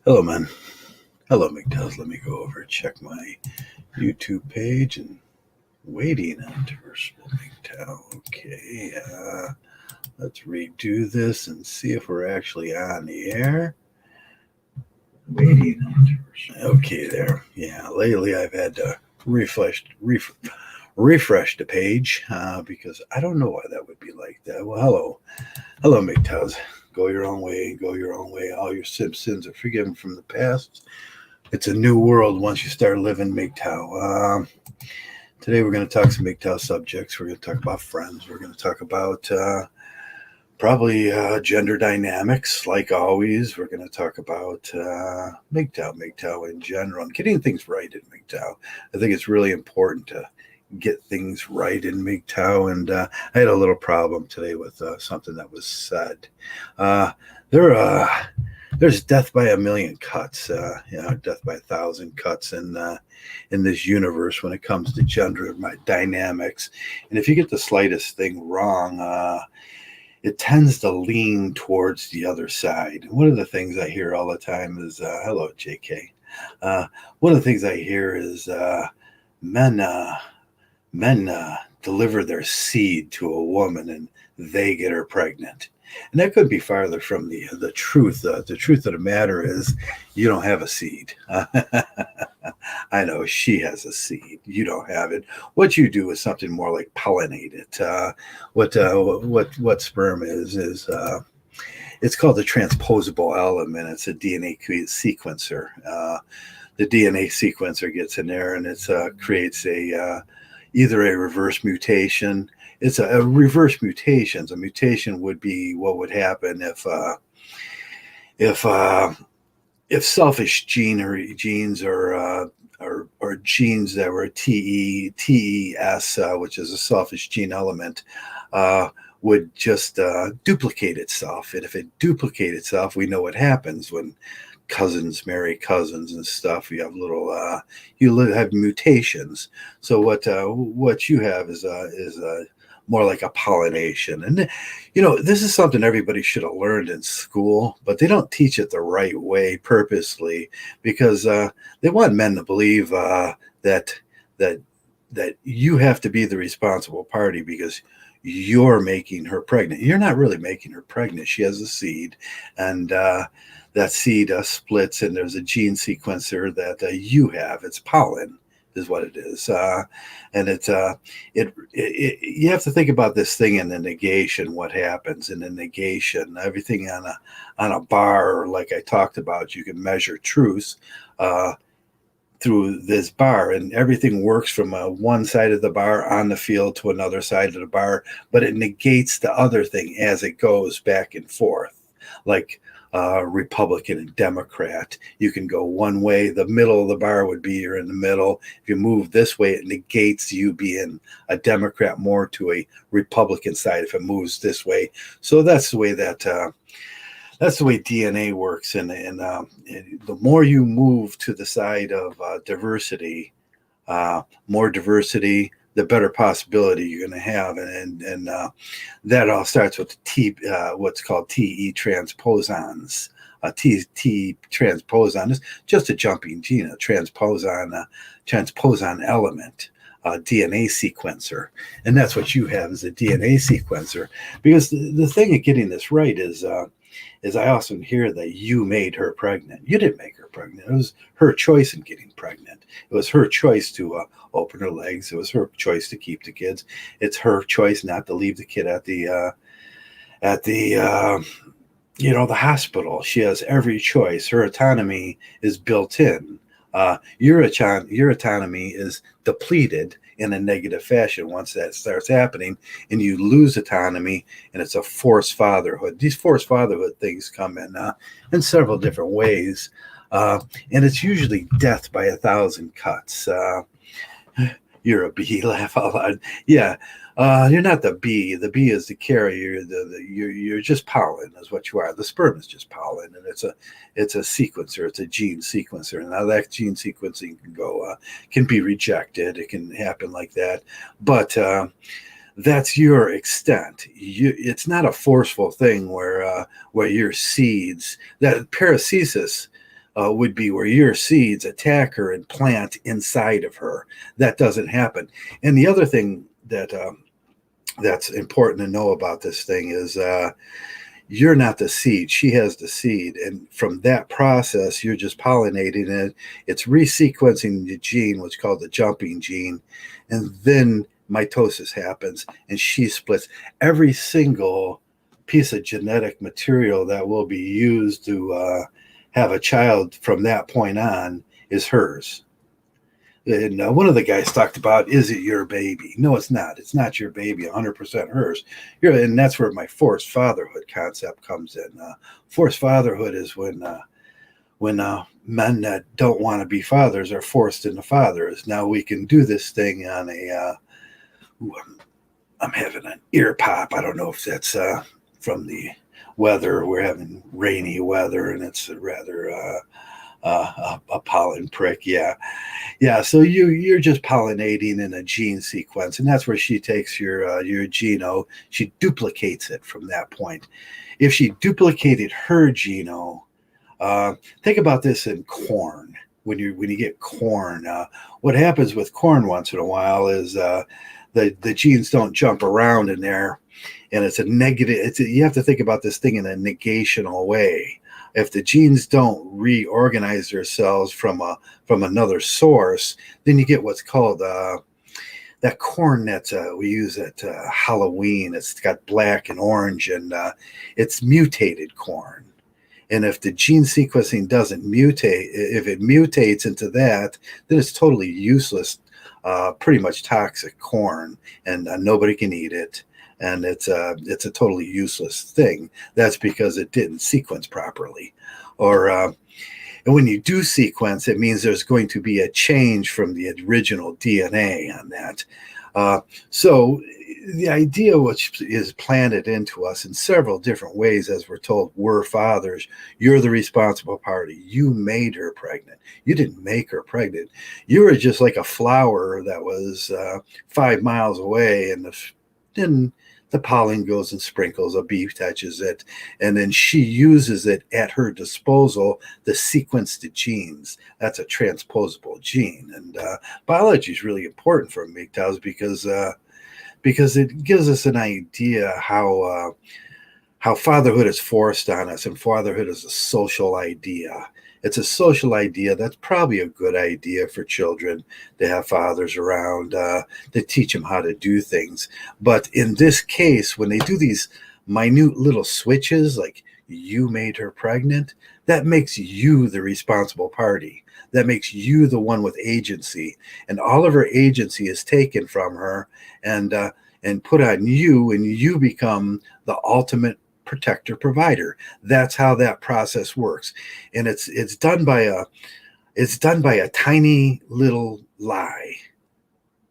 Hello, man. Hello, Mgtows. Let me go over and check my YouTube page and waiting on Diversible Mgtow. Okay, let's redo this and see if we're actually on the air. Waiting on Diversible. Okay, there. Yeah, lately I've had to refresh the page because I don't know why that would be like that. Well, hello, Mgtows. Go your own way. Go your own way. All your sins are forgiven from the past. It's a new world once you start living Mgtow. Today we're going to talk some Mgtow subjects. We're going to talk about friends. We're going to talk about probably gender dynamics, like always. We're going to talk about Mgtow in general, and getting things right in Mgtow. I think it's really important to get things right in Mgtow, and I had a little problem today with something that was said. There's death by a million cuts, death by 1,000 cuts in this universe when it comes to gender dynamics. And if you get the slightest thing wrong, it tends to lean towards the other side. One of the things I hear all the time is, hello, JK. One of the things I hear is men deliver their seed to a woman and they get her pregnant. And that could be farther from the truth. The truth of the matter is you don't have a seed. I know she has a seed. You don't have it. What you do is something more like pollinate it. What sperm is it's called a transposable element. It's a DNA sequencer. The DNA sequencer gets in there and it creates either a reverse mutation. It's a reverse mutation. A mutation would be what would happen if selfish genes or genes that were TES, which is a selfish gene element, would just duplicate itself. And if it duplicates itself, we know what happens when cousins marry cousins and stuff. You have have mutations. So what you have is more like a pollination. And this is something everybody should have learned in school, but they don't teach it the right way purposely because they want men to believe that you have to be the responsible party because you're making her pregnant. You're not really making her pregnant. She has a seed, and that seed splits, and there's a gene sequencer that you have. It's pollen, is what it is, and you have to think about this thing in the negation. What happens in the negation? Everything on a bar, like I talked about, you can measure truth through this bar, and everything works from one side of the bar on the field to another side of the bar, but it negates the other thing as it goes back and forth, like Republican and Democrat. You can go one way. The middle of the bar would be you're in the middle. If you move this way, it negates you being a Democrat more to a Republican side if it moves this way. So that's the way DNA works. And the more you move to the side of diversity, more diversity, the better possibility you're going to have, and that all starts with what's called TE transposons. T transposon is just a jumping gene, a transposon element, DNA sequencer, and that's what you have is a DNA sequencer. Because the thing of getting this right is I often hear that you made her pregnant. You didn't make her pregnant. It was her choice in getting pregnant. It was her choice to open her legs. It was her choice to keep the kids. It's her choice not to leave the kid at the the hospital. She has every choice. Her autonomy is built in. Your autonomy is depleted in a negative fashion once that starts happening, and you lose autonomy, and it's a forced fatherhood. These forced fatherhood things come in several different ways, and it's usually death by 1,000 cuts. You're a bee, laugh out loud. Yeah, you're not the bee. The bee is the carrier. You're just pollen, is what you are. The sperm is just pollen, and it's a sequencer. It's a gene sequencer. And now that gene sequencing can be rejected. It can happen like that, but that's your extent. It's not a forceful thing where your seeds, that paracesis would be where your seeds attack her and plant inside of her. That doesn't happen. And the other thing that's important to know about this thing is you're not the seed. She has the seed. And from that process, you're just pollinating it. It's resequencing the gene, what's called the jumping gene. And then mitosis happens and she splits. Every single piece of genetic material that will be used to have a child from that point on is hers. And one of the guys talked about, is it your baby? No, it's not. It's not your baby, 100% hers. And that's where my forced fatherhood concept comes in. Forced fatherhood is when men that don't want to be fathers are forced into fathers. Now we can do this thing on a, I'm having an ear pop. I don't know if that's from the weather. We're having rainy weather and it's rather a pollen prick. Yeah. So you're just pollinating in a gene sequence, and that's where she takes your geno. She duplicates it from that point. If she duplicated her geno, think about this in corn. When you get corn, what happens with corn once in a while is the genes don't jump around in there, and it's a negative. You have to think about this thing in a negational way. If the genes don't reorganize themselves from another source, then you get what's called that corn that we use at Halloween. It's got black and orange, and it's mutated corn. And if the gene sequencing doesn't mutate, if it mutates into that, then it's totally useless, pretty much toxic corn, and nobody can eat it. And it's a totally useless thing. That's because it didn't sequence properly. Or and when you do sequence, it means there's going to be a change from the original DNA on that. So the idea which is planted into us in several different ways, as we're told, we're fathers. You're the responsible party. You made her pregnant. You didn't make her pregnant. You were just like a flower that was 5 miles away, and the pollen goes and sprinkles, a bee touches it, and then she uses it at her disposal to sequence the genes. That's a transposable gene. And biology is really important for Mgtows because it gives us an idea how fatherhood is forced on us, and fatherhood is a social idea. It's a social idea that's probably a good idea for children to have fathers around to teach them how to do things. But in this case, when they do these minute little switches, like you made her pregnant, that makes you the responsible party. That makes you the one with agency. And all of her agency is taken from her and put on you, and you become the ultimate protector provider. That's how that process works. And it's done by a tiny little lie.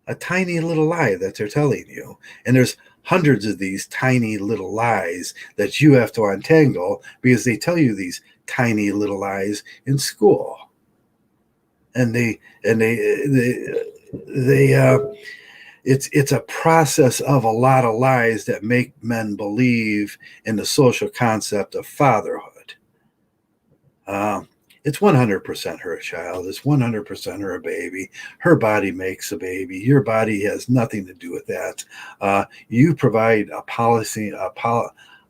A tiny little lie that they're telling you. And there's hundreds of these tiny little lies that you have to untangle because they tell you these tiny little lies in school. And it's a process of a lot of lies that make men believe in the social concept of fatherhood. It's 100% her child. It's 100% her baby. Her body makes a baby. Your body has nothing to do with that. You provide a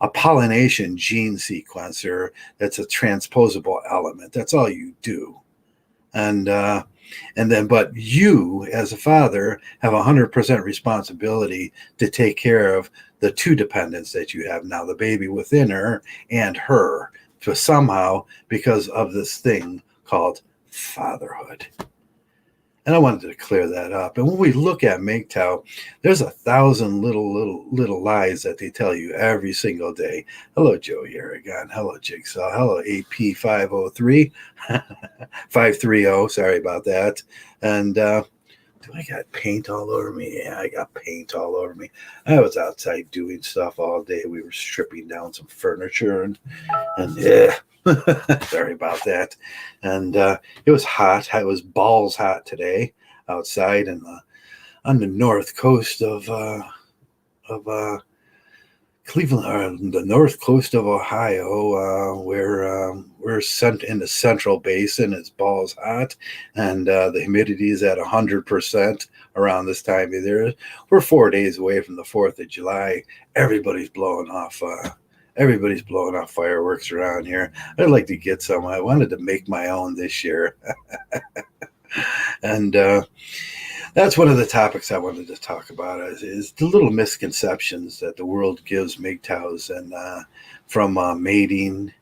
pollination gene sequencer that's a transposable element. That's all you do. But you, as a father, have 100% responsibility to take care of the two dependents that you have now, the baby within her and her, to somehow, because of this thing called fatherhood. And I wanted to clear that up. And when we look at Mgtow, there's 1,000 little lies that they tell you every single day. Hello, Joe here again. Hello, Jigsaw. Hello, AP503. 530. Sorry about that. And do I got paint all over me? Yeah, I got paint all over me. I was outside doing stuff all day. We were stripping down some furniture and yeah. Sorry about that. And it was hot. It was balls hot today outside and on the north coast of Cleveland, the north coast of Ohio, we're sent in the Central Basin. It's balls hot, and the humidity is at 100% around this time of year. We're 4 days away from the 4th of July. Everybody's blowing off. Everybody's blowing off fireworks around here. I'd like to get some. I wanted to make my own this year, and that's one of the topics I wanted to talk about is the little misconceptions that the world gives Mgtows, and from mating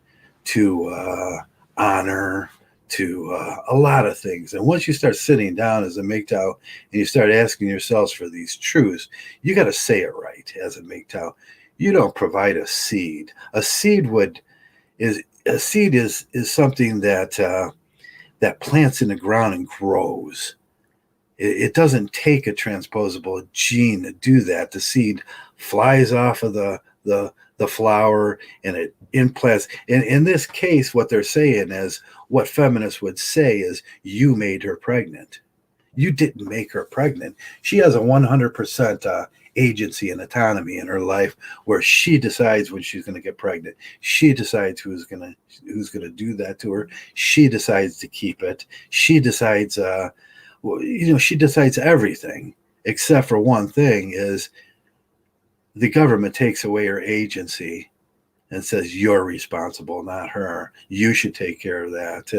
to honor to a lot of things. And once you start sitting down as a Mgtow and you start asking yourselves for these truths, you got to say it right as a Mgtow. You don't provide a seed. A seed is something that plants in the ground and grows. It doesn't take a transposable gene to do that. The seed flies off of the flower and it implants. In this case, what they're saying is what feminists would say is you made her pregnant. You didn't make her pregnant. She has a 100% agency and autonomy in her life where she decides when she's going to get pregnant. She decides who's going to do that to her. She decides to keep it. She decides she decides everything except for one thing is the government takes away her agency and says you're responsible, not her. You should take care of that,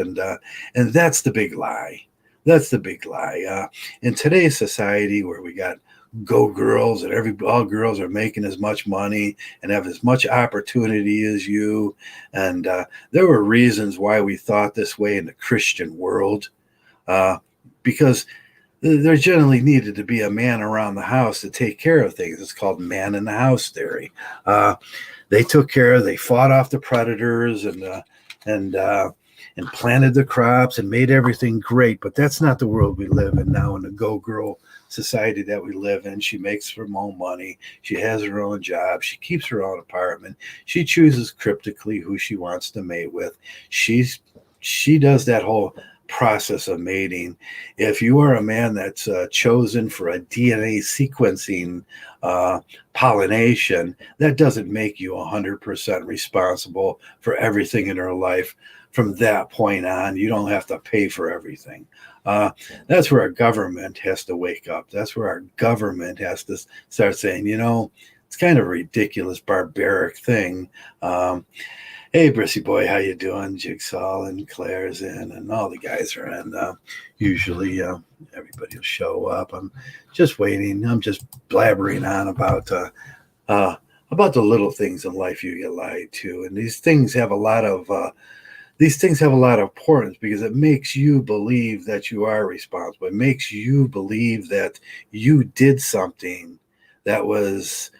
and that's the big lie. That's the big lie. In today's society, where we got go girls and all girls are making as much money and have as much opportunity as you, and there were reasons why we thought this way in the Christian world. Because there generally needed to be a man around the house to take care of things. It's called man in the house theory. They took care. They fought off the predators and planted the crops and made everything great. But that's not the world we live in now. In the go girl society that we live in, she makes her own money. She has her own job. She keeps her own apartment. She chooses cryptically who she wants to mate with. She does that whole process of mating. If you are a man that's chosen for a DNA sequencing pollination, that doesn't make you 100% responsible for everything in her life. From that point on, you don't have to pay for everything. That's where our government has to wake up. That's where our government has to start saying, it's kind of a ridiculous, barbaric thing. Hey, Brissy boy, how you doing? Jigsaw and Claire's in, and all the guys are in. Usually, everybody will show up. I'm just waiting. I'm just blabbering on about the little things in life you get lied to, and these things have a lot of importance because it makes you believe that you are responsible. It makes you believe that you did something that was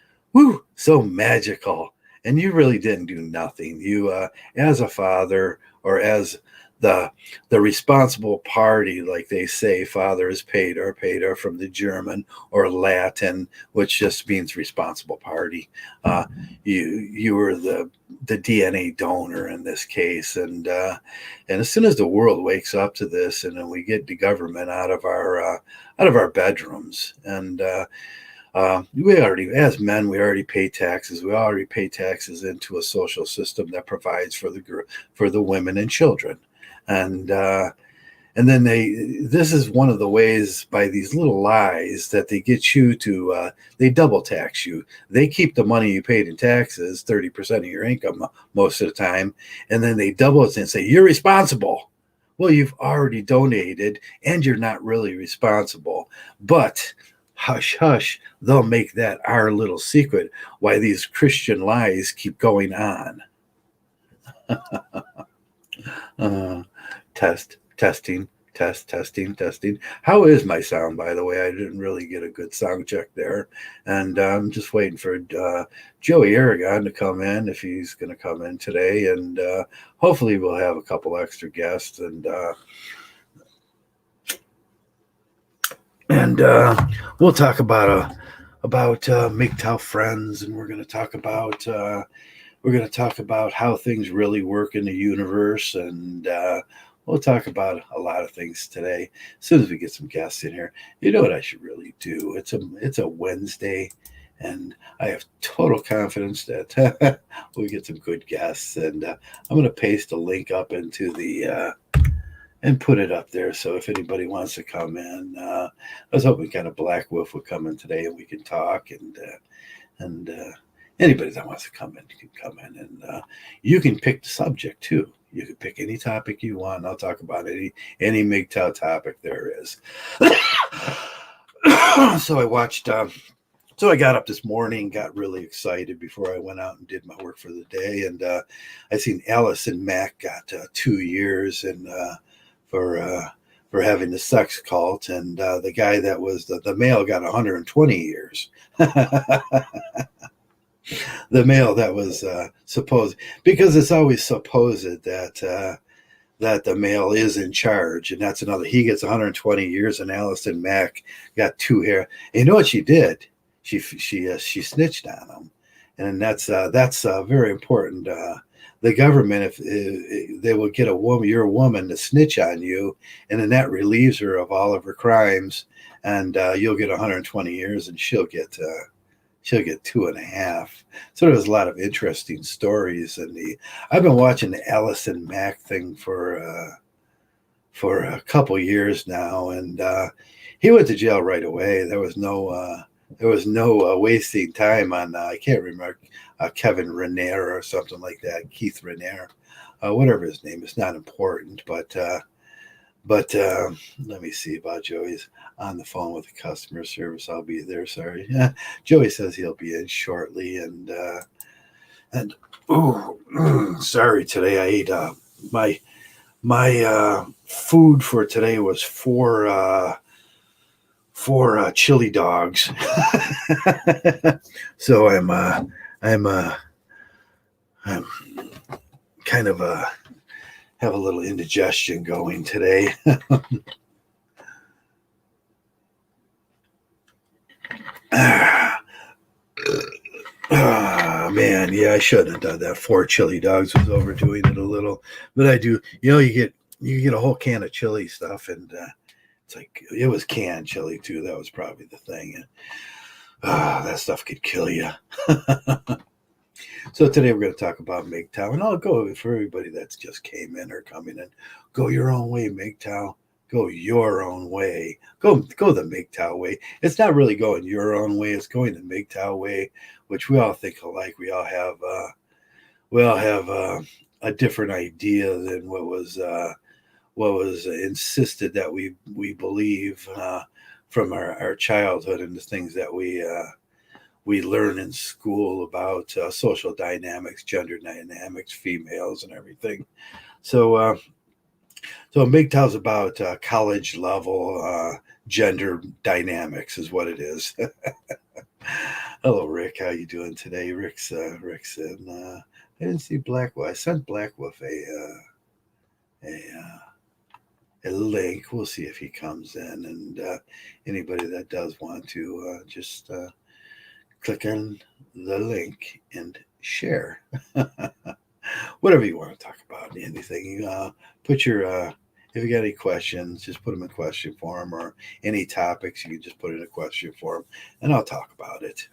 so magical. And you really didn't do nothing. You, as a father or as the responsible party, like they say, father is pater from the German or Latin, which just means responsible party. You were the DNA donor in this case, and as soon as the world wakes up to this, and then we get the government out of our bedrooms and. We already, as men, we already pay taxes. We already pay taxes into a social system that provides for the women and children, and then this is one of the ways by these little lies that they get you to they double tax you. They keep the money you paid in taxes, 30% of your income most of the time, and then they double it and say you're responsible. Well, you've already donated, and you're not really responsible, but. Hush, hush, they'll make that our little secret why these Christian lies keep going on. Testing. How is my sound, by the way? I didn't really get a good sound check there. And I'm just waiting for Joey Aragon to come in, if he's going to come in today. And hopefully we'll have a couple extra guests. And we'll talk about Mgtow friends, and we're going to talk about how things really work in the universe, and we'll talk about a lot of things today. As soon as we get some guests in here, you know what I should really do? It's a Wednesday, and I have total confidence that we'll get some good guests. And I'm going to paste a link up into the and put it up there. So if anybody wants to come in, I was hoping kind of Black Wolf would come in today and we can talk, and anybody that wants to come in can come in, and you can pick the subject too. You can pick any topic you want. I'll talk about any Mgtow topic there is. So I watched. So I got up this morning, got really excited before I went out and did my work for the day, and I seen Alice and Mac got 2 years and for having the sex cult, and the guy that was the male got 120 years. The male that was supposed, because it's always supposed that the male is in charge, and that's another. He gets 120 years, and Allison Mack got 2 hair. And you know what she did? She snitched on him, and that's very important. The government, if they will get a woman, you're a woman, to snitch on you, and then that relieves her of all of her crimes, and you'll get 120 years, and she'll get 2.5. So there was a lot of interesting stories, and I've been watching the Allison Mack thing for a couple years now, and he went to jail right away. There was no wasting time on I can't remember Kevin Renier or something like that, Keith Renier, whatever his name is, not important, but let me see about Joey's on the phone with the customer service. I'll be there. Sorry. Joey says he'll be in shortly. And sorry, today I ate my food for today was four chili dogs. So I'm kind of have a little indigestion going today. Man, yeah, I shouldn't have done that. 4 chili dogs was overdoing it a little, but I do. You get a whole can of chili stuff, and it's like it was canned chili too. That was probably the thing. And that stuff could kill you. So today we're going to talk about Mgtow, and I'll go for everybody that's just came in or coming in. Go your own way, Mgtow. Go your own way. Go the Mgtow way. It's not really going your own way. It's going the Mgtow way, which we all think alike. We all have a different idea than what was insisted that we believe from our childhood, and the things that we learn in school about social dynamics, gender dynamics, females, and everything. So Mgtow's about college level gender dynamics is what it is. Hello, Rick. How you doing today? Rick said, I didn't see Black Wolf. I sent Black Wolf a link. We'll see if he comes in, and anybody that does want to just click on the link and share. Whatever you want to talk about, anything. Put your if you got any questions, just put them in question form, or any topics, you can just put in a question form, and I'll talk about it.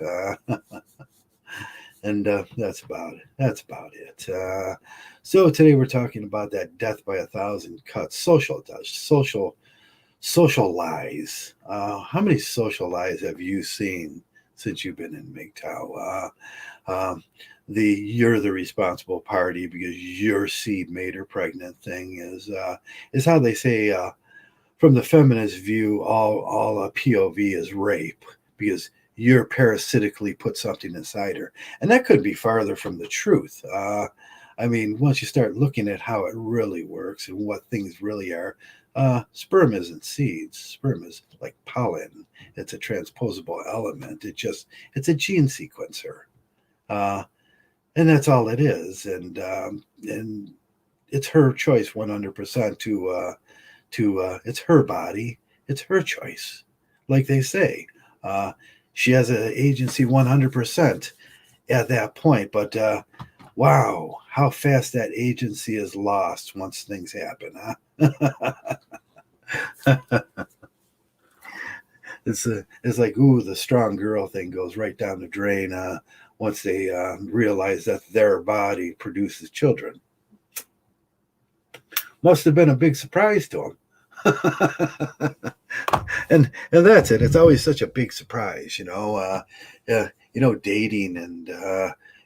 And that's about it. So today we're talking about that death by 1,000 cuts, social lies. How many social lies have you seen since you've been in Mgtow? You're the responsible party because your seed made her pregnant thing is how they say from the feminist view, all POV is rape because you're parasitically put something inside her, and that couldn't be farther from the truth. I mean, once you start looking at how it really works and what things really are, sperm isn't seeds. Sperm is like pollen. It's a transposable element. It's a gene sequencer. And that's all it is. And it's her choice 100% to it's her body. It's her choice. Like they say, she has an agency 100% at that point. But wow, how fast that agency is lost once things happen, huh? It's like, ooh, the strong girl thing goes right down the drain once they realize that their body produces children. Must have been a big surprise to them. And that's it. It's always such a big surprise, dating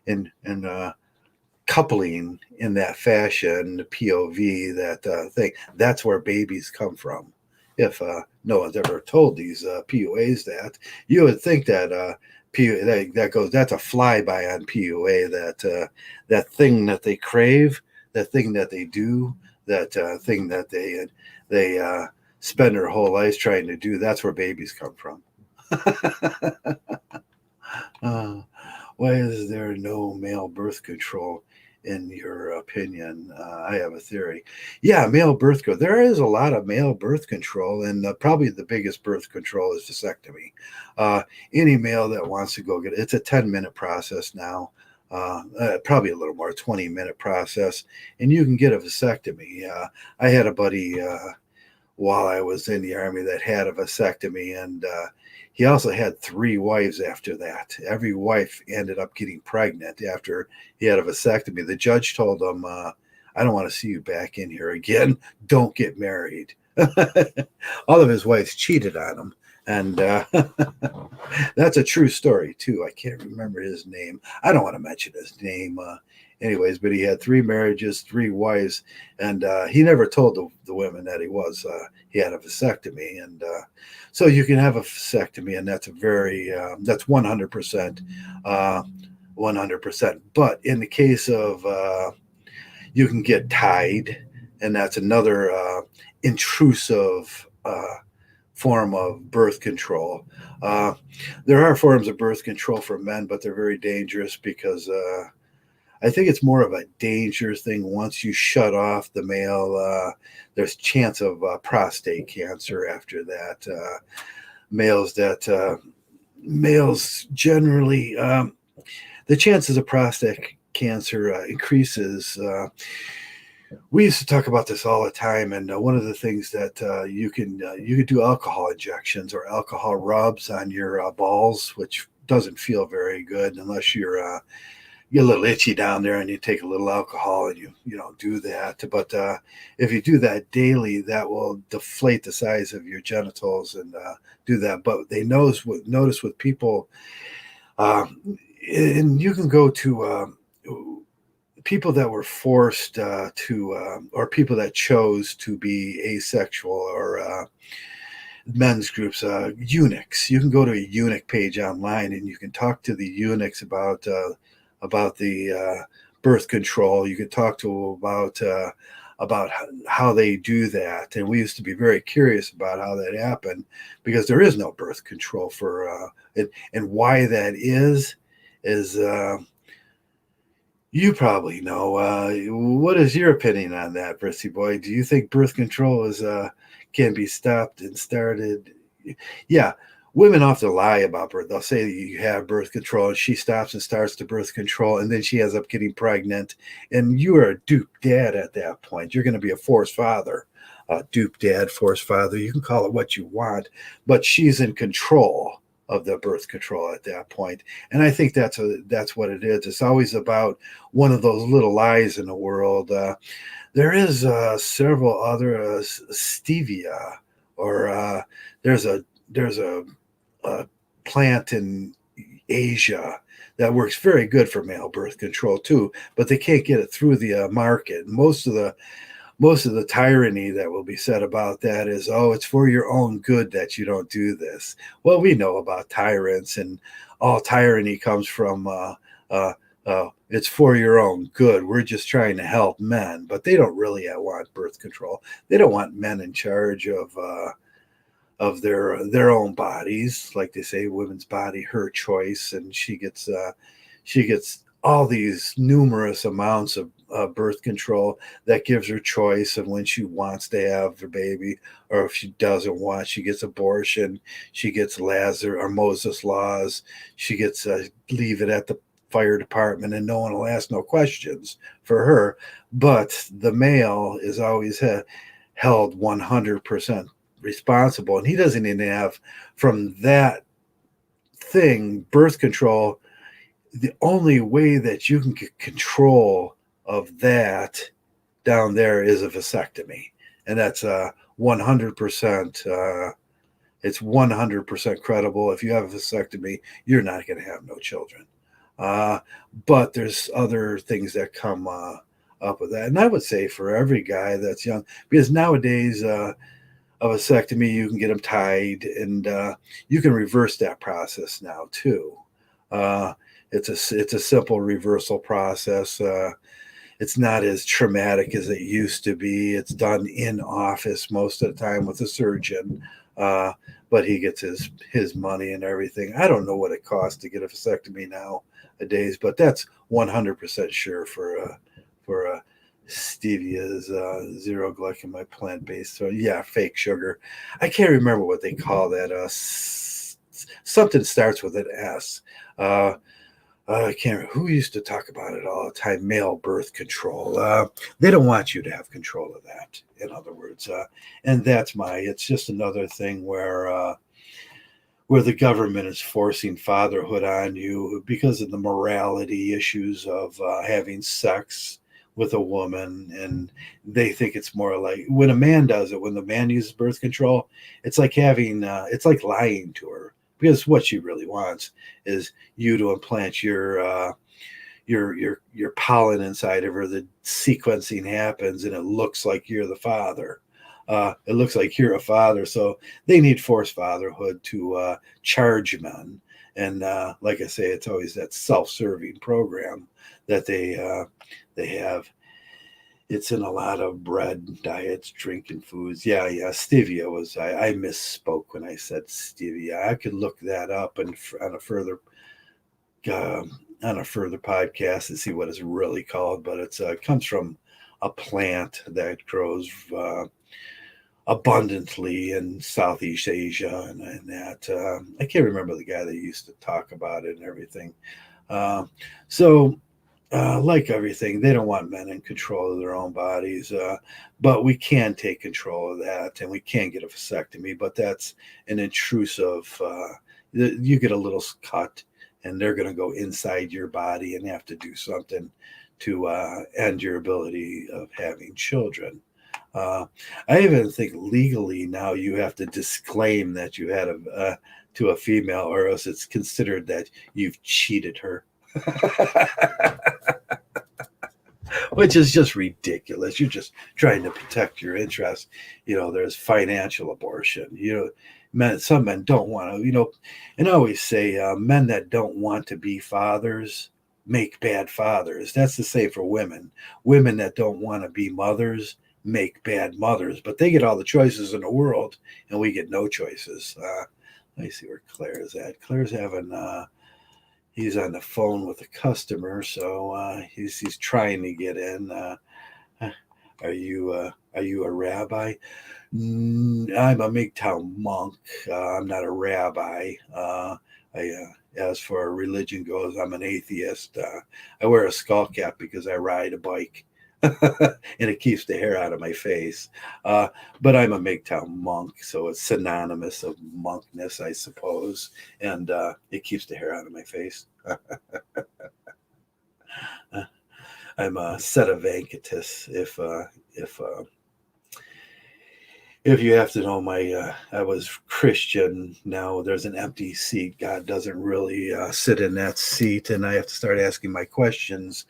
and coupling in that fashion, the POV, that thing. That's where babies come from. If no one's ever told these PUAs that, you would think that that's a flyby on PUA. That thing that they crave, that thing that they do, that thing that they spend their whole lives trying to do. That's where babies come from. uh, why is there no male birth control? In your opinion, I have a theory. Yeah, male birth control. There is a lot of male birth control, and probably the biggest birth control is vasectomy. Any male that wants to go get it, it's a 10-minute process now. Probably a little more, 20-minute process, and you can get a vasectomy. I had a buddy while I was in the army that had a vasectomy, and he also had 3 wives after that. Every wife ended up getting pregnant after he had a vasectomy. The judge told him, I don't want to see you back in here again. Don't get married. All of his wives cheated on him. And that's a true story, too. I can't remember his name. I don't want to mention his name. Anyways, but he had 3 marriages, 3 wives, and he never told the women that he had a vasectomy. And so you can have a vasectomy, and that's that's 100%, 100%. But in the case of you can get tied, and that's another intrusive form of birth control. There are forms of birth control for men, but they're very dangerous because I think it's more of a danger thing. Once you shut off the male, there's chance of prostate cancer after that. Males generally, the chances of prostate cancer increases. We used to talk about this all the time, and one of the things that you can do alcohol injections or alcohol rubs on your balls, which doesn't feel very good unless you're a little itchy down there, and you take a little alcohol and you do that. But if you do that daily, that will deflate the size of your genitals and do that. But they notice with people, and you can go to people that were forced or people that chose to be asexual, or men's groups, eunuchs. You can go to a eunuch page online, and you can talk to the eunuchs about the birth control. You could talk to them about how they do that. And we used to be very curious about how that happened, because there is no birth control for and why that is you probably know. What is your opinion on that, Brissy boy? Do you think birth control can be stopped and started? Yeah, women often lie about birth. They'll say that you have birth control, and she stops and starts the birth control, and then she ends up getting pregnant, and you are a dupe dad at that point. You're going to be a forced father, dupe dad, forced father. You can call it what you want, but she's in control of the birth control at that point. And I think that's what it is. It's always about one of those little lies in the world. There is several other stevia, or there's a plant in Asia that works very good for male birth control too, but they can't get it through the market. Most of the tyranny that will be said about that is, oh, it's for your own good that you don't do this. Well, we know about tyrants, and all tyranny comes from it's for your own good. We're just trying to help men, but they don't really want birth control. They don't want men in charge of their own bodies. Like they say, women's body, her choice, and she gets all these numerous amounts of birth control that gives her choice of when she wants to have her baby, or if she doesn't want, she gets abortion, she gets Lazarus or Moses laws, she gets leave it at the fire department, and no one will ask no questions for her. But the male is always held 100% responsible, and he doesn't even have from that thing birth control. The only way that you can get control of that down there is a vasectomy, and that's 100%. It's 100% credible. If you have a vasectomy, you're not going to have no children. But there's other things that come up with that, and I would say for every guy that's young, because nowadays a vasectomy you can get them tied, and you can reverse that process now too. It's a simple reversal process. It's not as traumatic as it used to be. It's done in office most of the time with a surgeon, but he gets his money and everything. I don't know what it costs to get a vasectomy nowadays, but that's 100% sure for stevia's zero glycemide plant-based. So yeah, fake sugar. I can't remember what they call that. Something starts with an S. I can't remember who used to talk about it all the time. Male birth control. They don't want you to have control of that. In other words, and it's just another thing where the government is forcing fatherhood on you because of the morality issues of having sex with a woman, and they think it's more like when a man does it. When the man uses birth control, it's like it's like lying to her, because what she really wants is you to implant your pollen inside of her. The sequencing happens, and it looks like you're the father. It looks like you're a father, so they need forced fatherhood to charge men. And like I say, it's always that self-serving program that they have. It's in a lot of bread, diets, drinking foods. Yeah. Stevia was. I misspoke when I said stevia. I could look that up and on a further podcast and see what it's really called. But it comes from a plant that grows abundantly in Southeast Asia, and that I can't remember the guy that used to talk about it and everything. So like everything, they don't want men in control of their own bodies, but we can take control of that, and we can get a vasectomy, but that's an intrusive, you get a little cut, and they're going to go inside your body and have to do something to end your ability of having children. I even think legally now you have to disclaim that you had to a female, or else it's considered that you've cheated her. Which is just ridiculous. You're just trying to protect your interests. There's financial abortion. Some men don't want to, and I always say men that don't want to be fathers make bad fathers. That's the same for women. Women that don't want to be mothers make bad mothers, but they get all the choices in the world, and we get no choices. Let me see where Claire is at. Claire's having he's on the phone with a customer, so he's trying to get in. Are you a rabbi? I'm a Mgtow monk. I'm not a rabbi. As for religion goes, I'm an atheist. I wear a skull cap because I ride a bike. And it keeps the hair out of my face. But I'm a Mgtow monk, so it's synonymous of monkness, I suppose. And it keeps the hair out of my face. I'm a Sedavankitis. If you have to know I was Christian. Now there's an empty seat. God doesn't really sit in that seat, and I have to start asking my questions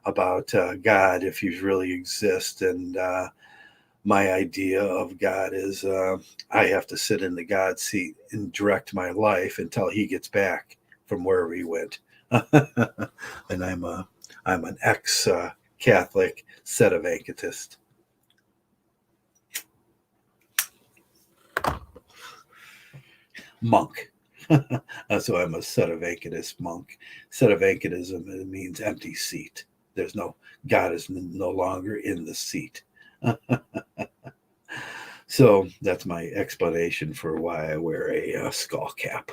about God, if he really exists. And my idea of God is I have to sit in the God seat and direct my life until he gets back from wherever he went. And I'm an ex-Catholic Sedavankitis. Monk. So I'm a Sedavankitis monk. Sedavankitism means empty seat. There's no, God is no longer in the seat. So that's my explanation for why I wear a skull cap.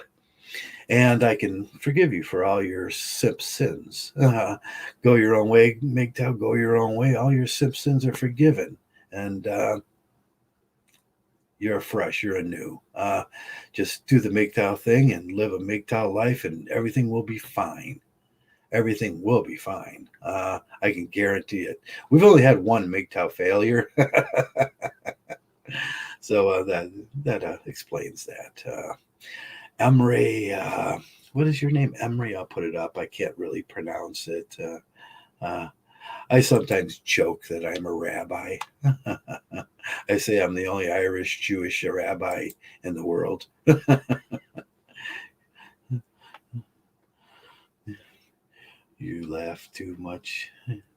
And I can forgive you for all your simp sins. Go your own way, Mgtow, go your own way. All your simp sins are forgiven. And You're fresh. You're a new. Just do the Mgtow thing and live a Mgtow life, and everything will be fine. Everything will be fine. I can guarantee it. We've only had one Mgtow failure, so that explains that. Emre, what is your name? Emre. I'll put it up. I can't really pronounce it. Uh, I sometimes joke that I'm a rabbi. I say I'm the only Irish Jewish rabbi in the world. You laugh too much.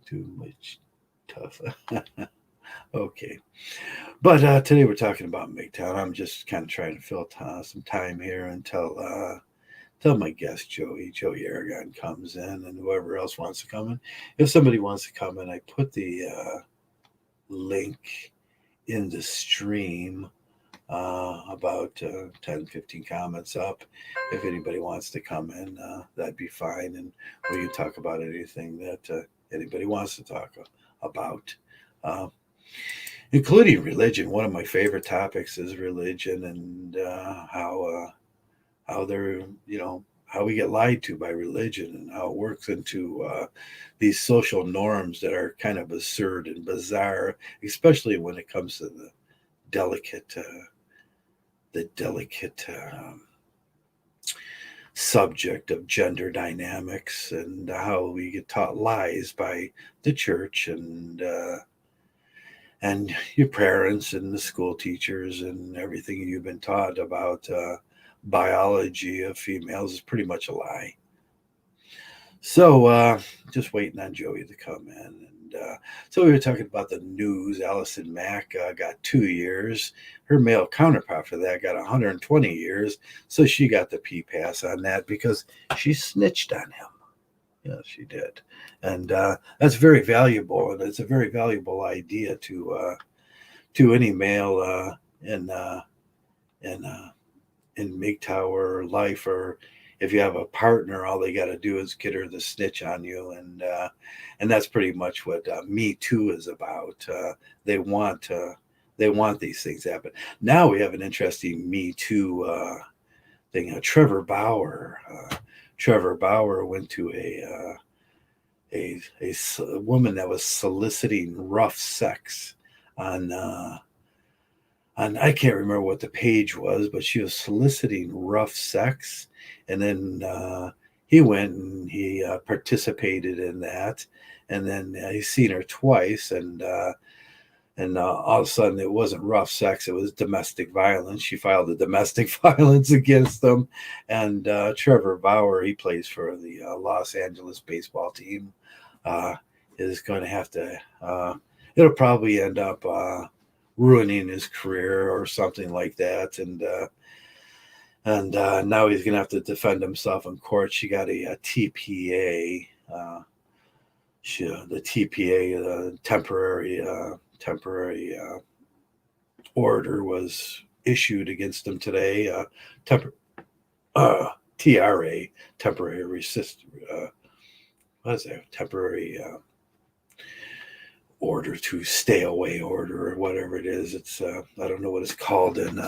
Too much tough. Okay. But today we're talking about Mgtow. I'm just kind of trying to fill some time here until my guest Joey Aragon comes in, and whoever else wants to come in. If somebody wants to come in, I put the link in the stream about 10, 15 comments up. If anybody wants to come in, that'd be fine. And we can talk about anything that anybody wants to talk about, uh, including religion. One of my favorite topics is religion and how they're, how we get lied to by religion and how it works into these social norms that are kind of absurd and bizarre, especially when it comes to delicate, the delicate subject of gender dynamics and how we get taught lies by the church and your parents and the school teachers and everything you've been taught about biology of females is pretty much a lie. So just waiting on Joey to come in. And so we were talking about the news. Allison Mack got 2 years. Her male counterpart for that got 120 years. So she got the P pass on that because she snitched on him. Yes, she did. And that's very valuable. And it's a very valuable idea to any male in Mgtow or life, or if you have a partner, all they got to do is get her to snitch on you, and that's pretty much what Me Too is about. They want these things to happen. Now we have an interesting Me Too thing. Trevor Bauer went to a woman that was soliciting rough sex on I can't remember what the page was, but she was soliciting rough sex, and then he went and he participated in that, and then he's seen her twice, and all of a sudden it wasn't rough sex; it was domestic violence. She filed a domestic violence against them, and Trevor Bauer, he plays for the Los Angeles baseball team, is going to have to. It'll probably end up ruining his career or something like that, and now he's going to have to defend himself in court. She got a TPA, the TPA, temporary order was issued against him today. TRA, temporary resist. What is that? Temporary order to stay away order or whatever it is. It's I don't know what it's called in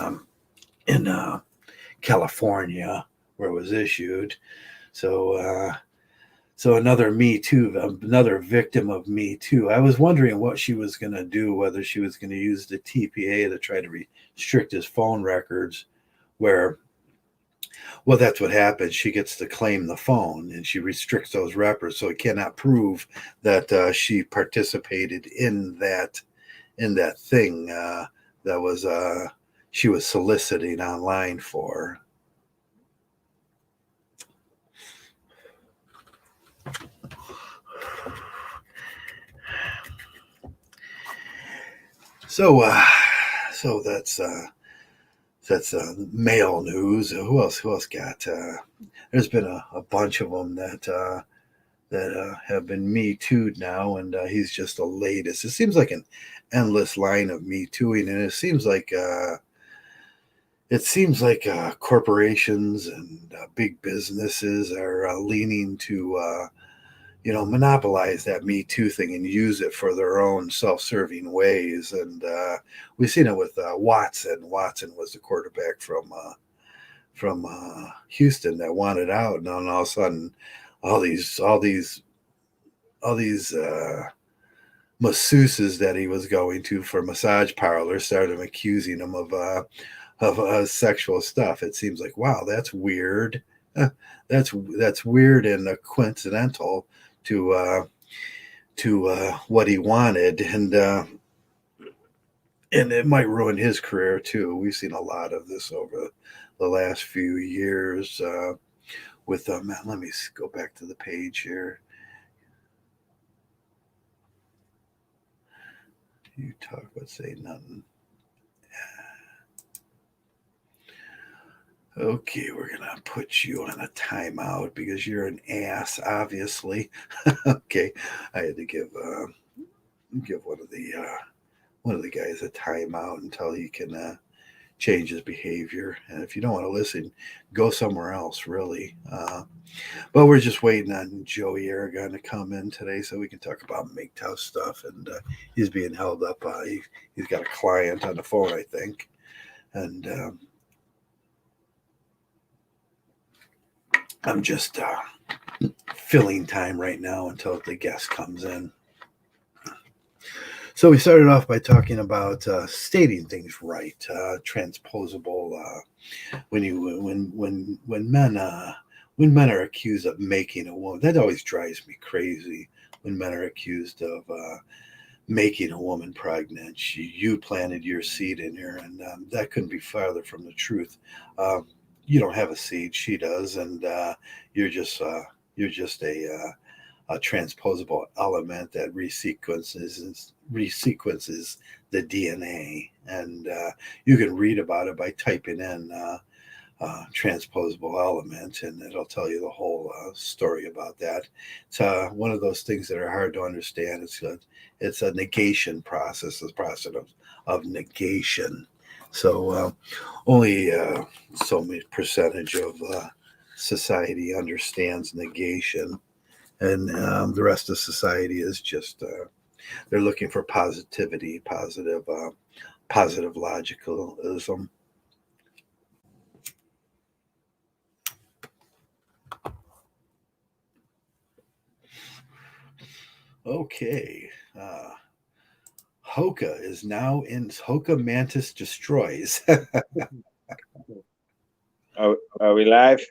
California where it was issued. So another Me Too, another victim of Me Too. I was wondering what she was going to do, whether she was going to use the TPA to try to restrict his phone records, where, well, that's what happens. She gets to claim the phone and she restricts those records, so it cannot prove that she participated in that thing that was she was soliciting online for. So that's male news. Who else got? There's been a bunch of them that have been Me Too'd now, and he's just the latest. It seems like an endless line of Me Tooing, and it seems like corporations and big businesses are leaning to monopolize that Me Too thing and use it for their own self-serving ways. And we've seen it with Watson. Watson was the quarterback from Houston that wanted out, and then all of a sudden, all these masseuses that he was going to for massage parlors started accusing him of sexual stuff. It seems like, wow, that's weird. That's weird and coincidental to what he wanted, and it might ruin his career too. We've seen a lot of this over the last few years with let me go back to the page here. You talk about say nothing. Okay, we're gonna put you on a timeout because you're an ass, obviously. Okay, I had to give one of the guys a timeout until he can change his behavior. And if you don't want to listen, go somewhere else, really. But we're just waiting on Joey Aragon to come in today so we can talk about Mgtow stuff. And he's being held up. He's got a client on the phone, I think. And I'm just filling time right now until the guest comes in. So we started off by talking about stating things right, transposable. When men are accused of making a woman, that always drives me crazy. When men are accused of making a woman pregnant, you planted your seed in her, and that couldn't be farther from the truth. You don't have a seed; she does, and you're just a transposable element that resequences the DNA, and you can read about it by typing in transposable element, and it'll tell you the whole story about that. It's one of those things that are hard to understand. It's a negation process, the process of negation. So only so many percentage of society understands negation, and the rest of society is just they're looking for positivity, positive logicalism. Okay. Hoka is now in Hoka Mantis Destroys. Are we live?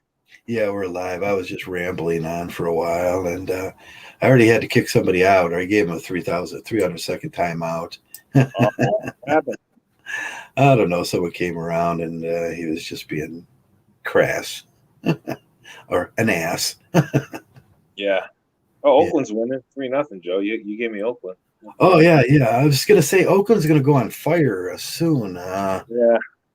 Yeah, we're live. I was just rambling on for a while, and I already had to kick somebody out, or I gave him a 300-second timeout. Oh, what happened? I don't know. Someone came around, and he was just being crass or an ass. Yeah. Oh, Yeah. Oakland's winning 3-0, Joe. You gave me Oakland. Oh yeah. I was just gonna say Oakland's gonna go on fire soon. Yeah.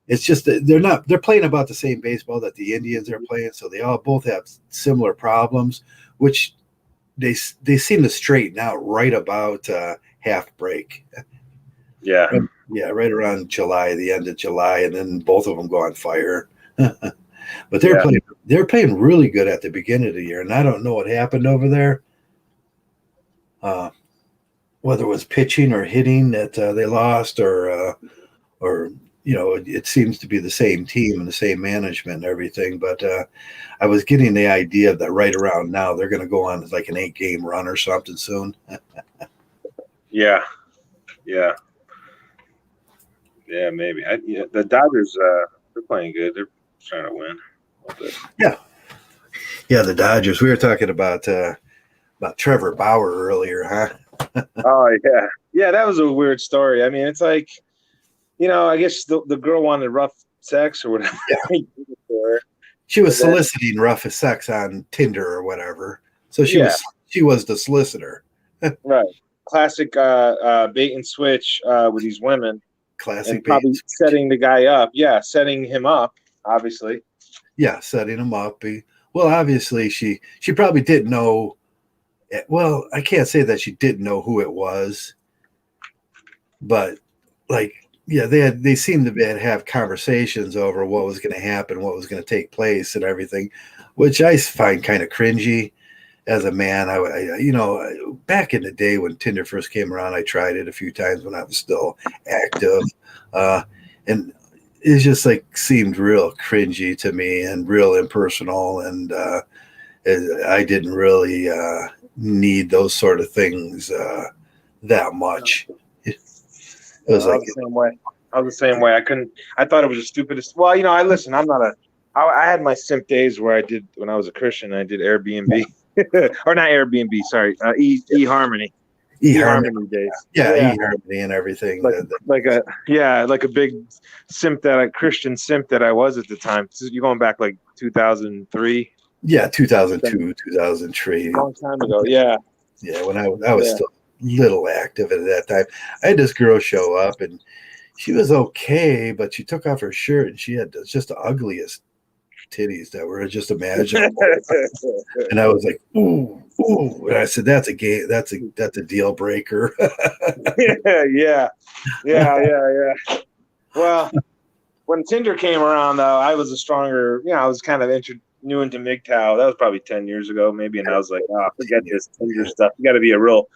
It's just that they're playing about the same baseball that the Indians are playing, so they all both have similar problems, which they seem to straighten out right about half break. Yeah. Yeah, right around July, the end of July, and then both of them go on fire. But they're playing really good at the beginning of the year, and I don't know what happened over there. Whether it was pitching or hitting that they lost, or it seems to be the same team and the same management and everything. But I was getting the idea that right around now they're going to go on like an 8-game run or something soon. Yeah. Maybe. The Dodgers, they're playing good. They're trying to win. Yeah, the Dodgers. We were talking about Trevor Bauer earlier, huh? Oh yeah. That was a weird story. I mean, it's like, I guess the girl wanted rough sex or whatever. Yeah. She was soliciting rough sex on Tinder or whatever. So she was the solicitor. Right. Classic bait and switch with these women. Classic and probably setting the guy up. Yeah, setting him up, obviously. Yeah, setting him up. Well, obviously she probably didn't know. Well, I can't say that she didn't know who it was, but they seemed to have conversations over what was going to happen, what was going to take place, and everything, which I find kind of cringy. as a man, back in the day when Tinder first came around, I tried it a few times when I was still active, and it just like seemed real cringy to me and real impersonal, and I didn't really need those sort of things that much. It No, was I like, was the same way. I was the same way. I couldn't. I thought it was the stupidest. Well, I listen. I'm not a. I had my simp days where I did when I was a Christian. I did Airbnb, or not Airbnb. Sorry, eHarmony. eHarmony, eHarmony days. yeah, Yeah, eHarmony and everything. like a big simp that a Christian simp that I was at the time. So you're going back like 2003. Yeah, 2002, 2003. Long time ago. Yeah. Yeah, when I was Yeah. still little active at that time. I had this girl show up, and she was okay, but she took off her shirt, and she had just the ugliest titties that were just imaginable. And I was like, ooh, ooh. And I said, that's a game. That's a deal breaker. yeah. Well, when Tinder came around, though, I was a stronger. I was kind of new into Mgtow. That was probably 10 years ago, maybe. And I was like, oh, forget this Tinder stuff. You got to be a real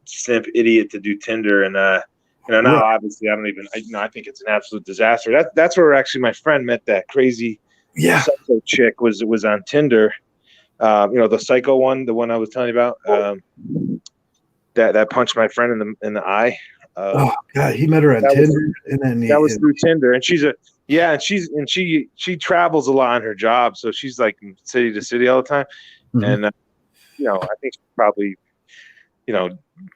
simp idiot to do Tinder. And now obviously I don't even. I think it's an absolute disaster. That's where actually my friend met that crazy psycho chick was on Tinder. The psycho one, the one I was telling you about. That punched my friend in the eye. Oh God, he met her on Tinder, and then that was through Tinder, and she travels a lot on her job, so she's like city to city all the time, and I think she's probably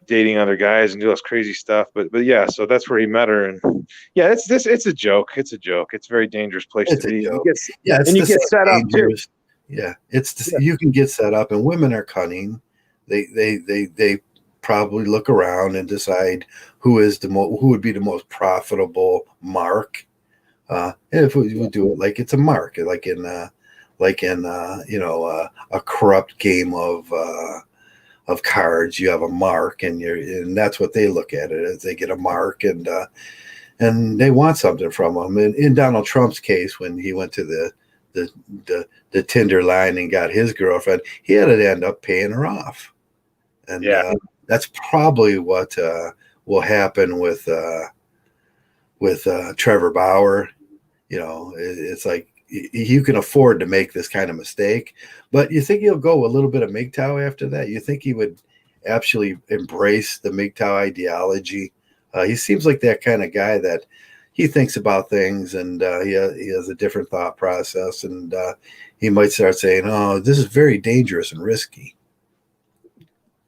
dating other guys and do this crazy stuff, but yeah, so that's where he met her, and yeah, it's a joke, it's a very dangerous place to be. You get set up too. Yeah, you can get set up, and women are cunning. They probably look around and decide who would be the most profitable mark. If we would do it like it's a mark, like in a corrupt game of cards, you have a mark, and that's what they look at it as. They get a mark, and they want something from them. And in Donald Trump's case, when he went to the Tinder line and got his girlfriend, he had to end up paying her off, and that's probably what will happen with Trevor Bauer. It's like you can afford to make this kind of mistake, but you think he'll go a little bit of Mgtow after that? You think he would actually embrace the Mgtow ideology? He seems like that kind of guy that he thinks about things, and he has a different thought process, and he might start saying, "Oh, this is very dangerous and risky."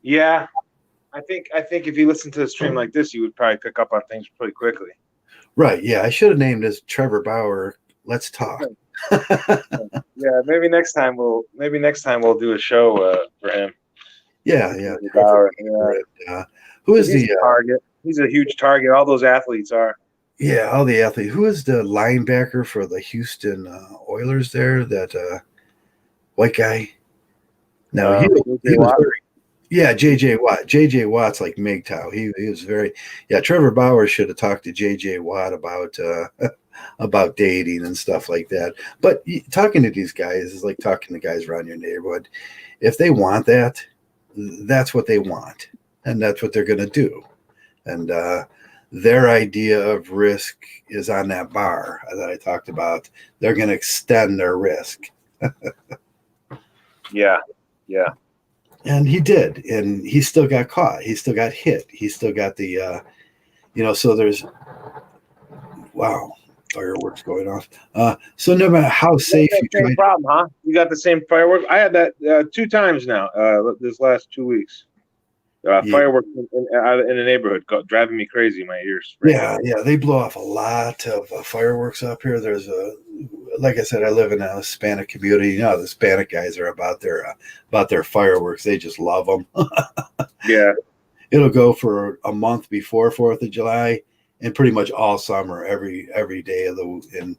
Yeah, I think if you listen to a stream like this, you would probably pick up on things pretty quickly. Right. Yeah, I should have named this Trevor Bauer. Let's talk. Yeah, maybe next time we'll do a show for him. Yeah. Bauer, who is the target? He's a huge target. All those athletes are. Yeah, all the athletes. Who is the linebacker for the Houston Oilers there? That white guy? No, he was very. Yeah, J.J. Watt. J.J. Watt's like Mgtow. He was very. Yeah, Trevor Bauer should have talked to J.J. Watt about dating and stuff like that. But talking to these guys is like talking to guys around your neighborhood. If they want that, that's what they want, and that's what they're going to do. And their idea of risk is on that bar that I talked about. They're going to extend their risk. Yeah. And he did, and he still got caught. He still got hit. He still got the, so there's, wow, fireworks going off. So no matter how safe you try. Same problem, huh? You got the same fireworks? I had that 2 times now this last 2 weeks. Fireworks in the neighborhood driving me crazy in my ears. Yeah, they blow off a lot of fireworks up here. There's like I said, I live in a Hispanic community. The Hispanic guys are about their fireworks. They just love them. Yeah, it'll go for a month before 4th of July, and pretty much all summer, every day of and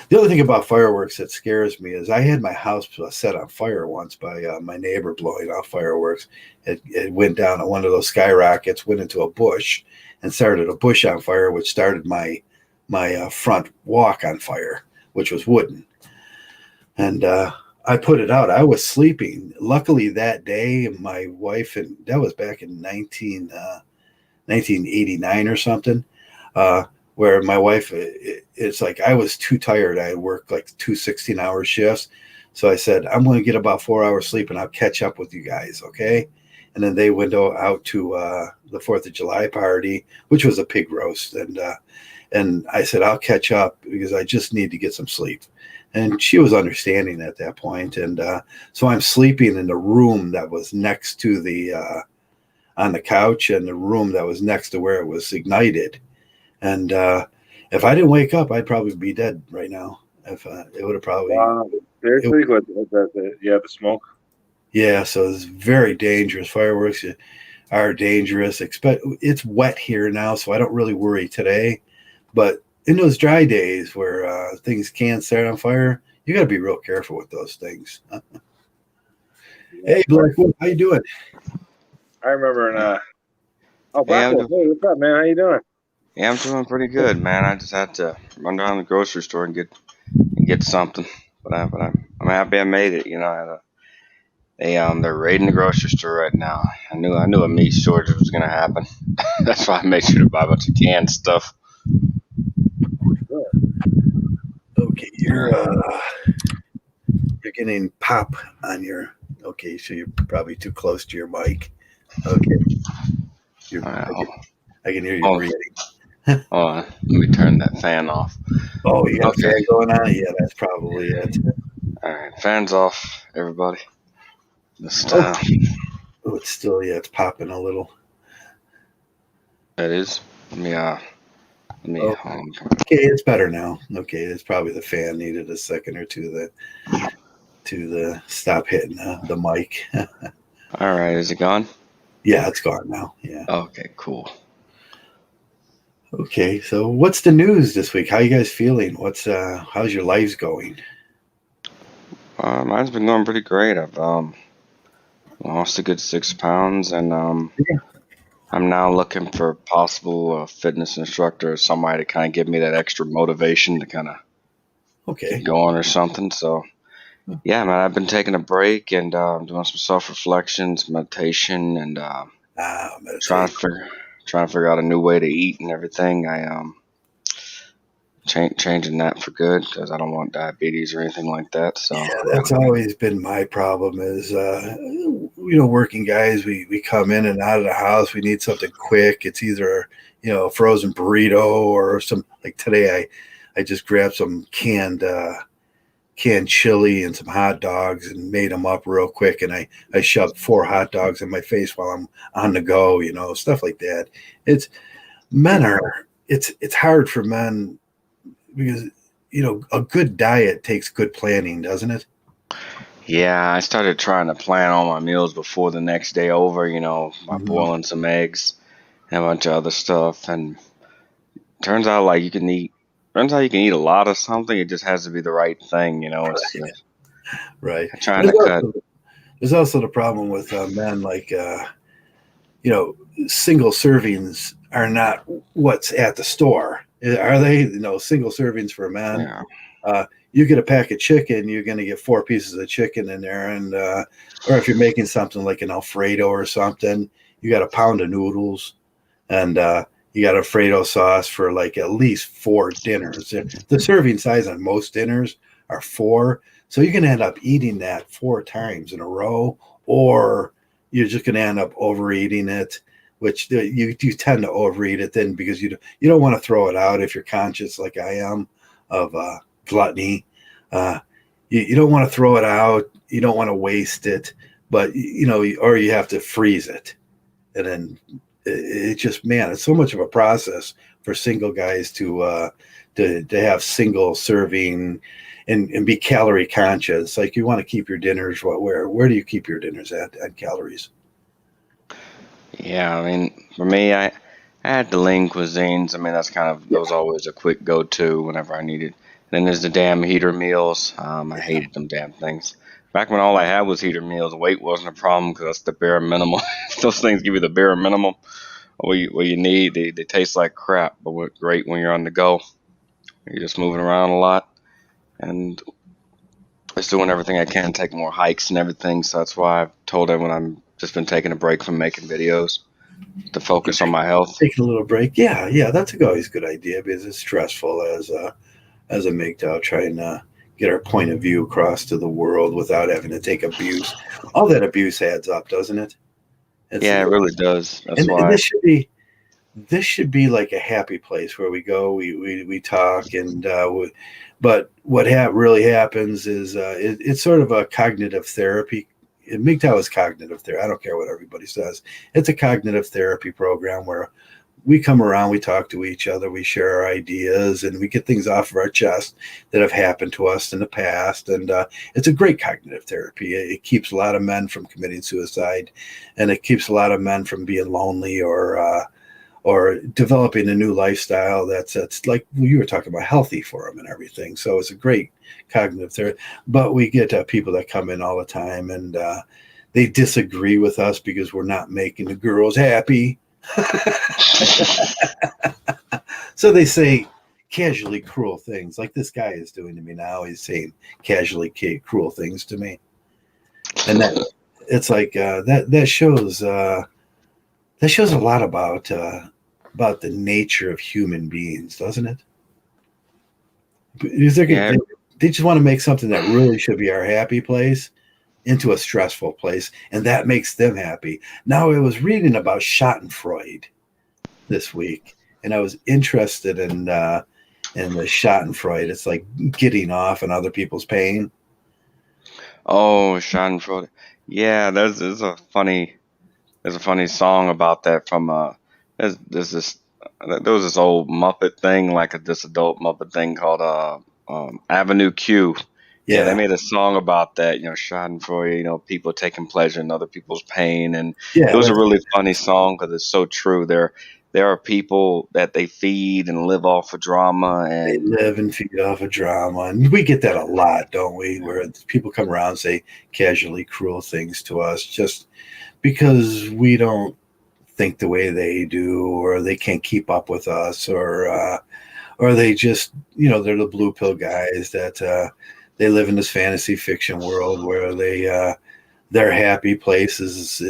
the other thing about fireworks that scares me is I had my house set on fire once by my neighbor blowing off fireworks. It went down at one of those skyrockets, went into a bush, and started a bush on fire, which started my front walk on fire, which was wooden. And I put it out. I was sleeping. Luckily, that day, my wife, and that was back in 1989 or something, uh, where my wife, it's like I was too tired. I had worked like 2 16-hour shifts. So I said, I'm going to get about 4 hours sleep and I'll catch up with you guys. Okay. And then they went out to the 4th of July party, which was a pig roast. And I said, I'll catch up because I just need to get some sleep. And she was understanding at that point. And so I'm sleeping in the room that was next to on the couch, and the room that was next to where it was ignited. And if I didn't wake up, I'd probably be dead right now. If it would have probably, Wow. Seriously? Yeah, the smoke. yeah. So it's very dangerous. Fireworks are dangerous. It's wet here now, so I don't really worry today. But in those dry days where things can start on fire, you got to be real careful with those things. Hey, Blackwood, how you doing? I remember in oh, Hey, Blackwell. Hey, what's up, man? How you doing? I'm doing pretty good, man. I just had to run down to the grocery store and get something, I'm happy I made it. You know, they're raiding the grocery store right now. I knew a meat shortage was gonna happen. That's why I made sure to buy a bunch of canned stuff. Okay, you're getting pop on your. Okay, so you're probably too close to your mic. Okay, you're. All right, I can hear you hold, breathing. hold on. Let me turn that fan off. Oh, you got a Okay. fan going on? Yeah, that's probably it. All right, fan's off, everybody. Just Oh, oh, it's still, yeah, it's popping a little. that is. Let me Oh, okay, it's better now. Okay, it's probably the fan needed a second or two to stop hitting the mic. All right, is it gone? Yeah, it's gone now. Yeah. Okay, cool. Okay, so what's the news this week? How you guys feeling? How's your lives going? Mine's been going pretty great. I've lost a good 6 pounds, and Yeah. I'm now looking for a possible fitness instructor or somebody to kind of give me that extra motivation to kind of Okay. get going or something. So, yeah, man, I've been taking a break and doing some self reflections, meditation, and trying to Meditate. figure trying to figure out a new way to eat and everything. I changing that for good because I don't want diabetes or anything like that. So, Yeah, that's always been my problem is, working guys, we come in and out of the house. We need something quick. It's either, a frozen burrito or some, like today, I just grabbed some canned chili and some hot dogs and made them up real quick. And I shoved 4 hot dogs in my face while I'm on the go, stuff like that. It's it's hard for men because, a good diet takes good planning, doesn't it? yeah, I started trying to plan all my meals before the next day over, by Mhm. boiling some eggs and a bunch of other stuff. And turns out like turns out you can eat a lot of something. It just has to be the right thing. It's Right. trying There's to cut. also, there's also the problem with men, like, single servings are not what's at the store. Are they? Single servings for a man. Yeah, You get a pack of chicken, you're going to get 4 pieces of chicken in there, and or if you're making something like an Alfredo or something, you got a pound of noodles, and you got Alfredo sauce for like at least 4 dinners. The serving size on most dinners are 4, so you're going to end up eating that 4 times in a row, or you're just going to end up overeating it. Which you tend to overeat it then because you don't want to throw it out if you're conscious like I am of gluttony. Uh, you don't want to throw it out. You don't want to waste it, but or you have to freeze it, and then it just, man, it's so much of a process for single guys to have single serving and be calorie conscious. Like you want to keep your dinners. Where do you keep your dinners at calories? yeah. I mean, for me, I had the lean cuisines. I mean, that was always a quick go-to whenever I needed. Then there's the damn heater meals. I hated them damn things. Back when all I had was heater meals, weight wasn't a problem because that's the bare minimum. Those things give you the bare minimum. What you need. They taste like crap, but great when you're on the go. You're just moving around a lot. And just doing everything I can, take more hikes and everything. So that's why I've told everyone I'm just been taking a break from making videos to You focus on my health. taking a little break. Yeah, that's always a good idea because it's stressful as a Mgtow trying to get our point of view across to the world without having to take abuse. All that abuse adds up, doesn't it? It's Yeah, it really does. That's and why. this should be like a happy place where we go, we talk, and but what really happens is it's sort of a cognitive therapy. MGTOW is cognitive therapy. I don't care what everybody says. It's a cognitive therapy program where we come around, we talk to each other, we share our ideas, and we get things off of our chest that have happened to us in the past. And it's a great cognitive therapy. It keeps a lot of men from committing suicide, and it keeps a lot of men from being lonely or developing a new lifestyle that's like you were talking about, healthy for them and everything. So it's a great cognitive therapy. But we get people that come in all the time, and they disagree with us because we're not making the girls happy. So they say casually cruel things like this guy is doing to me now. He's saying casually cruel things to me, and that it's like that shows a lot about the nature of human beings, doesn't it? Because Yeah, they just want to make something that really should be our happy place into a stressful place, and that makes them happy. Now, I was reading about Schadenfreude this week, and I was interested in the Schadenfreude. It's like getting off on other people's pain. oh, Schadenfreude. Yeah, there's a funny song about that from there's this there was this old Muppet thing, like this adult Muppet thing called Avenue Q. Yeah, they Yeah, made a song about that, Schadenfreude, people taking pleasure in other people's pain, and it yeah, was a really funny song because it's so true. There are people that they feed and live off of drama, they and live and feed off of drama, and we get that a lot, don't we? Where people come around and say casually cruel things to us just because we don't think the way they do, or they can't keep up with us, or they just they're the blue pill guys that they live in this fantasy fiction world where their happy place is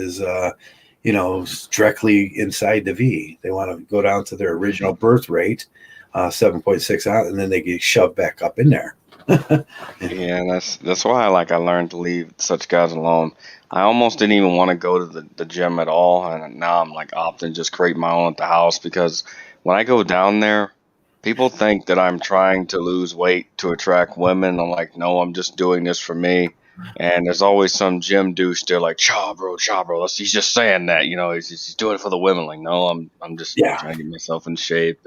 directly inside the V. They want to go down to their original birth rate, 7.6 out, and then they get shoved back up in there. yeah, that's why I learned to leave such guys alone. I almost didn't even want to go to the gym at all, and now I'm like opting just create my own at the house because when I go down there, people think that I'm trying to lose weight to attract women. I'm like, no, I'm just doing this for me. And there's always some gym douche there like, cha bro, he's just saying that, he's doing it for the women. Like, no, I'm just Yeah, trying to get myself in shape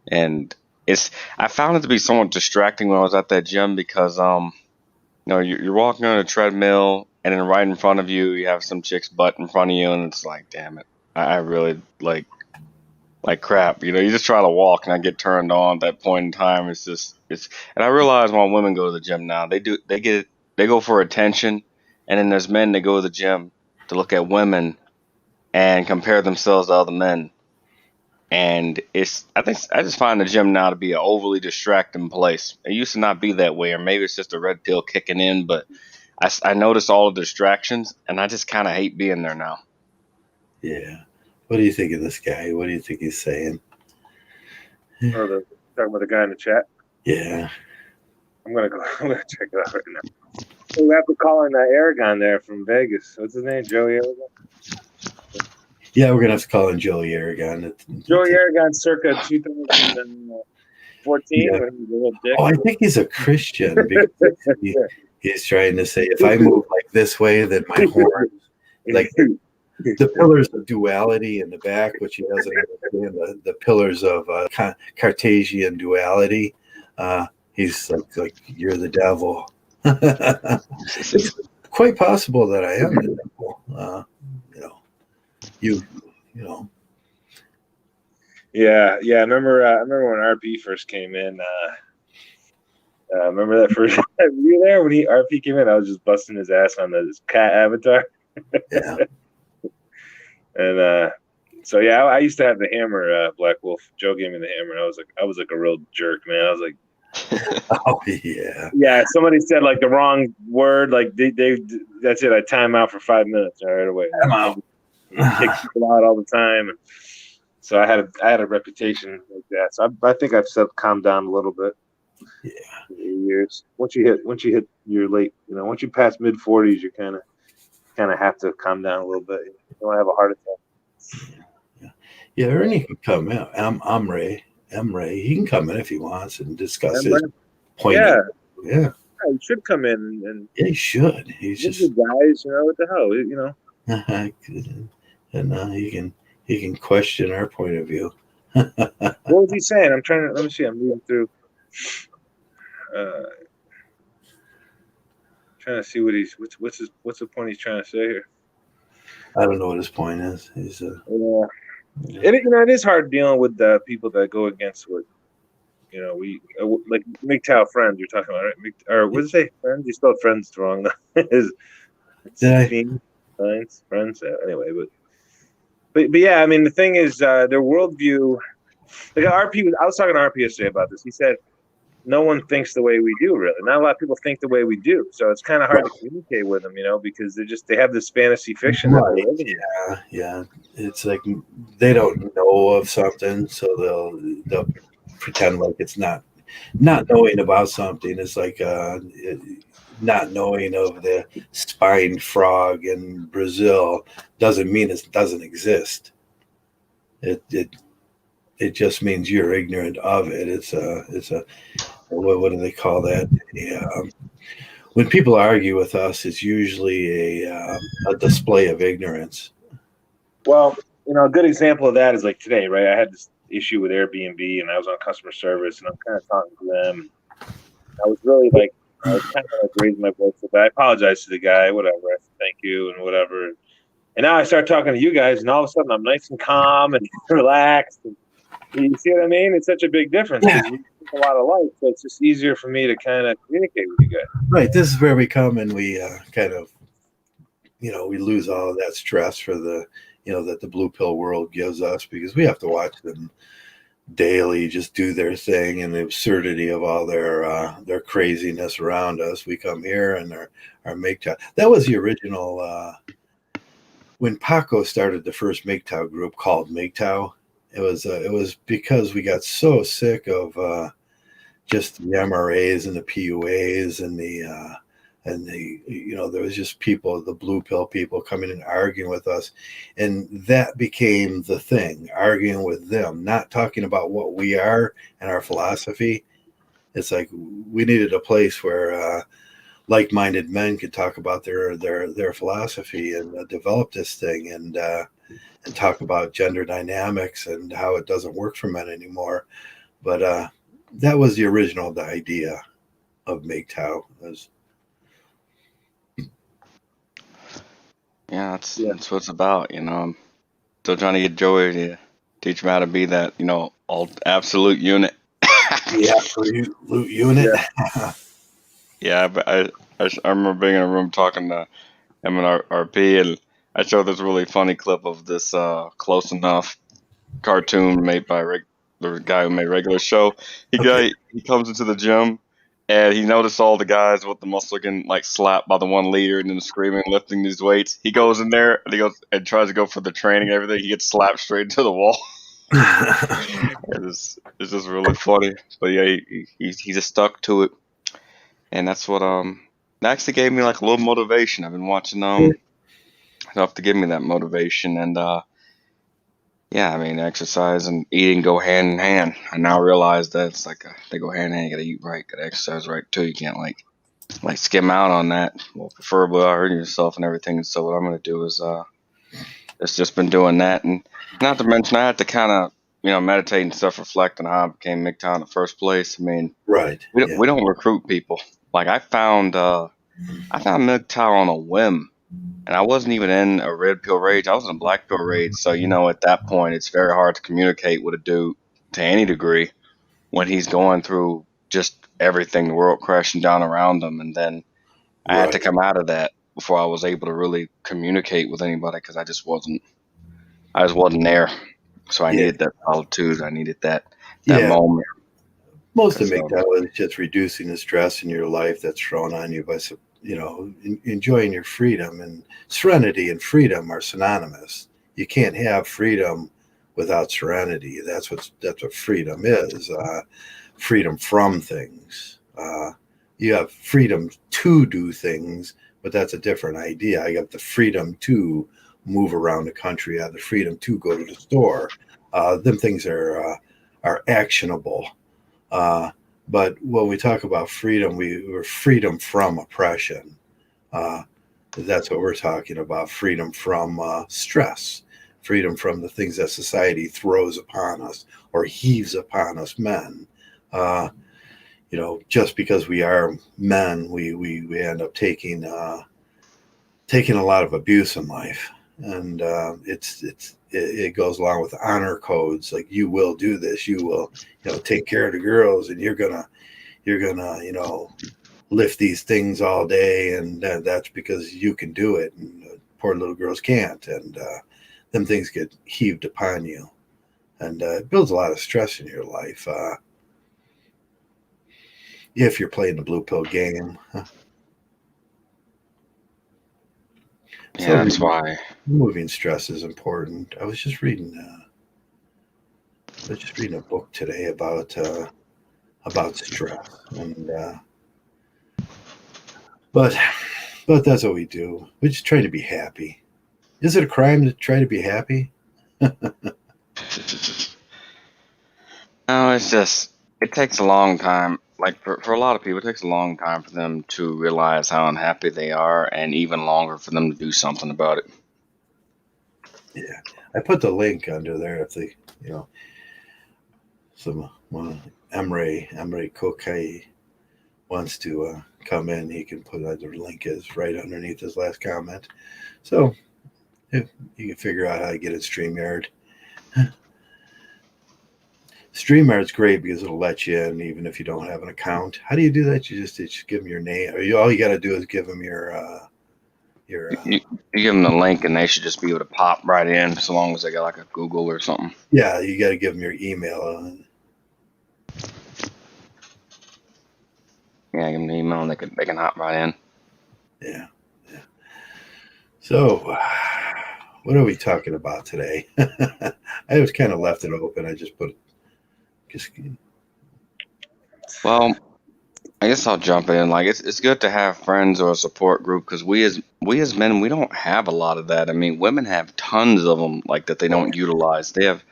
and it's I found it to be somewhat distracting when I was at that gym because you're walking on a treadmill and then right in front of you you have some chick's butt in front of you and it's like damn it I really like crap you just try to walk and I get turned on at that point in time it's and I realize when women go to the gym now they go for attention and then there's men that go to the gym to look at women and compare themselves to other men and I think I just find the gym now to be an overly distracting place. It used to not be that way, or maybe it's just a red pill kicking in. But I notice all the distractions, and I just kind of hate being there now. yeah. What do you think of this guy? What do you think he's saying? Or talking about the guy in the chat. Yeah, I'm gonna check it out right now. We have to call in Aragon there from Vegas. What's his name? Joey Aragon. yeah. We're gonna have to call in Joey Aragon. Joey Aragon, circa 2014, Yeah. when he was a little dick. Oh, I think he's a Christian because he's trying to say if I move like this way, then my horn, like the pillars of duality in the back, which he doesn't understand, the pillars of Cartesian duality. He's like you're the devil. It's quite possible that I am the devil. You know, you know. Yeah. I remember when RP first came in. Remember that first time you were there when RP came in? I was just busting his ass on this cat avatar. Yeah. And so yeah, I used to have the hammer, Black Wolf. Joe gave me the hammer, and I was like a real jerk, man. I was like, Oh yeah. Yeah, somebody said like the wrong word, like they that's it. I time out for 5 minutes right away. I'm out. Kick people out all the time. So I had a reputation like that. So I think I've calmed down a little bit. Yeah. Years. Once you hit your late, once you pass mid-40s, you kind of have to calm down a little bit. You don't have a heart attack. Yeah, Ernie can come in. I'm Ray. I'm Ray. He can come in if he wants and discuss his point. Yeah. Yeah. He should come in and Yeah, he should. He's good just guys, what the hell, and he can question our point of view. What was he saying? Let me see. I'm reading through. Trying to see what's the point he's trying to say here. I don't know what his point is. He's It is hard dealing with the people that go against what we like Mgtow friends you're talking about, right? Or what did it say? Friends? You spelled friends wrong. It's friends. Anyway, but yeah, I mean the thing is their worldview. Like RP, I was talking to RP yesterday about this. He said no one thinks the way we do, really. Not a lot of people think the way we do. So it's kind of hard to communicate with them, because they have this fantasy fiction that they're living in. Yeah. It's like they don't know of something, so they'll pretend like it's not knowing about something. It's like not knowing of the spined frog in Brazil doesn't mean it doesn't exist. It just means you're ignorant of it. It's a what do they call that? When people argue with us, it's usually a display of ignorance. Well, a good example of that is like today, right? I had this issue with Airbnb, and I was on customer service, and I'm kind of talking to them. I was really like, I was kind of like raising my voice, but I apologized to the guy, whatever. I said thank you and whatever. And now I start talking to you guys, and all of a sudden I'm nice and calm and relaxed. And you see what I mean? It's such a big difference because you think a lot of life, so it's just easier for me to kind of communicate with you guys. Right. This is where we come and we kind of, we lose all of that stress for the, that the blue pill world gives us because we have to watch them daily just do their thing and the absurdity of all their craziness around us. We come here and our Mgtow. That was the original. When Paco started the first Mgtow group called Mgtow, it was because we got so sick of just the MRAs and the PUAs and the there was just people, the blue pill people coming and arguing with us, and that became the thing, arguing with them, not talking about what we are and our philosophy. It's like we needed a place where like-minded men could talk about their philosophy and develop this thing and talk about gender dynamics and how it doesn't work for men anymore. But that was the idea of Mgtow. Yeah, that's what it's about, Still trying to get Joey to teach him how to be that, all absolute unit. The absolute unit. Yeah, but I remember being in a room talking to him and RP, and I showed this really funny clip of this Close Enough cartoon made by the guy who made Regular Show. He comes into the gym and he noticed all the guys with the muscle getting like slapped by the one leader and then screaming, lifting these weights. He goes in there and he goes and tries to go for the training and everything. He gets slapped straight into the wall. It's just really funny. But yeah, he just stuck to it, and that's what that actually gave me like a little motivation. I've been watching enough to give me that motivation, and yeah, I mean, exercise and eating go hand in hand. I now realize that it's like they go hand in hand. You gotta eat right, gotta exercise right too. You can't like skim out on that. Well, preferably hurting yourself and everything. So what I'm gonna do is it's just been doing that, and not to mention I had to kind of meditate and self-reflect on how I became Mgtow in the first place. I mean, right? We don't recruit people. Like I found Mgtow on a whim. And I wasn't even in a red pill rage. I was in a black pill rage. So, at that point, it's very hard to communicate with a dude to any degree when he's going through just everything, the world crashing down around him. And then I had to come out of that before I was able to really communicate with anybody because I just wasn't there. So I needed that solitude. I needed that moment. Most of So Mgtow is just reducing the stress in your life that's thrown on you by, enjoying your freedom. And serenity and freedom are synonymous. You can't have freedom without serenity. That's what freedom is. Freedom from things. You have freedom to do things, but that's a different idea. I got the freedom to move around the country. I have the freedom to go to the store. Them things are actionable. Uh, but when we talk about freedom, we're freedom from oppression. Uh, that's what we're talking about. Freedom from stress, freedom from the things that society throws upon us or heaves upon us, men. Uh, just because we are men, we end up taking a lot of abuse in life, and it goes along with honor codes like you will do this, you will take care of the girls, and you're gonna lift these things all day, and that's because you can do it, and poor little girls can't, and them things get heaved upon you, and it builds a lot of stress in your life if you're playing the blue pill game. yeah, So that's why. removing stress is important. I was just reading a book today about stress, and but that's what we do. We just try to be happy. Is it a crime to try to be happy? No, it's just it takes a long time. Like for a lot of people, it takes a long time for them to realize how unhappy they are, and even longer for them to do something about it. Yeah, I put the link under there if they, you know, some Emre Kokai wants to come in, he can put the link is right underneath his last comment. So if you can figure out how to get it StreamYard. StreamYard's great because it'll let you in even if you don't have an account. How do you do that? You just give them your name, or all you got to do is give them your You give them the link, and they should just be able to pop right in, so long as they got like a Google or something. yeah, you got to give them your email. Yeah, give them the email, and they can hop right in. Yeah, yeah. So, what are we talking about today? I was kind of left it open. I just Well, I guess I'll jump in. Like it's good to have friends or a support group because we as men we don't have a lot of that. I mean, women have tons of them like that they don't utilize. They have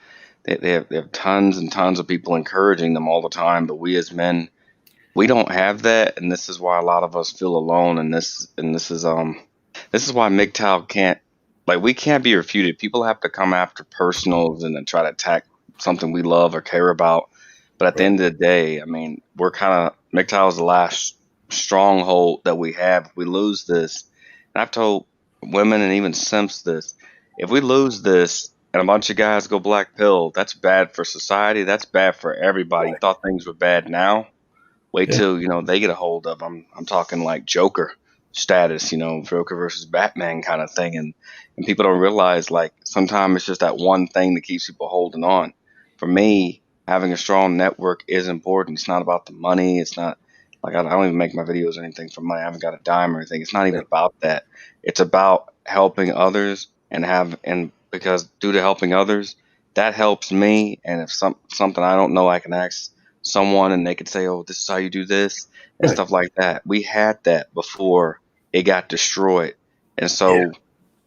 tons and tons of people encouraging them all the time, but we as men we don't have that, and this is why a lot of us feel alone. And this is why MGTOW can't like we can't be refuted. People have to come after personals and then try to attack something we love or care about. But at the right, end of the day, I mean, we're kind of MGTOW is the last stronghold that we have. If we lose this, and I've told women and even simps this, if we lose this and a bunch of guys go black pill, that's bad for society. That's bad for everybody. You right, thought things were bad now. Wait yeah, till they get a hold of. I'm talking like Joker status, Joker versus Batman kind of thing, and people don't realize like sometimes it's just that one thing that keeps people holding on. For me, having a strong network is important. It's not about the money. It's not like I don't even make my videos or anything for money. I haven't got a dime or anything. It's not even right, about that. It's about helping others and because due to helping others, that helps me. And if something I don't know, I can ask someone and they could say, "Oh, this is how you do this," and right, stuff like that. We had that before it got destroyed, and yeah, so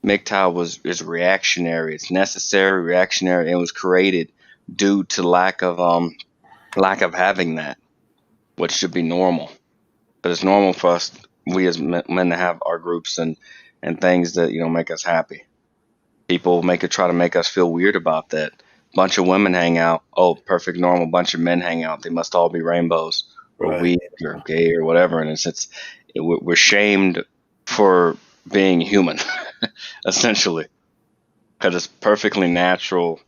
MGTOW is reactionary. It's necessary, reactionary, and it was created due to lack of having that, which should be normal. But it's normal for us, we as men, to have our groups and things that make us happy. People try to make us feel weird about that. Bunch of women hang out. Oh, perfect normal. Bunch of men hang out. They must all be rainbows or right, weak or gay or whatever. And we're shamed for being human, essentially, because it's perfectly natural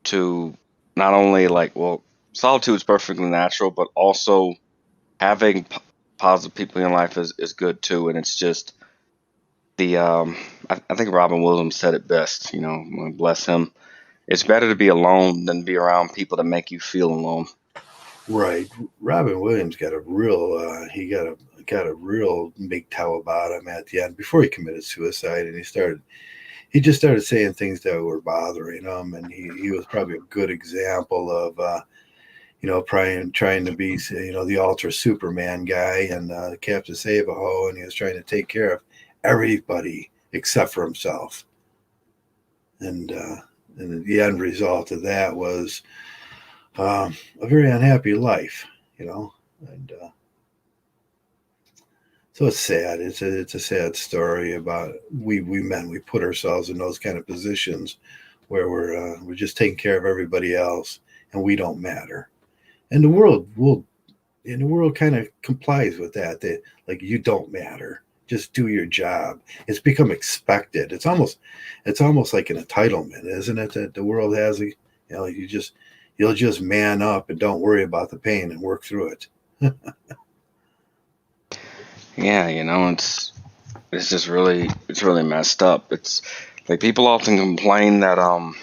to not only solitude is perfectly natural, but also having positive people in your life is good too. And it's just I think Robin Williams said it best. Bless him. It's better to be alone than be around people that make you feel alone. Right. Robin Williams got a real he got a real Mgtow about him at the end before he committed suicide, and he just started saying things that were bothering him, and he was probably a good example of trying to be the ultra Superman guy and Captain Save-A-Ho, and he was trying to take care of everybody except for himself, and the end result of that was a very unhappy life, you know, and so it's sad. It's a sad story about we men we put ourselves in those kind of positions where we're just taking care of everybody else and we don't matter, and the world kind of complies with that. That like you don't matter. Just do your job. It's become expected. It's almost like an entitlement, isn't it? That the world has you'll just man up and don't worry about the pain and work through it. Yeah, it's just really messed up. It's like people often complain that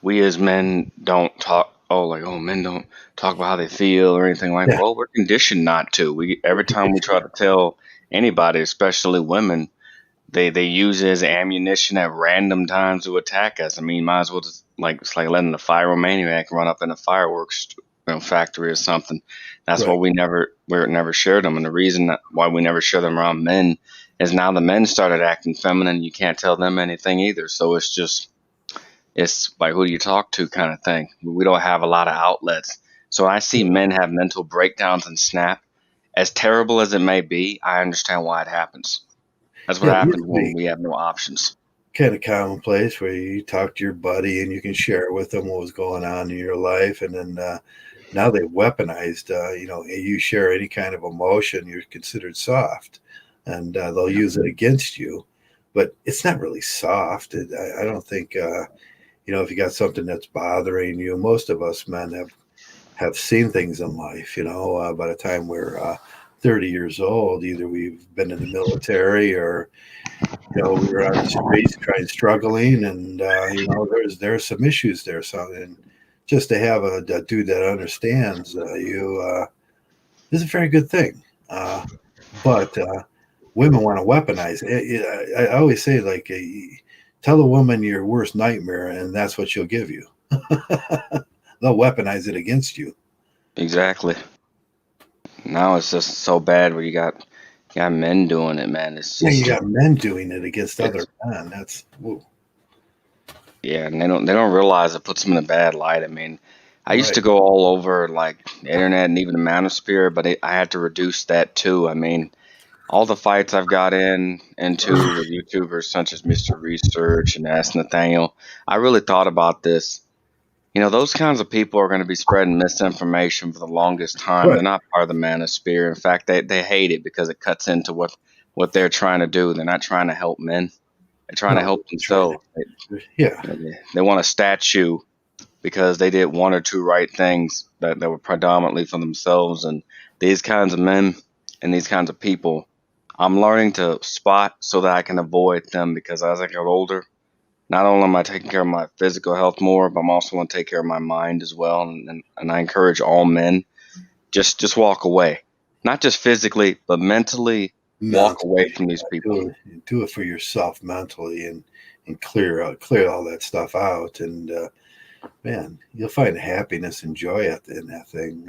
we as men don't talk. Oh, like men don't talk about how they feel or anything like. Yeah, Well, we're conditioned not to. We every time we try to tell anybody, especially women, they use it as ammunition at random times to attack us. I mean, might as well just like it's like letting the pyromaniac run up in a fireworks factory or something. That's why right. we never shared them, and the reason why we never share them around men is now the men started acting feminine. You can't tell them anything either. So it's like who do you talk to kind of thing. We don't have a lot of outlets. So when I see Yeah, men have mental breakdowns and snap, as terrible as it may be, I understand why it happens. That's what yeah. It used happens to when be we have no options. kind of commonplace where you talk to your buddy and you can share with them what was going on in your life, and then now they weaponized. You share any kind of emotion, you're considered soft, and they'll Yeah. use it against you. But it's not really soft. I don't think. If you got something that's bothering you, most of us men have seen things in life. By the time we're 30 years old, either we've been in the military or we were on the streets trying struggling, and there's some issues there. So, and just to have a dude that understands you is a very good thing. But women want to weaponize it. I always say, like, tell a woman your worst nightmare, and that's what she'll give you. They'll weaponize it against you. Exactly. Now it's just so bad where you got men doing it, man. It's Yeah, you just got men doing it against other it's men. That's woo, yeah, and they don't realize it puts them in a bad light. I mean, I used right. to go all over like the internet and even the manosphere, but I had to reduce that too. I mean, all the fights I've got into with YouTubers such as Mr. Research and Ask Nathaniel, I really thought about this. Those kinds of people are going to be spreading misinformation for the longest time. Right. They're not part of the manosphere. In fact, they hate it because it cuts into what they're trying to do. They're not trying to help men. They're trying to No, help trying to. themselves. Yeah. They want a statue because they did one or two right things that were predominantly for themselves. And these kinds of men and these kinds of people, I'm learning to spot so that I can avoid them because as I get older, not only am I taking care of my physical health more, but I'm also going to take care of my mind as well. And I encourage all men just walk away, not just physically, but mentally walk away Mentally, from these people. do it for yourself mentally, and clear all that stuff out, and man, you'll find happiness and joy in that thing.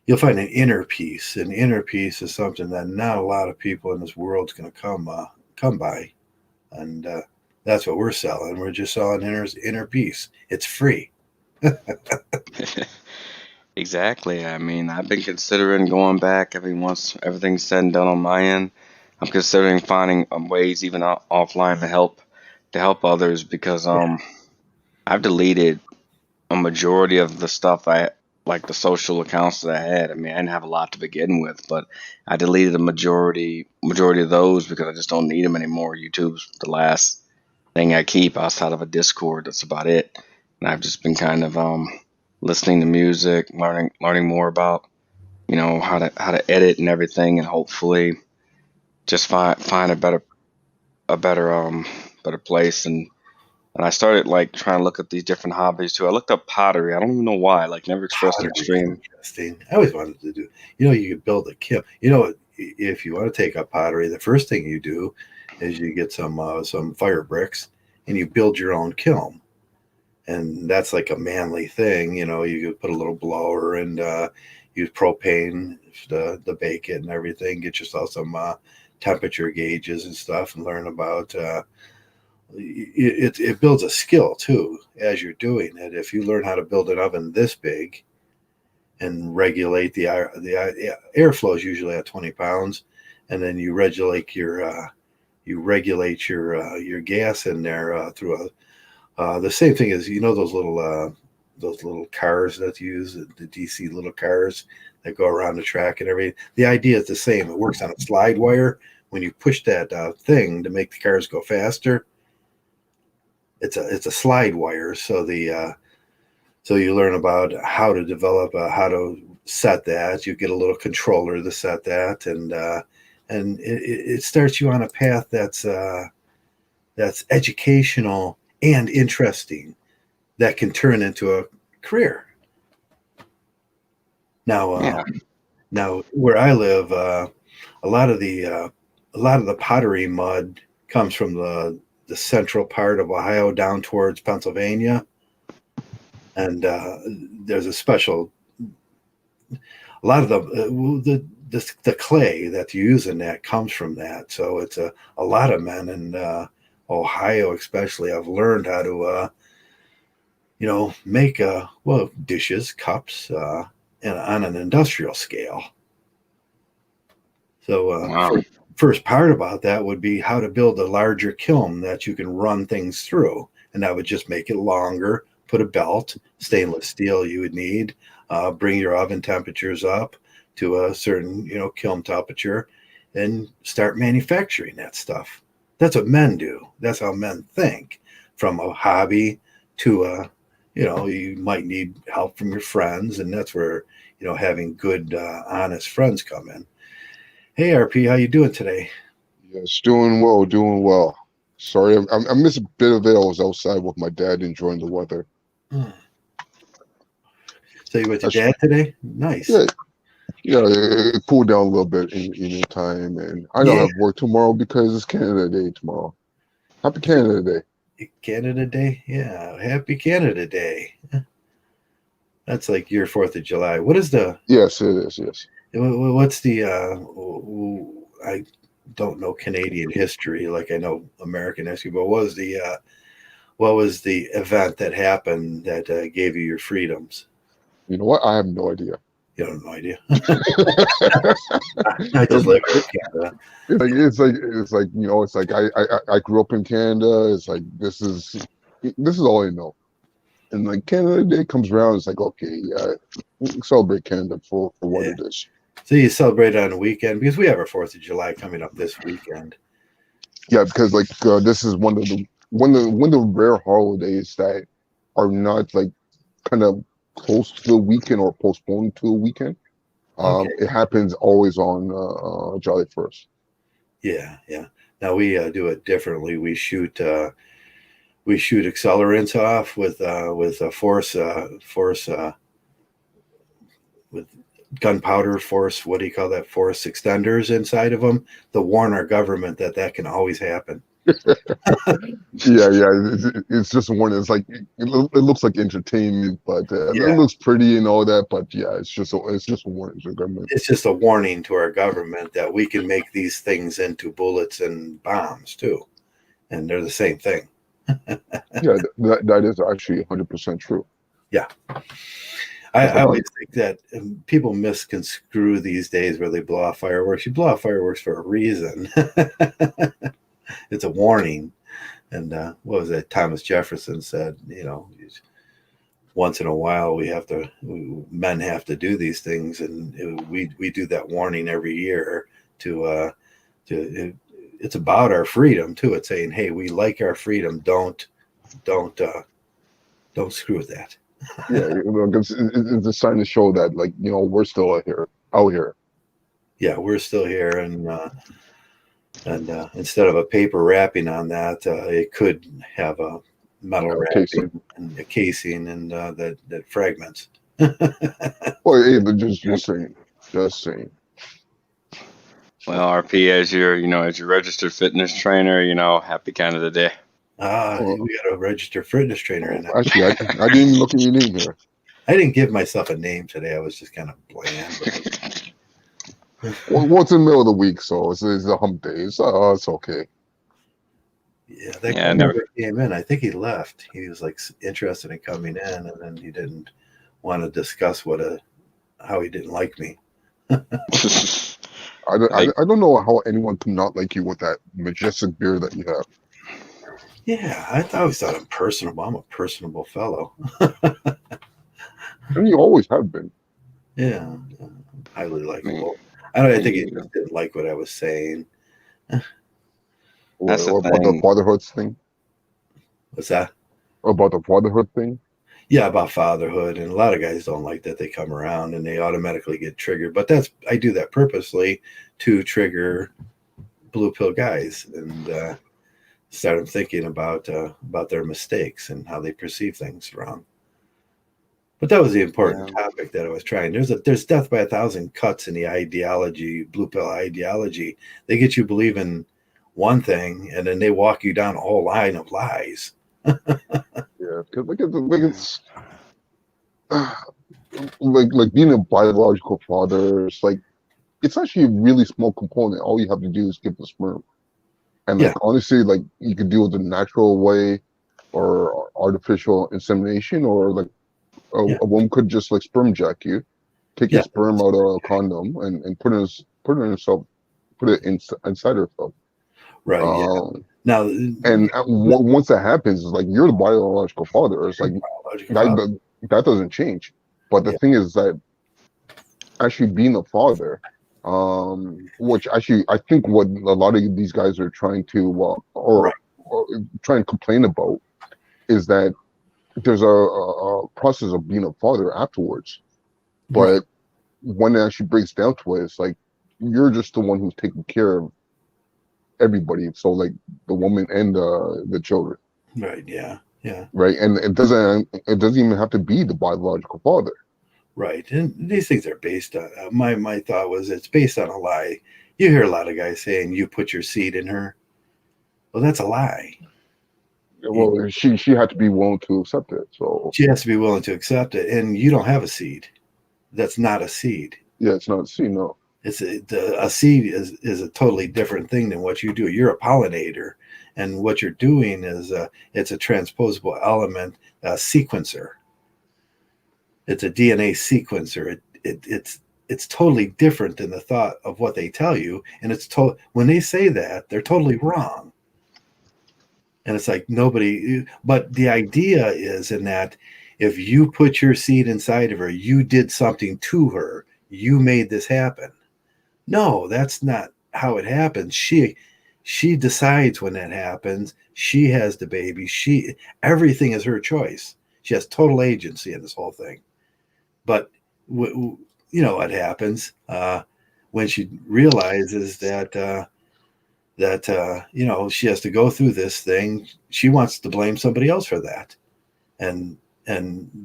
You'll find an inner peace. And inner peace is something that not a lot of people in this world's going to come by, and that's what we're selling. We're just selling inner peace. It's free. Exactly. I mean, I've been considering going back. I mean, once everything's said and done on my end, I'm considering finding ways even offline to help others because Yeah, I've deleted a majority of the stuff I like the social accounts that I had. I mean, I didn't have a lot to begin with, but I deleted a majority of those because I just don't need them anymore. YouTube's the last thing I keep outside of a Discord. That's about it. And I've just been kind of listening to music, learning more about how to edit and everything, and hopefully just find a better place and And I started like trying to look at these different hobbies too. I looked up pottery. I don't even know why. Like never expressed an Pottery is extreme. interesting. I always wanted to do. You could build a kiln. If you want to take up pottery, the first thing you do is you get some fire bricks and you build your own kiln. And that's like a manly thing. You could put a little blower and use propane to bake it and everything. Get yourself some temperature gauges and stuff, and learn about. It builds a skill too as you're doing it. If you learn how to build an oven this big and regulate the airflow is usually at 20 pounds, and then you regulate your gas in there through the same thing as those little cars that you use, the DC little cars that go around the track and everything. The idea is the same. It works on a slide wire. When you push that thing to make the cars go faster, it's a slide wire. So you learn about how to develop, how to set that. You get a little controller to set that, and it starts you on a path that's educational and interesting, that can turn into a career. Now, Yeah. now where I live, a lot of the pottery mud comes from the central part of Ohio down towards Pennsylvania, and there's a lot of the clay that you use in that comes from that. So it's a lot of men in Ohio, especially, have learned how to make dishes, cups, and on an industrial scale. So Wow. first part about that would be how to build a larger kiln that you can run things through, and that would just make it longer. Put a belt, stainless steel you would need, bring your oven temperatures up to a certain kiln temperature, and start manufacturing that stuff. That's what men do. That's how men think. From a hobby to you might need help from your friends, and that's where having good, honest friends come in. Hey, RP, how you doing today? Yes, doing well, doing well. Sorry, I missed a bit of it. I was outside with my dad enjoying the weather. So you went to dad today? Nice. Yeah, yeah, it cooled down a little bit in the time, and I don't have work tomorrow because it's Canada Day tomorrow. Happy Canada Day. Canada Day? Yeah, happy Canada Day. That's like your 4th of July. What is the... Yes, it is, yes. What's the... I don't know Canadian history like I know American history, but what was the event that happened that gave you your freedoms? You know what? I have no idea. You have no idea. I just live in Canada. It's like I grew up in Canada. It's like this is all I know. And like Canada Day comes around, it's like, okay, celebrate Canada for what it is. So you celebrate on the weekend, because we have our 4th of July coming up this weekend. Yeah, because like this is one of the rare holidays that are not like kind of close to the weekend or postponed to a weekend. Okay. It happens always on July 1st. Yeah. Now we do it differently. We shoot accelerants off with with gunpowder force. What do you call that? Force extenders inside of them to warn our government that can always happen. Yeah. It's just one. It's like it looks like entertainment, but it looks pretty and all that. But yeah, it's just a warning to the government. It's just a warning to our government that we can make these things into bullets and bombs too, and they're the same thing. Yeah, that is actually 100% true. Yeah. I always think that people misconstrue these days where they blow off fireworks. You blow off fireworks for a reason. It's a warning. And what was it? Thomas Jefferson said, once in a while men have to do these things, and we do that warning every year to it's about our freedom too. It's saying, hey, we like our freedom. Don't screw with that. Yeah, it's a sign to show that, like, we're still out here. Yeah, we're still here, and instead of a paper wrapping on that, it could have metal wrapping casing. and a casing and that fragments. Well, hey, but just saying, just saying. Well, RP, as your registered fitness trainer, happy Canada Day. We got a registered fitness trainer in there. Actually, I didn't even look at your name here. I didn't give myself a name today. I was just kind of bland. Well, it's in the middle of the week, so it's a hump day. It's okay. Yeah, that Yeah, guy I never. never came in. I think he left. He was like interested in coming in, and then he didn't want to discuss how he didn't like me. I Like, don't know how anyone could not like you with that majestic beard that you have. Yeah, I always thought I'm personable. I'm a personable fellow. And you always have been. Yeah, highly I mean, likable. I think he you- just didn't like what I was saying. that's the Or about the thing. fatherhood thing. What's that? About the fatherhood thing. Yeah, about fatherhood, and a lot of guys don't like that. They come around and they automatically get triggered. But I do that purposely to trigger blue pill guys and start them thinking about their mistakes and how they perceive things wrong. But that was the important topic that I was trying. There's death by 1,000 cuts in the ideology, blue pill ideology. They get you believing one thing, and then they walk you down a whole line of lies. Yeah, because it's like being a biological father. It's actually a really small component. All you have to do is give the sperm. And Yeah. honestly, you could do it the natural way or artificial insemination, or a woman could just sperm jack you, take your sperm out of a condom and put it inside herself. Right. Yeah. Now, and once that happens, it's like you're the biological father. It's like that doesn't change. But the thing is that actually being a father, which actually I think what a lot of these guys are trying to or trying to complain about is that there's a process of being a father afterwards. But when it actually breaks down to it, it's like you're just the one who's taking care of everybody. So the woman and the children. Right. Yeah. Yeah. Right. And it doesn't even have to be the biological father. Right. And these things are based on my thought was it's based on a lie. You hear a lot of guys saying you put your seed in her. Well, that's a lie. Well, she had to be willing to accept it. So she has to be willing to accept it. And you don't have a seed. That's not a seed. Yeah, it's not a seed, no. It's a seed is a totally different thing than what you do. You're a pollinator, and what you're doing is it's a transposable element sequencer. It's a DNA sequencer. It's totally different than the thought of what they tell you, and when they say that, they're totally wrong. And it's like nobody, but the idea is in that if you put your seed inside of her, you did something to her, you made this happen. No, that's not how it happens. She decides when that happens. She has the baby. Everything is her choice. She has total agency in this whole thing. But you know what happens when she realizes that she has to go through this thing. She wants to blame somebody else for that, and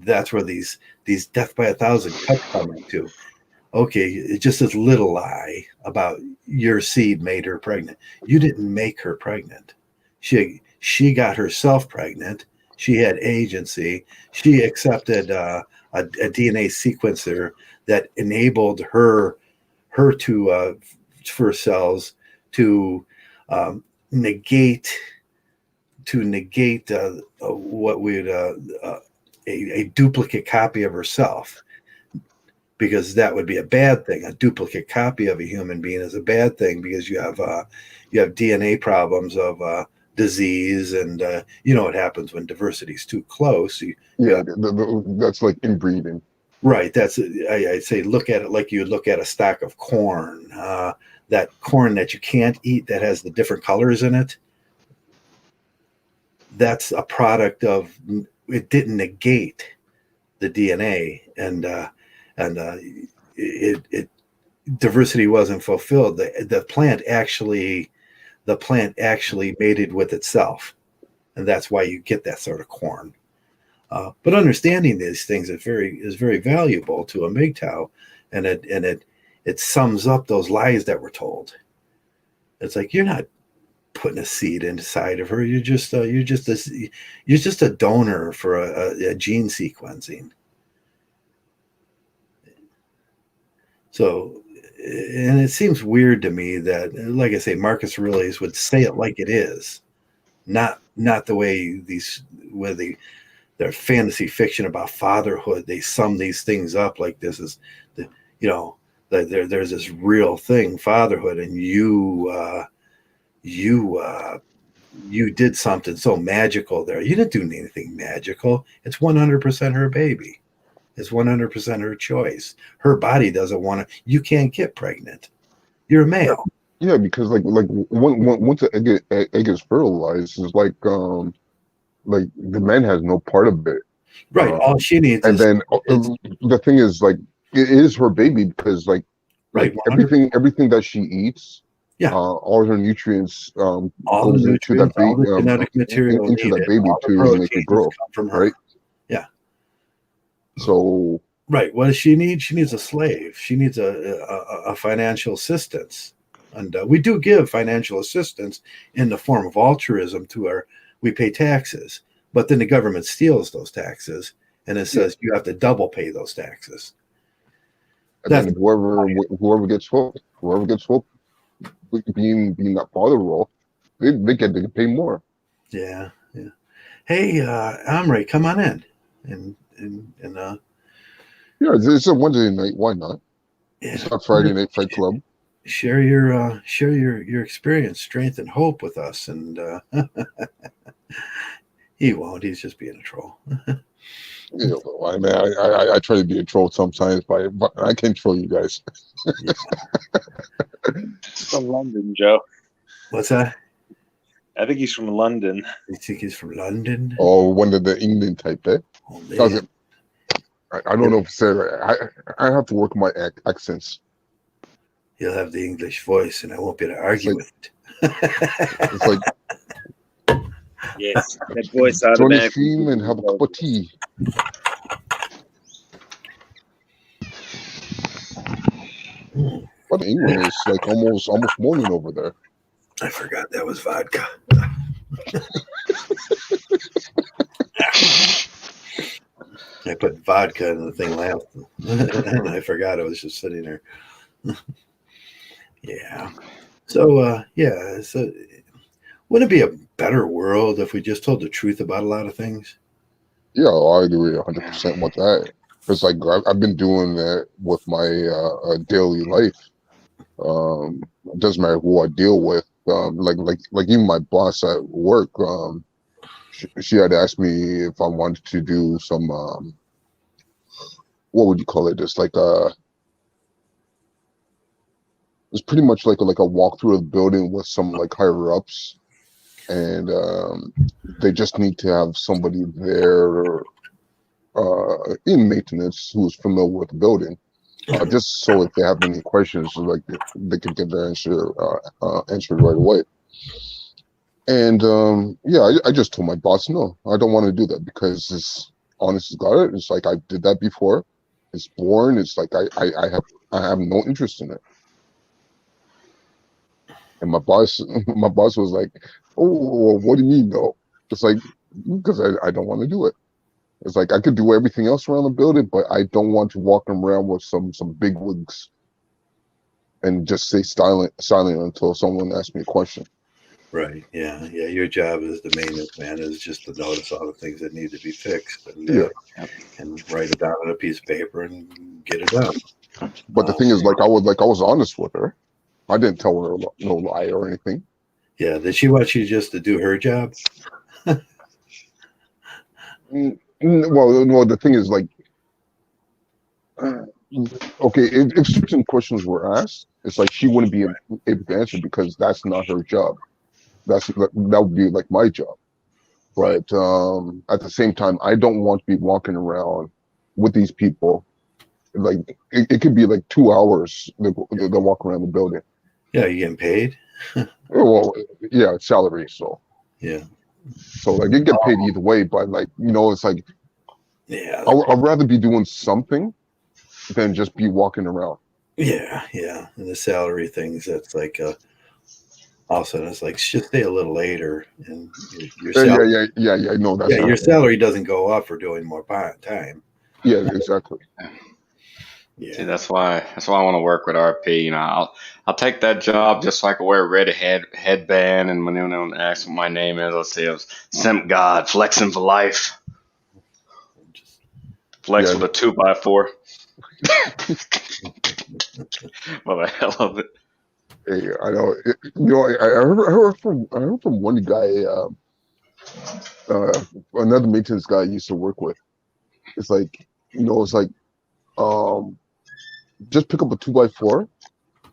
that's where these death by 1,000 cuts come into. Okay, it's just this little lie about your seed made her pregnant. You didn't make her pregnant. She got herself pregnant. She had agency. She accepted a DNA sequencer that enabled her to for cells to negate what we'd a duplicate copy of herself, because that would be a bad thing. A duplicate copy of a human being is a bad thing because you have DNA problems of disease, and what happens when diversity is too close. That's like inbreeding. Right. I'd say look at it like you would look at a stack of corn. That corn that you can't eat that has the different colors in it, that's a product of it didn't negate the DNA, and it diversity wasn't fulfilled. The plant actually mated with itself. and that's why you get that sort of corn. But understanding these things is very valuable to a Mgtow, and it sums up those lies that were told. It's like you're not putting a seed inside of her. You're just a donor for a gene sequencing. So, and it seems weird to me that, like I say, Marcus Aurelius would say it like it is, not the way their fantasy fiction about fatherhood. They sum these things up like this is there's this real thing, fatherhood, and you did something so magical there. You didn't do anything magical. It's 100% her baby. It's 100% her choice. Her body doesn't want to. You can't get pregnant. You're a male. Yeah, because once the egg is fertilized, it's like the man has no part of it. Right. All she needs and is. then the thing is, like, it is her baby because right. everything that she eats, yeah, all her nutrients all goes the into that baby, all the genetic material into that needed, baby to make it grow. Come from her. Right. Yeah. So. Right. What does she need? She needs a slave. She needs a financial assistance. And we do give financial assistance in the form of altruism we pay taxes, but then the government steals those taxes and it says you have to double pay those taxes. And then whoever gets hooked, being that father role, they get to pay more. Yeah. Yeah. Hey, Amri, come on in. And yeah, it's a Wednesday night. Why not? Yeah. It's not Friday Night Fight Club. Share your experience, strength, and hope with us. And he won't. He's just being a troll. Yeah, I mean, I try to be a troll sometimes, but I can't troll you guys. He's from London, Joe. What's that? I think he's from London. You think he's from London? Oh, one of the England type, eh? Oh, man. I don't know if it's right. I have to work my accents. You'll have the English voice, and I won't be able to argue with it. It's like, yes, that voice join the automatically. stream and have a cup of tea. But England is like almost morning over there. I forgot that was vodka. I put vodka in the thing last, and I forgot it was just sitting there. Yeah. So So, wouldn't it be a better world if we just told the truth about a lot of things? Yeah, I agree 100% with that. It's like I've been doing that with my daily life. It doesn't matter who I deal with. Like even my boss at work. She had asked me if I wanted to do some what would you call it? It's like it's pretty much like a walk through of the building with some like higher ups, and they just need to have somebody there in maintenance who's familiar with the building, just so if they have any questions, like they could get their answer answered right away. And I just told my boss, no, I don't want to do that because it's honest as God. It's like I did that before. It's boring. It's like I have no interest in it. And my boss was like, oh, well, what do you mean no? It's like, because I don't want to do it. It's like I could do everything else around the building, but I don't want to walk around with some big wigs and just stay silent until someone asks me a question. Right. Yeah. Yeah. Your job as the maintenance man is just to notice all the things that need to be fixed and write it down on a piece of paper and get it done. But the thing is, like I was honest with her. I didn't tell her no lie or anything. Yeah. Did she want you just to do her job? Well, the thing is, like, okay, if certain questions were asked, it's like she wouldn't be able to answer because that's not her job. That would be like my job. But at the same time, I don't want to be walking around with these people. Like it could be like 2 hours they walk around the building. Yeah, you getting paid? Well, yeah, salary. So yeah. So like you get paid either way, but like it's like Yeah, I'd rather be doing something than just be walking around. yeah, yeah. And the salary things, that's like all of a sudden it's like just stay a little later, and your salary, No, that's yeah, not your happening. salary doesn't go up for doing more time. Yeah, exactly. See, Yeah, that's why I want to work with RP. I'll take that job just so I can wear a red headband, and when anyone asks what my name is, I'll say I was Simp God, flexing for life, just flex Yeah, with a 2x4. For the hell of it. hey, I know. I heard from one guy, another maintenance guy I used to work with. It's like, it's like, um, just pick up a 2x4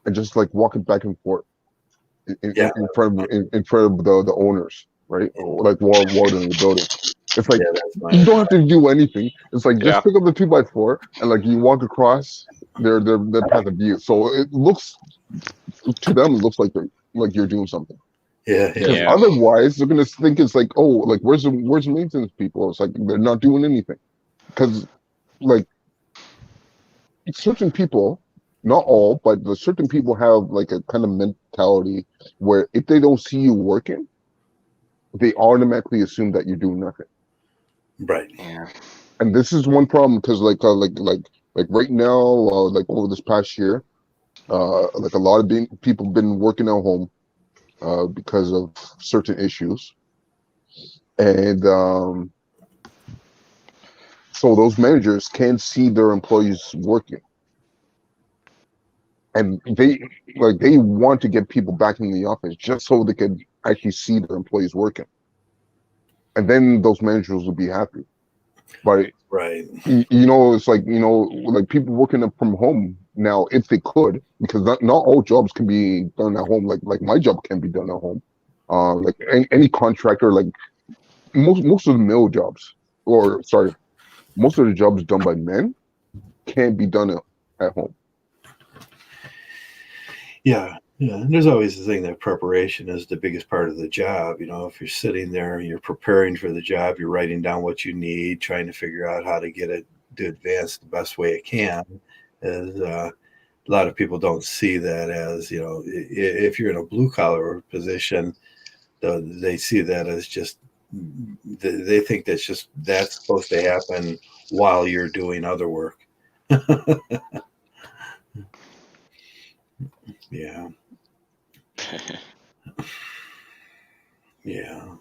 and just like walk it back and forth yeah, in front of the owners, right? Or like warden of the building. It's like yeah. That's you my don't have to do anything. It's like just Yeah. pick up the 2x4 and like you walk across their path of view. So it looks to them, it looks like like you're doing something. yeah, yeah, Because Yeah. otherwise, they're gonna think it's like, oh, like where's the maintenance people? It's like they're not doing anything. Because like certain people, not all, but the certain people have like a kind of mentality where if they don't see you working, they automatically assume that you're doing nothing. right. Yeah. And this is one problem because like right now, like over this past year, like a lot of people been working at home because of certain issues, and so those managers can't see their employees working, and they want to get people back in the office just so they can actually see their employees working, and then those managers will be happy. But Right. it's like like people working from home now if they could, because not all jobs can be done at home. Like my job can be done at home. Like any contractor, like most of the mill jobs, or sorry, most of the jobs done by men can't be done at home. Yeah, yeah. And there's always the thing that preparation is the biggest part of the job. If you're sitting there, you're preparing for the job, you're writing down what you need, trying to figure out how to get it to advance the best way it can. Is a lot of people don't see that as if you're in a blue collar position, they see that as just they think that's supposed to happen while you're doing other work. Yeah, yeah,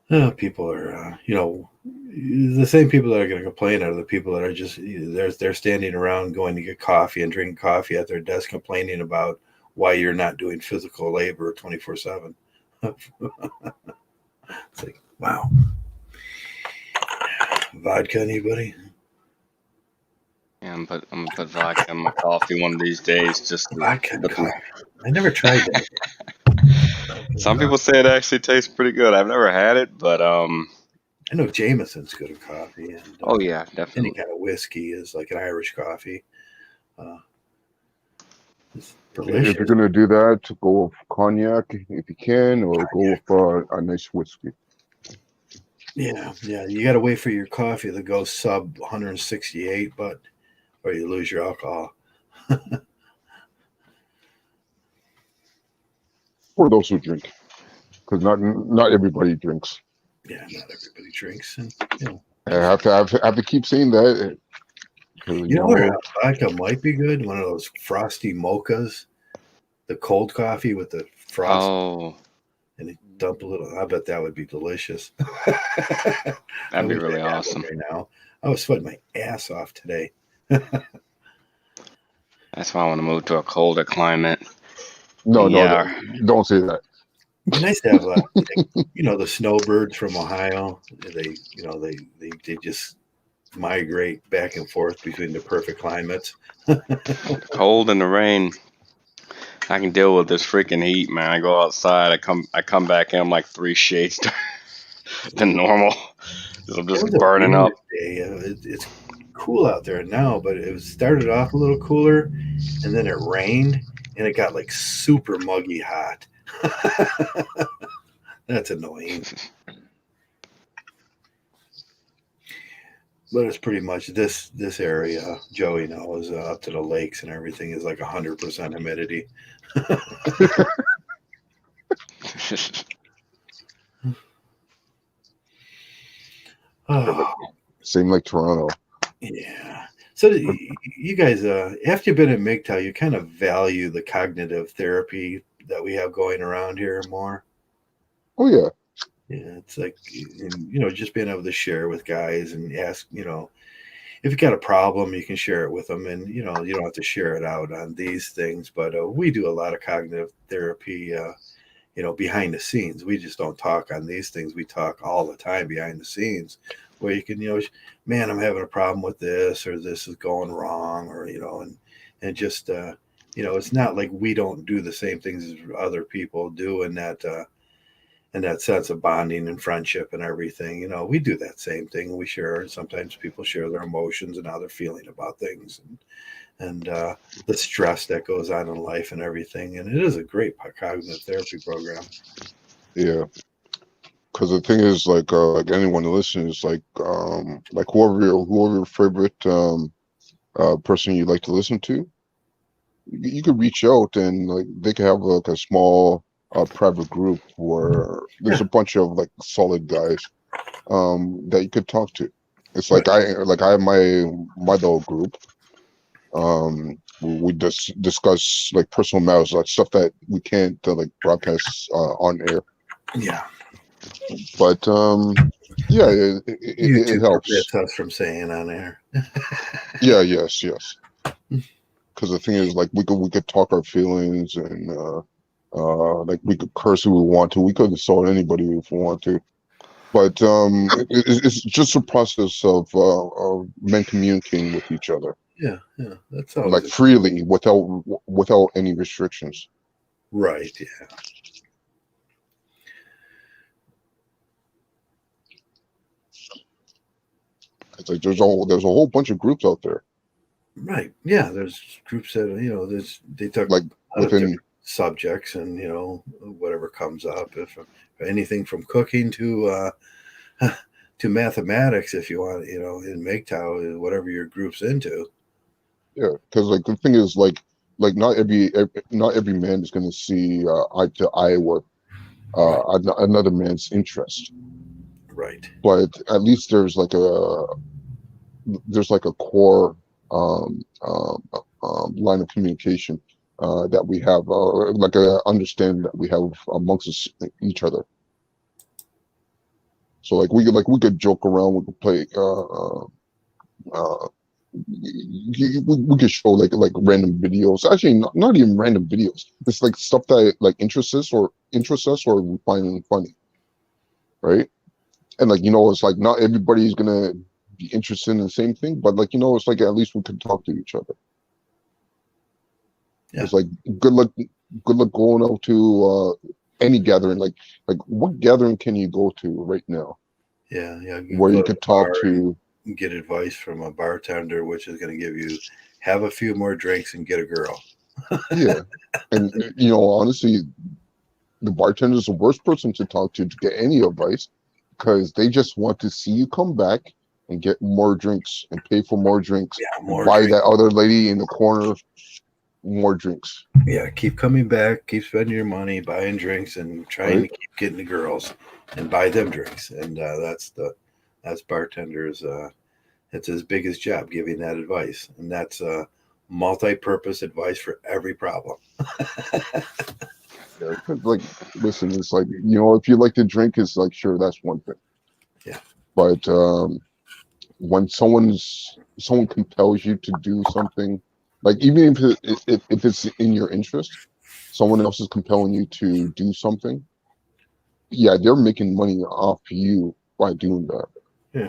yeah. People are, the same people that are going to complain are the people that are just they're standing around going to get coffee and drinking coffee at their desk, complaining about why you're not doing physical labor 24/7. It's like, wow, vodka, anybody? Yeah, I'm gonna put vodka in my coffee one of these days. Vodka and coffee. I never tried that. Some people say it actually tastes pretty good. I've never had it, but I know Jameson's good at coffee, and oh yeah, any definitely. kind of whiskey is like an Irish coffee. Uh, it's If you're delicious. gonna do that, go with cognac if you can, or go with a nice whiskey. Yeah, yeah. You got to wait for your coffee to go sub 168, but or you lose your alcohol. For those who drink, because not everybody drinks. Yeah, not everybody drinks, and I have to keep saying that because where vodka might be good. One of those frosty mochas, the cold coffee with the frost, Oh, and you dump a little. I bet that would be delicious. I that'd be wish really I had one awesome. right now. I was sweating my ass off today. That's why I want to move to a colder climate. no, Yeah. don't say that. It'd be nice to have the snowbirds from Ohio. They just migrate back and forth between the perfect climates. The cold and the rain. I can deal with this freaking heat, man. I go outside, I come back in, I'm like 3 shades than normal. 'Cause I'm It just was a burning weird up. day. It's cool out there now, but it started off a little cooler, and then it rained, and it got like super muggy hot. That's annoying. But it's pretty much this area. Joey knows up to the lakes and everything is like 100% humidity. Oh, Same like Toronto. yeah. So you guys, after you've been in Mgtow, you kind of value the cognitive therapy that we have going around here more. Oh yeah, Yeah, it's like just being able to share with guys and ask, if you got a problem, you can share it with them, and you don't have to share it out on these things. But we do a lot of cognitive therapy, behind the scenes. We just don't talk on these things. We talk all the time behind the scenes, where you can, man, I'm having a problem with this, or this is going wrong, or and just it's not like we don't do the same things as other people do in that sense of bonding and friendship and everything. We do that same thing. We share. Sometimes people share their emotions and how they're feeling about things, and the stress that goes on in life and everything. And it is a great cognitive therapy program. yeah. Because the thing is, like anyone listening is like whoever your favorite person you like to listen to, you could reach out and like they could have like a small private group where there's Yeah. a bunch of like solid guys that you could talk to. It's Right. like I have my little group. We just discuss like personal matters, like stuff that we can't like broadcast on air. Yeah. But yeah, it YouTube helps. forbids us from saying on air. Yeah, yes. Because the thing is, like, we could talk our feelings and like we could curse who we want to. We could insult anybody if we want to. But it's just a process of men communicating with each other, Yeah. That's like always freely, without any restrictions. right. Yeah. It's like there's a whole bunch of groups out there, Right. Yeah. There's groups that they talk like a lot of within different subjects, and whatever comes up, if anything from cooking to mathematics, if you want, in Mgtow, whatever your group's into. yeah. Because like the thing is like not every man is going to see eye to eye with Right. another man's interest, Right. but at least there's like a core um, um, line of communication that we have, like a understanding that we have amongst each other. So like we could joke around, we could play, uh, we could show like random videos. Actually, not even random videos. It's like stuff that like interests us or we find funny, right? And like it's like not everybody's gonna be interested in the same thing, but like it's like at least we can talk to each other. Yeah. It's like good luck, good luck going out to any gathering. Like what gathering can you go to right now Yeah. You where go you to the could talk bar to? and get advice from a bartender, which is going to give you have a few more drinks and get a girl. Yeah, and honestly, the bartender is the worst person to talk to get any advice because they just want to see you come back and get more drinks and pay for more drinks Yeah, and more buy drinks. that other lady in the corner more drinks, Yeah, keep coming back, keep spending your money, buying drinks, and trying right? to keep getting the girls and buy them drinks. And that's bartenders. It's his biggest job, giving that advice, and that's multi-purpose advice for every problem. Yeah, 'cause, like, listen, it's like if you like to drink, it's like sure that's one thing, Yeah, but when someone compels you to do something, like even if it's in your interest, someone else is compelling you to do something. Yeah, they're making money off you by doing that, yeah,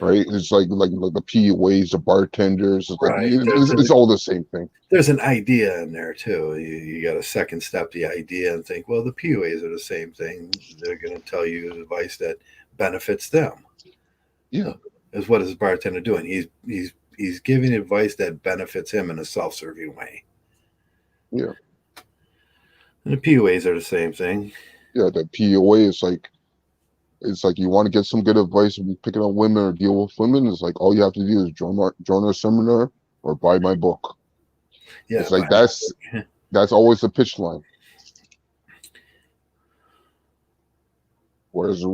right? It's like the PUAs, the bartenders. It's like right. it's all the same thing. There's an idea in there too. You got to second step the idea and think, well, the PUAs are the same thing. They're going to tell you advice that benefits them. Yeah, Is what is the bartender doing? He's giving advice that benefits him in a self-serving way. yeah. And the PUAs are the same thing. the POA is like, it's like you want to get some good advice when picking up women or deal with women. It's like all you have to do is join our seminar or buy my book. Yeah, It's like that's always the pitch line. Whereas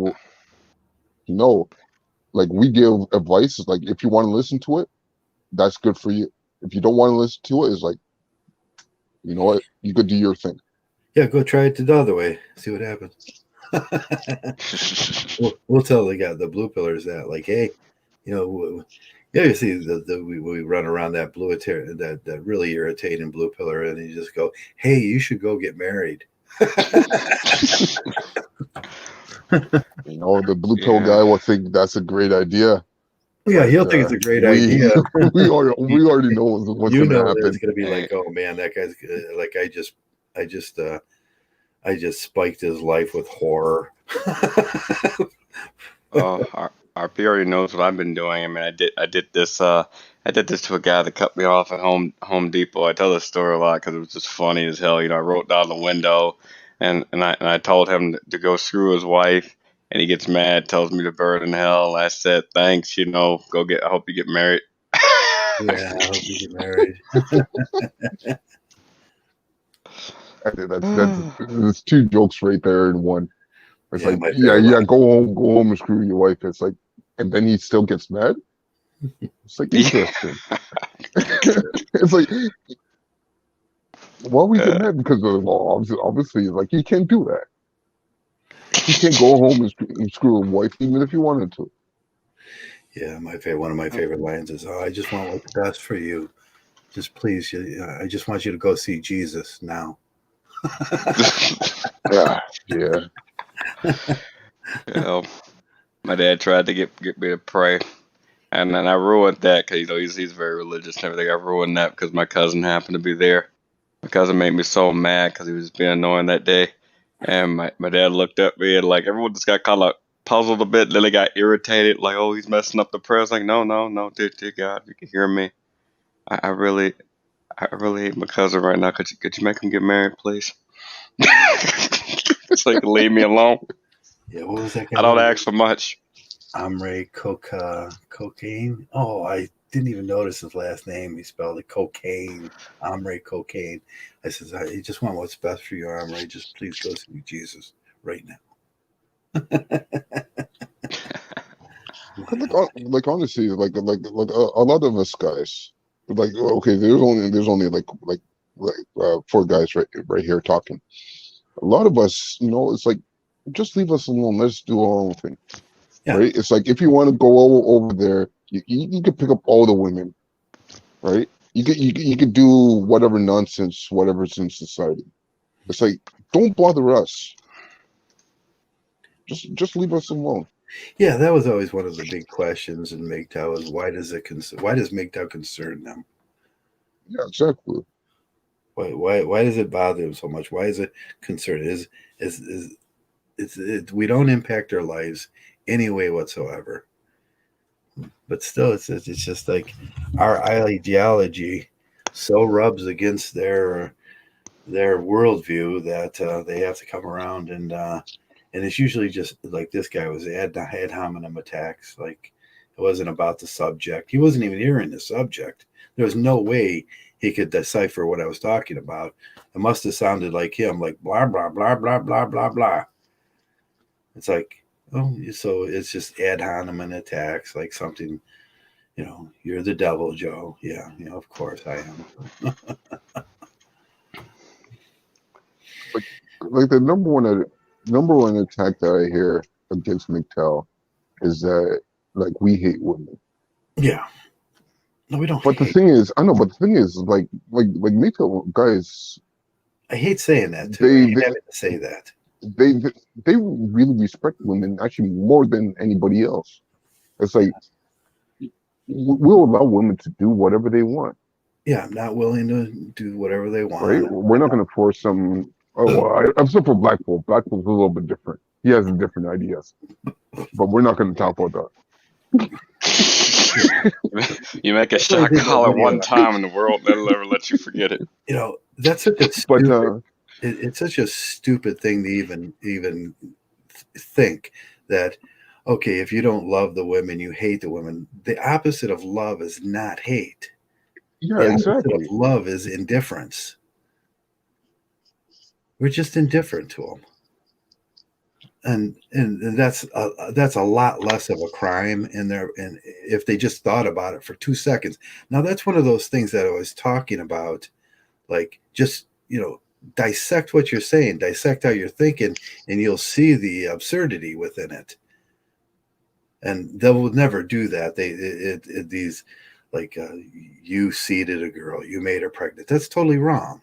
like we give advice. It's like if you want to listen to it, that's good for you. If you don't want to listen to it, it's like, you know what, you could do your thing. yeah, go try it the other way. See what happens. we'll tell the guy, the blue pillars, that like, hey, yeah, you see we run around that that really irritating blue pillar, and you just go, hey, you should go get married. The blue pill guy will think that's a great idea. Yeah, he'll think it's a great idea. we already know what's going to happen. It's going to be like, oh man, that guy's like, I just spiked his life with horror. Our P already knows what I've been doing. I mean, I did this to a guy that cut me off at Home Depot. I tell this story a lot because it was just funny as hell. I rolled down the window, and I told him to go screw his wife, and he gets mad, tells me to burn in hell. I said, thanks, go get. I hope you get married. Yeah, I hope you get married. That's two jokes right there in one. It's Yeah, like, yeah, go home and screw your wife. It's like, and then he still gets mad. It's like, interesting. It's like, why we get mad? Because obviously, like, you can't do that. You can't go home and screw a wife even if you wanted to. Yeah, one of my favorite lines is, "Oh, I just want what's best for you. Just please, I just want you to go see Jesus now." Yeah. My dad tried to get me to pray, and then I ruined that because he's very religious and everything. I ruined that because my cousin happened to be there. My cousin made me so mad because he was being annoying that day, and my dad looked at me and like everyone just got kind of puzzled a bit. Then they got irritated, like, oh, he's messing up the prayer. I was like, no, dear God, you can hear me. I really hate my cousin right now. Could you make him get married, please? So you can leave me alone. Yeah, what was that guy? I don't ask for much. Cocaine. Oh, I didn't even notice his last name. He spelled it cocaine. Omri Cocaine. I says, I just want what's best for you, Omri. Just please go see Jesus right now. Like honestly, like a lot of us guys, like, okay, there's only like 4 guys right here talking. A lot of us, it's like, just leave us alone. Let's do our own thing. Yeah. Right? It's like, if you want to go over there, you could pick up all the women, right? You could do whatever nonsense, whatever's in society. It's like, don't bother us. Just leave us alone. Yeah, that was always one of the big questions in Mgtow is why does Mgtow concern them? Yeah, exactly. Why does it bother them so much? Why is it concerned? We don't impact their lives any way whatsoever. But still, it's just like our ideology so rubs against their worldview that they have to come around and it's usually just like this guy was ad hominem attacks. Like, it wasn't about the subject. He wasn't even hearing the subject. There was no way he could decipher what I was talking about. It must have sounded like him, like blah blah blah blah blah blah blah. It's like, oh, so it's just ad hominem attacks, like something, you're the devil, Joe. Yeah, of course I am. like the number one attack that I hear against Mgtow is that, like, we hate women. Yeah. No, we don't. But the thing is, like Mgtow guys, I hate saying that too. I hate having to say that. They really respect women actually more than anybody else. It's like, we'll allow women to do whatever they want. Yeah, I'm not willing to do whatever they want. Right? We're not going to force them. I'm still for Blackpool. Blackpool's a little bit different. He has different ideas, but we're not going to talk about that. You make a shot collar one time in the world, they'll never let you forget it. That's such a stupid. it's such a stupid thing to even think that, okay, if you don't love the women, you hate the women. The opposite of love is not hate. Yeah, The opposite of exactly. love is indifference. We're just indifferent to them. And that's a lot less of a crime in there, and if they just thought about it for 2 seconds. Now that's one of those things that I was talking about, like, just, dissect what you're saying, dissect how you're thinking, and you'll see the absurdity within it. And they will never do that. These, like, you seeded a girl, you made her pregnant. That's totally wrong.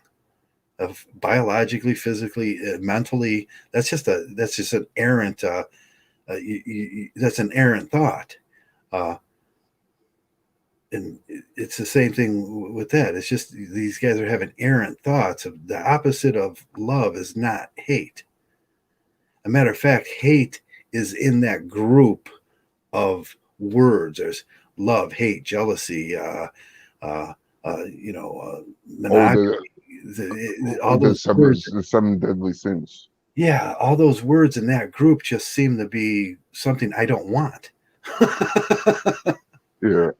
Of biologically, physically, mentally, that's just an errant that's an errant thought. Uh, and it's the same thing with that. It's just these guys are having errant thoughts. Of the opposite of love is not hate. A matter of fact, hate is in that group of words. There's love, hate, jealousy, uh, Oh, monogamy. All the those words. seven deadly sins. Yeah, all those words in that group just seem to be something I don't want. Yeah.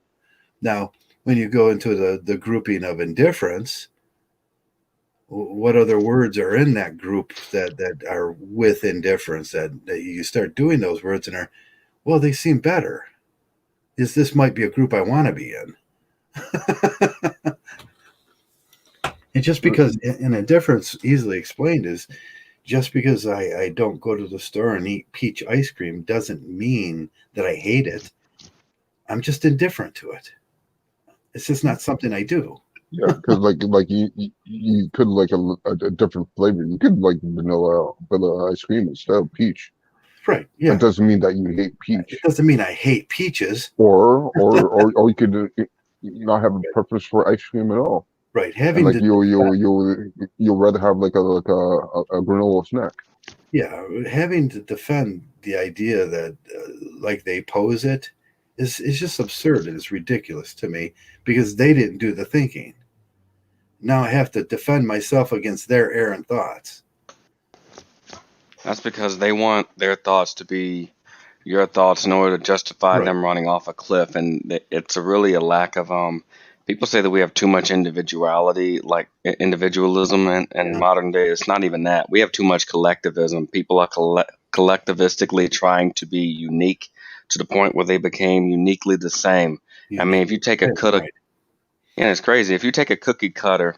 Now, when you go into the grouping of indifference, what other words are in that group that are with indifference, that you start doing those words and are, well, they seem better. This might be a group I want to be in. And just because, and indifference, easily explained, is just because I don't go to the store and eat peach ice cream doesn't mean that I hate it. I'm just indifferent to it. It's just not something I do. Yeah, because like you could like a different flavor. You could like vanilla ice cream instead of peach. Right. That Yeah. doesn't mean that you hate It peach. doesn't mean I hate peaches. Or you could not have a preference for ice cream at all, Right. and Having like to you'll rather have like a granola snack. Yeah, having to defend the idea that, like, they pose it, is just absurd, and it's ridiculous to me, because they didn't do the thinking. Now I have to defend myself against their errant thoughts. That's because they want their thoughts to be your thoughts in order to justify Right. them running off a cliff, and it's really a lack of people say that we have too much individuality, like individualism in Yeah. modern day. It's not even that. We have too much collectivism. People are collectivistically trying to be unique to the point where they became uniquely the same. I mean, Unique. if you take a Yeah, cut of, right. yeah, it's crazy. If you take a cookie cutter,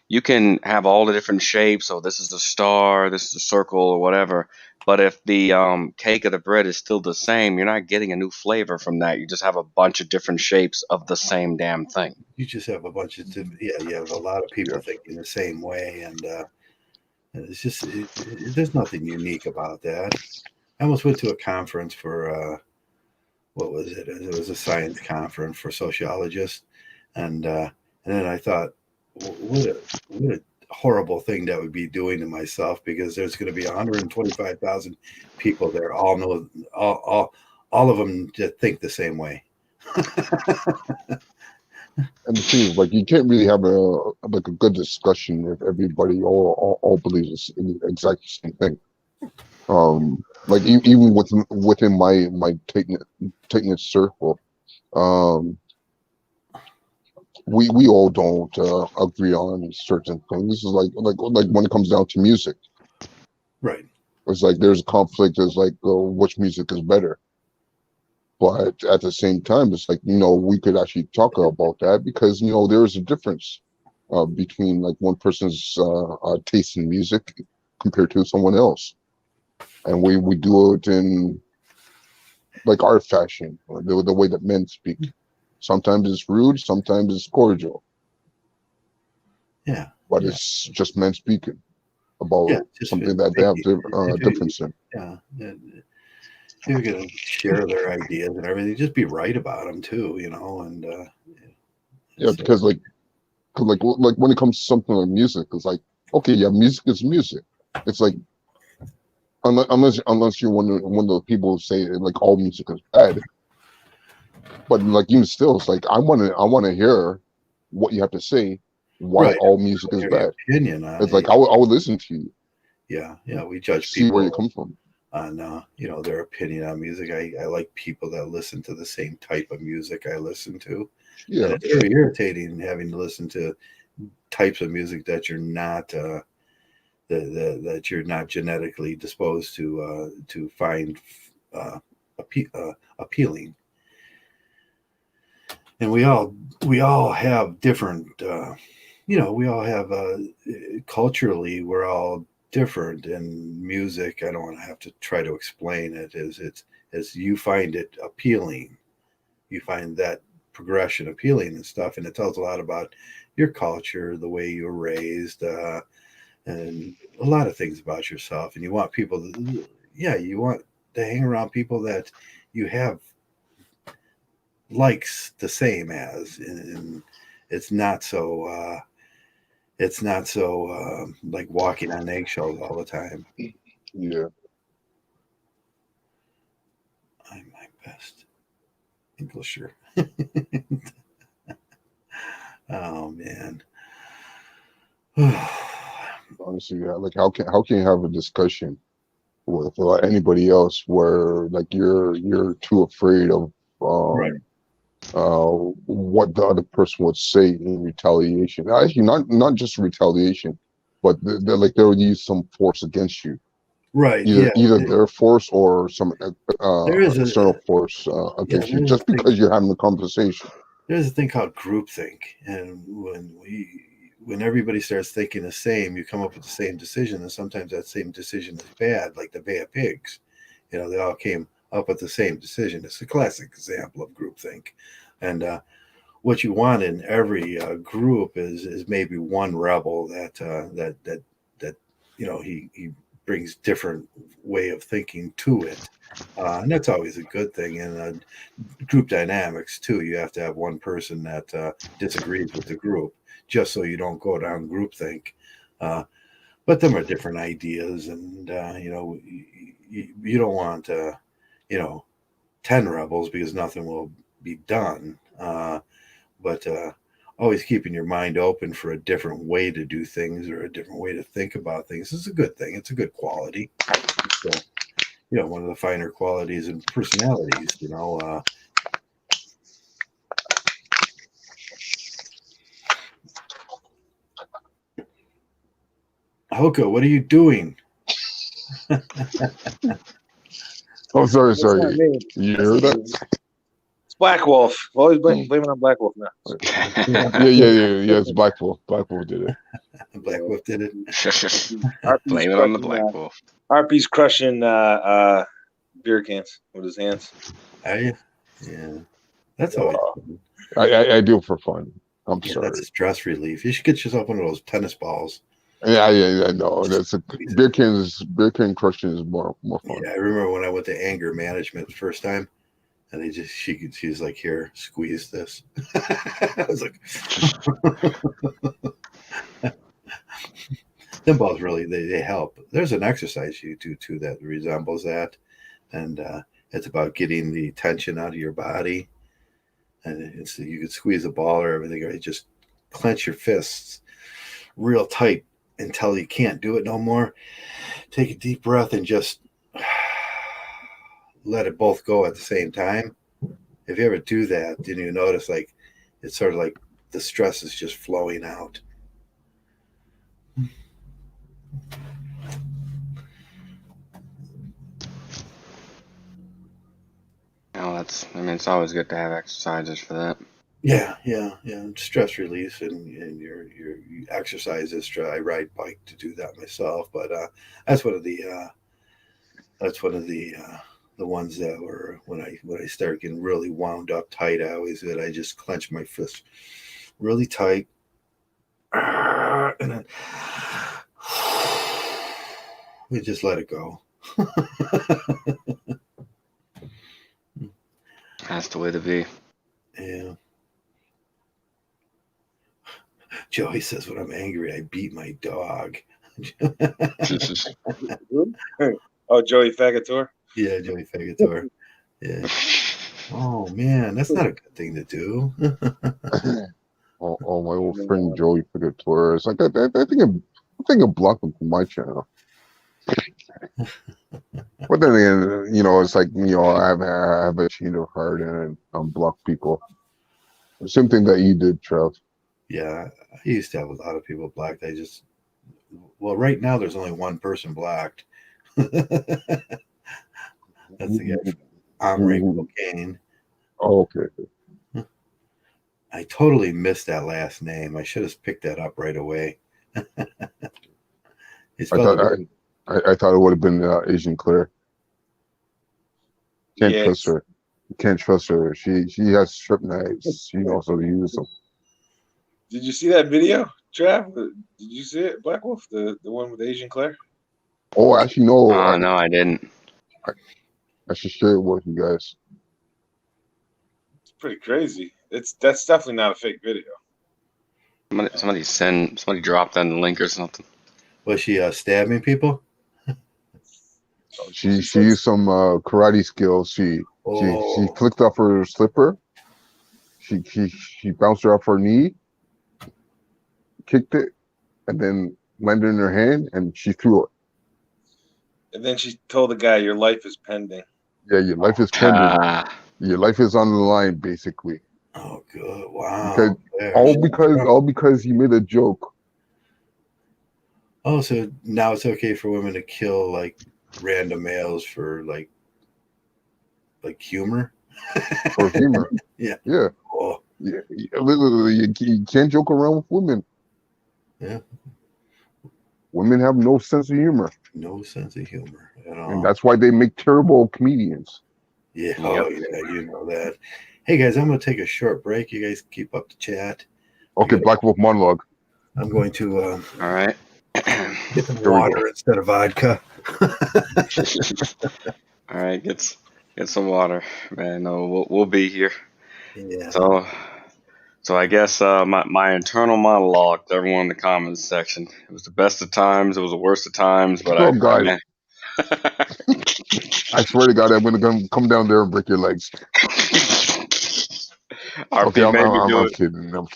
you can have all the different shapes. So this is a star, this is a circle, or whatever. But if the cake of the bread is still the same, you're not getting a new flavor from that. You just have a bunch of different shapes of the same damn thing. You just have a bunch of yeah. You have a lot of people Yes. thinking the same way, and it's just there's nothing unique about that. I almost went to a conference for what was it? It was a science conference for sociologists, and then I thought, what a horrible thing that would be doing to myself, because there's going to be 125,000 people there, all know all of them that think the same way. And the thing is, like, you can't really have a good discussion if everybody all believes the exact same thing. Like even within my taking it circle, um, we all don't agree on certain things. This is like when it comes down to music, Right. it's like there's a conflict. It's like which music is better. But at the same time, it's like, we could actually talk about that because, there is a difference between like one person's taste in music compared to someone else. And we do it in like our fashion, or the way that men speak. Sometimes it's rude, sometimes it's cordial, Yeah. but Yeah. it's just men speaking Yeah. about Just something that they have if difference in. yeah. You're going to share their ideas and everything. Just be right about them too, and Yeah, so because like when it comes to something like music, it's like, okay, yeah, music is music. It's like, unless you're one of the people who say like all music is bad, but like even still, it's like I want to hear what you have to say, why Right. all music is Your bad. opinion on It's it. like I would listen to you, Yeah, we judge see where you people come from. on their opinion on music. I like people that listen to the same type of music I listen to, and Yeah, it's very irritating having to listen to types of music that you're not that you're not genetically disposed to find appealing. And we all have different we all have culturally we're all different in music. I don't want to have to try to explain it as you find it appealing, you find that progression appealing and stuff, and it tells a lot about your culture, the way you were raised, and a lot of things about yourself. And you want people you want to hang around people that you have likes the same as, and it's not so like walking on eggshells all the time. yeah. I'm my best Englisher. Oh man. Honestly, yeah. Like how can you have a discussion with anybody else where like you're too afraid of Right. um what the other person would say in retaliation? Actually, not just retaliation, but like they would use some force against you, Right. either Yeah. their force or some There is external force against you, just because you're having a conversation. there's a thing called groupthink, and when everybody starts thinking the same, you come up with the same decision, and sometimes that same decision is bad, like the Bay of Pigs. They all came up with the same decision. It's a classic example of groupthink, and what you want in every group is maybe one rebel that he brings different way of thinking to it, and that's always a good thing. And group dynamics too. You have to have one person that disagrees with the group, just so you don't go down groupthink. Uh, but them are different ideas, and you don't want 10 rebels because nothing will be done. But always keeping your mind open for a different way to do things or a different way to think about things is a good thing. It's a good quality. So, one of the finer qualities and personalities. Hoka, what are you doing? Oh, sorry, That's not sorry. me. You That's heard not that? me. It's Black Wolf. Always blame it on Black Wolf now. Yeah. It's Black Wolf. Black Wolf did it. Black Wolf did it. RP's Blame it on the Black Wolf. RP's crushing beer cans with his hands. Are you? Yeah. That's always fun. I do it for fun. I'm Yeah, sorry. that's a stress relief. You should get yourself one of those tennis balls. Yeah. No, that's a beer can crushing is more fun. Yeah, I remember when I went to anger management the first time, and she's like, "Here, squeeze this." I was like, "Them balls really they help." There's an exercise you do too that resembles that, and it's about getting the tension out of your body, and you could squeeze a ball or everything, or you just clench your fists real tight until you can't do it no more. Take a deep breath and just let it both go at the same time. If you ever do that, then you notice like it's sort of like the stress is just flowing out. Oh, it's always good to have exercises for that. Yeah. Stress release and your exercises. I ride bike to do that myself, but that's one of the ones that were when I start getting really wound up tight. I just clench my fist really tight, and then we just let it go. That's the way to be. Yeah. Joey says when I'm angry, I beat my dog. Oh, Joey Fagator. Yeah, Joey Fagator. Yeah. Oh man, that's not a good thing to do. Oh, my old friend Joey Picatora. It's like I think I blocked him from my channel. But then again, it's like I have a change of heart and unblock people. Same thing that you did, Trev. Yeah, I used to have a lot of people blocked. Well, right now there's only one person blocked. That's the guy from Omri Cocaine. Oh, okay. I totally missed that last name. I should have picked that up right away. He I spelled thought it really. I thought it would have been Asian Claire. Can't Yeah. trust her. Can't trust her. She has strip knives. She knows how to use them. Did you see that video, Trav? Did you see it, Black Wolf? The one with Asian Claire? Oh, actually, no. No, I didn't. I should share it with you guys. It's pretty crazy. That's definitely not a fake video. Somebody dropped that in the link or something. Was she stabbing people? She used some karate skills. She Oh, flicked off her slipper. She bounced her off her knee, kicked it, and then landed in her hand, and she threw it. And then she told the guy, "Your life is pending." Yeah, your life is pending. Your life is on the line, basically. oh, good. Because Wow. all because you made a joke. Oh, so now it's okay for women to kill like random males for like humor? For humor. Yeah. Yeah. Oh, Yeah. Literally, you can't joke around with women. yeah. Women have no sense of humor. No sense of humor at And all. that's why they make terrible comedians. Yeah. Yep. Oh, yeah. You know that. Hey, guys, I'm going to take a short break. You guys keep up the chat. Okay, Black Wolf monologue. I'm going to All right. get some Here we go. water instead of vodka. All right, get some water, man. No, we'll be here. Yeah. So I guess my internal monologue to everyone in the comments section. It was the best of times. It was the worst of times. But Oh, God. man. I swear to God, I'm going to come down there and break your legs. Okay, RP made me do I'm it. kidding. I'm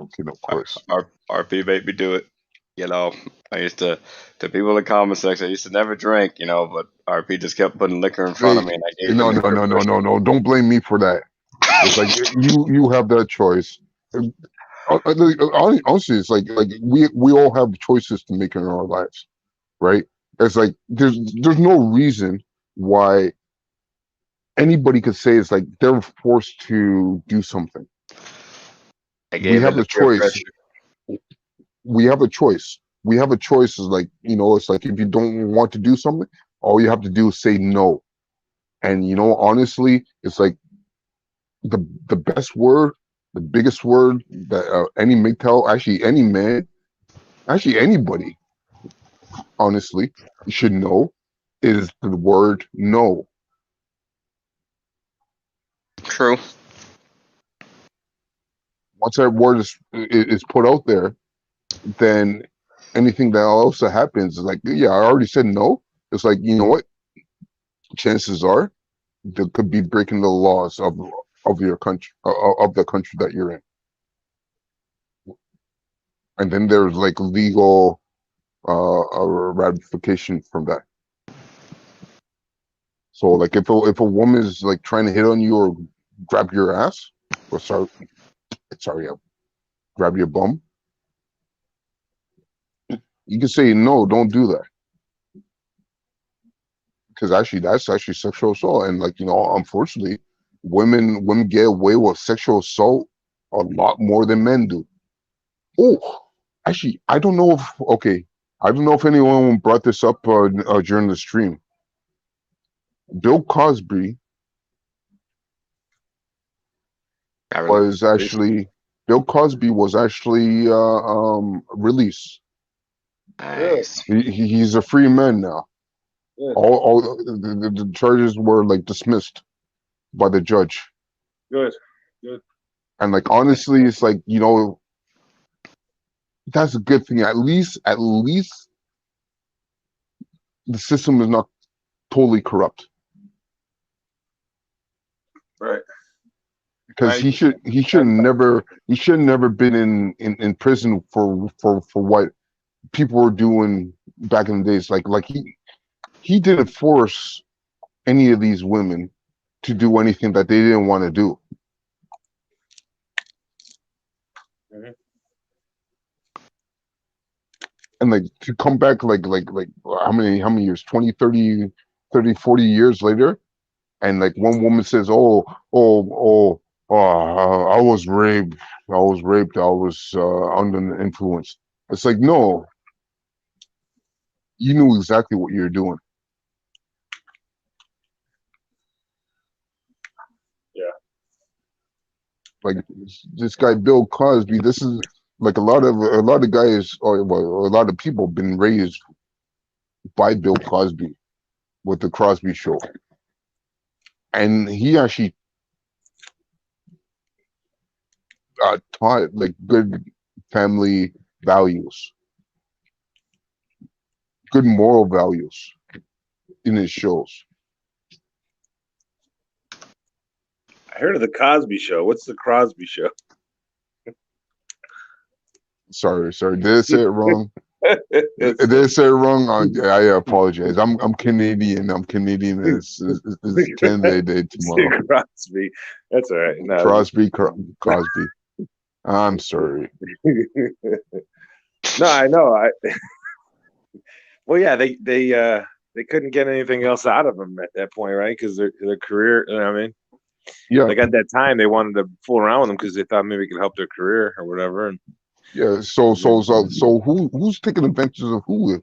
kidding. Of course. RP made me do it. You know, I used to people in the comment section. I used to never drink, but RP just kept putting liquor in front of me, and I gave the No. liquor a push. Don't blame me for that. It's like you have that choice. Honestly, it's like we all have choices to make in our lives, right? It's like there's no reason why anybody could say it's like they're forced to do something. I We gave it have the a peer choice. pressure. We have a choice. We have a choice. Is like it's like if you don't want to do something, all you have to do is say no. And honestly, it's like the best word, the biggest word that any Mgtow, actually any man, actually anybody, honestly, should know is the word no. True. Once that word is put out there, then anything that else that happens is like, yeah, I already said no. It's like, you know what? Chances are there could be breaking the laws of your country, of the country that you're in. And then there's like legal ratification from that. So like if a woman is like trying to hit on you or grab your ass, or sorry, grab your bum, you can say no, don't do that. Because actually that's actually sexual assault. And like, unfortunately, women get away with sexual assault a lot more than men do. Oh, actually, I don't know if anyone brought this up during the stream. Bill Cosby was actually Bill Cosby was actually released. Nice. He's a free man now. Good. All the charges were like dismissed by the judge. Good. And like honestly, it's like that's a good thing. At least the system is not totally corrupt. Right. because he should never been in prison for what people were doing back in the days. Like he didn't force any of these women to do anything that they didn't want to do. Mhm. And like to come back like how many years, 20, 30, 30, 40 years later, and like one woman says, I was raped, I was under the influence. It's like, no, you knew exactly what you're doing. Yeah. Like this guy Bill Cosby, this is like a lot of guys, or well, a lot of people been raised by Bill Cosby with the Cosby Show, and he actually taught like good family values, good moral values in his shows. I heard of the Cosby Show. What's the Crosby Show? Sorry, did I say it wrong? It's Did I say it wrong? I apologize. I'm Canadian. I'm Canadian. It's Canada Day tomorrow. Crosby. That's all right. No, Cosby. I'm sorry. no, I know. Well, yeah, they couldn't get anything else out of him at that point, right? Because their career. You know what I mean, Yeah. like at that time, they wanted to fool around with him because they thought maybe it could help their career or whatever. And Yeah. So who's taking advantage of who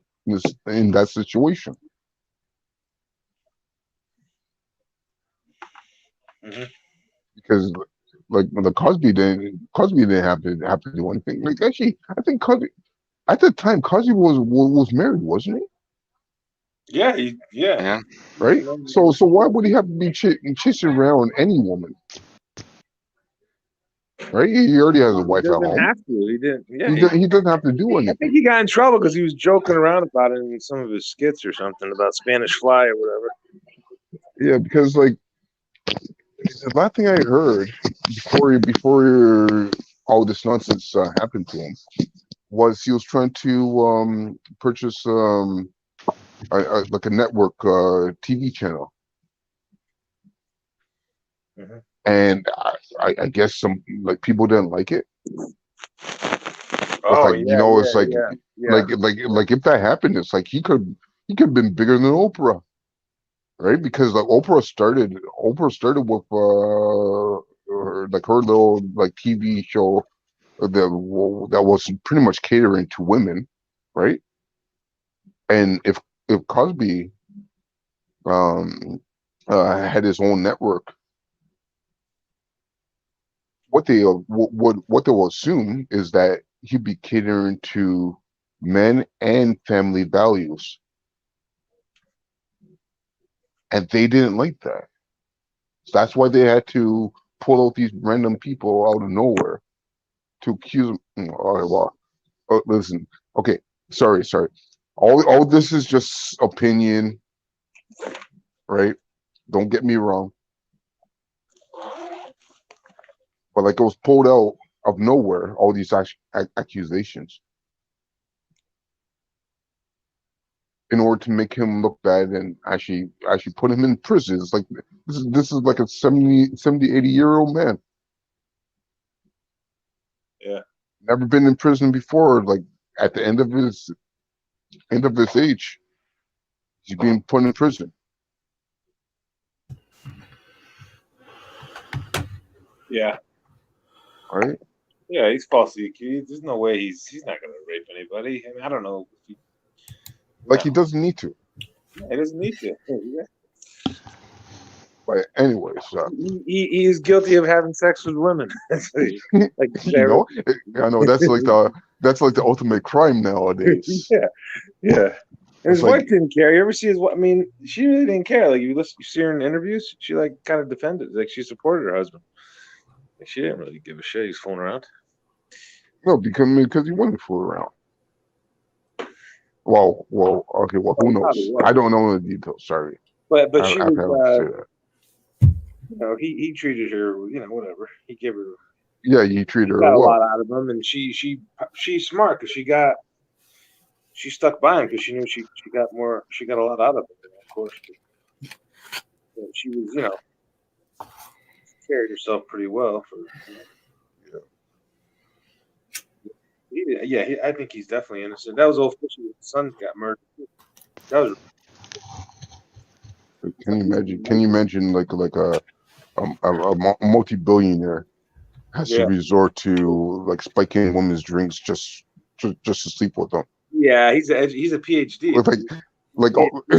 in that situation? Mhm. Because like the Cosby didn't have to do anything. Like actually, I think Cosby at the time Cosby was married, wasn't he? Yeah, Yeah. Right. So why would he have to be chasing around any woman? Right. He already has a He wife at doesn't home. have to. He didn't. Yeah, He doesn't have to do I anything. think he got in trouble because he was joking around about it in some of his skits or something about Spanish Fly or whatever. Yeah, because like the last thing I heard before all this nonsense happened to him was he was trying to purchase like a network TV channel, Mhm. and I guess some like people didn't like it. It's Oh like it's like yeah. like if that happened, it's like he could have been bigger than Oprah, right? Because like Oprah started with her little like TV show that was pretty much catering to women, right? And if Cosby um had his own network, what they will assume is that he'd be catering to men and family values, and they didn't like that. So that's why they had to pull out these random people out of nowhere to accuse him. All right, well, listen, okay, sorry. All this is just opinion, right? Don't get me wrong, but like it was pulled out of nowhere, all these accusations, in order to make him look bad and actually put him in prison. It's like this is like a 70, 80-year-old man. Yeah. Never been in prison before. Like at the end of his age, he's being put in prison. Yeah. Right? Yeah, he's falsely accused. There's no way he's not gonna rape anybody. I mean, I don't know. Like he doesn't need to. He doesn't need to. Yeah. But anyways, He is guilty of having sex with women. Like I know that's like the ultimate crime nowadays. yeah. And It's his like, wife didn't care. You ever see his wife? I mean, she really didn't care. Like you see her in interviews, she like kind of defended, like she supported her husband. Like, she didn't really give a shit. He's fooling around. no, because he wasn't fool around. Well, okay. Well, who knows? I don't know the details. Sorry, But I she have to was say that. he treated her, whatever. He gave her, Yeah, you treat he her got a well. lot out of him, and she's smart because she stuck by him because she knew she got more, she got a lot out of him, of course. But she was, carried herself pretty well for, I think he's definitely innocent. That was old fishy. His son got murdered. That was Can you imagine? Can you imagine like a multi-billionaire has to yeah, resort to like spiking women's drinks just to sleep with them? yeah. He's a PhD. With like PhD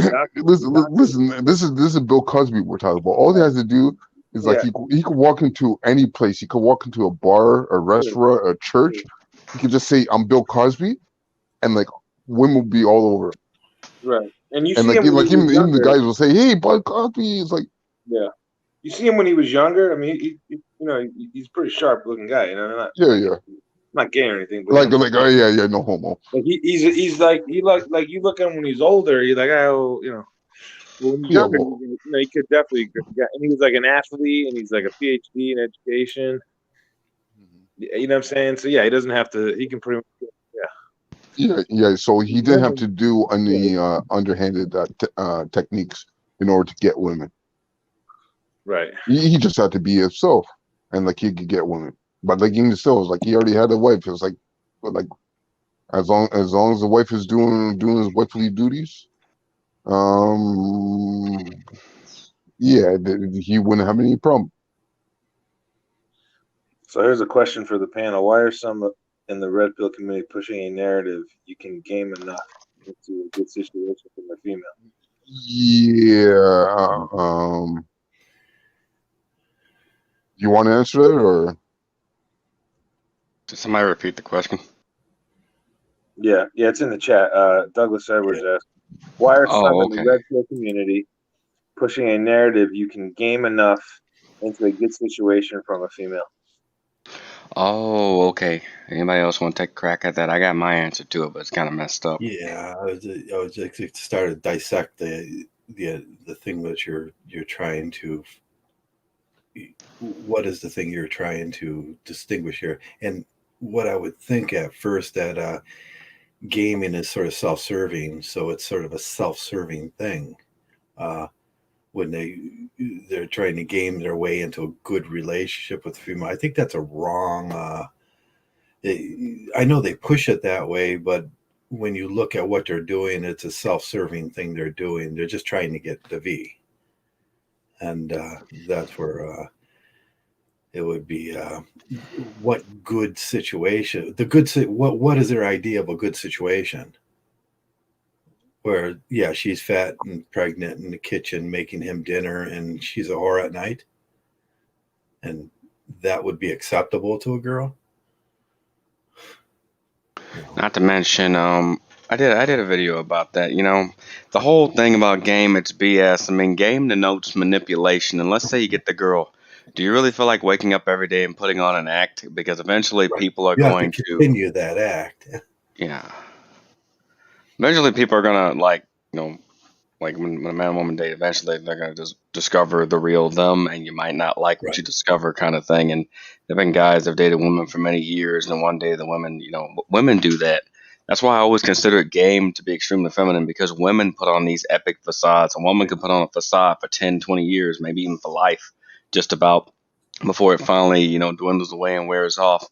doctor. He's a doctor. listen. This is Bill Cosby we're talking about. All he has to do is like Yeah, he could walk into any place. He could walk into a bar, a yeah, restaurant, a church. He could just say, "I'm Bill Cosby," and like women will be all over. right. And you And see him when he was even the younger. guys will say, "Hey, Bill Cosby." It's like, Yeah, you see him when he was younger. I mean, he's a pretty sharp looking guy. yeah, yeah, Not gay or anything, but like oh yeah, yeah, no homo. like he's like like you look at him when he's older. You're like, oh, Well, when he's Yeah, younger, well, he could definitely and he was like an athlete, and he's like a PhD in education. You know what I'm saying? So yeah, he doesn't have to. He can pretty much. yeah, yeah. So he didn't have Women, to do any yeah, underhanded techniques in order to get women. right. He just had to be himself, and like he could get women. But like even still, it was like he already had a wife. It was like, but like as long as the wife is doing his wifely duties, um, yeah, he wouldn't have any problem. So here's a question for the panel: why are some in the red pill community pushing a narrative you can game enough into a good situation from a female? Yeah. You want to answer that or? Did somebody repeat the question? Yeah, it's in the chat. Douglas Edwards asked, "Why are some Oh, in the okay. red pill community pushing a narrative you can game enough into a good situation from a female?" Oh, okay. Anybody else want to take a crack at that? I got my answer to it, but it's kind of messed up. Yeah, I was just start to dissect the thing that you're trying to. What is the thing you're trying to distinguish here? And what I would think at first that gaming is sort of self-serving, so it's sort of a self-serving thing. Uh, when they're trying to game their way into a good relationship with a female, I think that's a wrong. I know they push it that way, but when you look at what they're doing, it's a self-serving thing they're doing. They're just trying to get the V, and that's where it would be. What good situation? What is their idea of a good situation? Where yeah, she's fat and pregnant in the kitchen making him dinner, and she's a whore at night, and that would be acceptable to a girl. No. Not to mention, I did a video about that. The whole thing about game, it's BS. I mean, game denotes manipulation. And let's say you get the girl. Do you really feel like waking up every day and putting on an act? Because eventually Right. people are You have to going to, continue that act. yeah. Eventually people are gonna like when a man and woman date, eventually they're gonna just discover the real them, and you might not like what Right. you discover, kind of thing. And there've been guys that have dated women for many years, and then one day the women, women do that. That's why I always consider it game to be extremely feminine, because women put on these epic facades. A woman can put on a facade for 10, 20 years, maybe even for life, just about before it finally, dwindles away and wears off.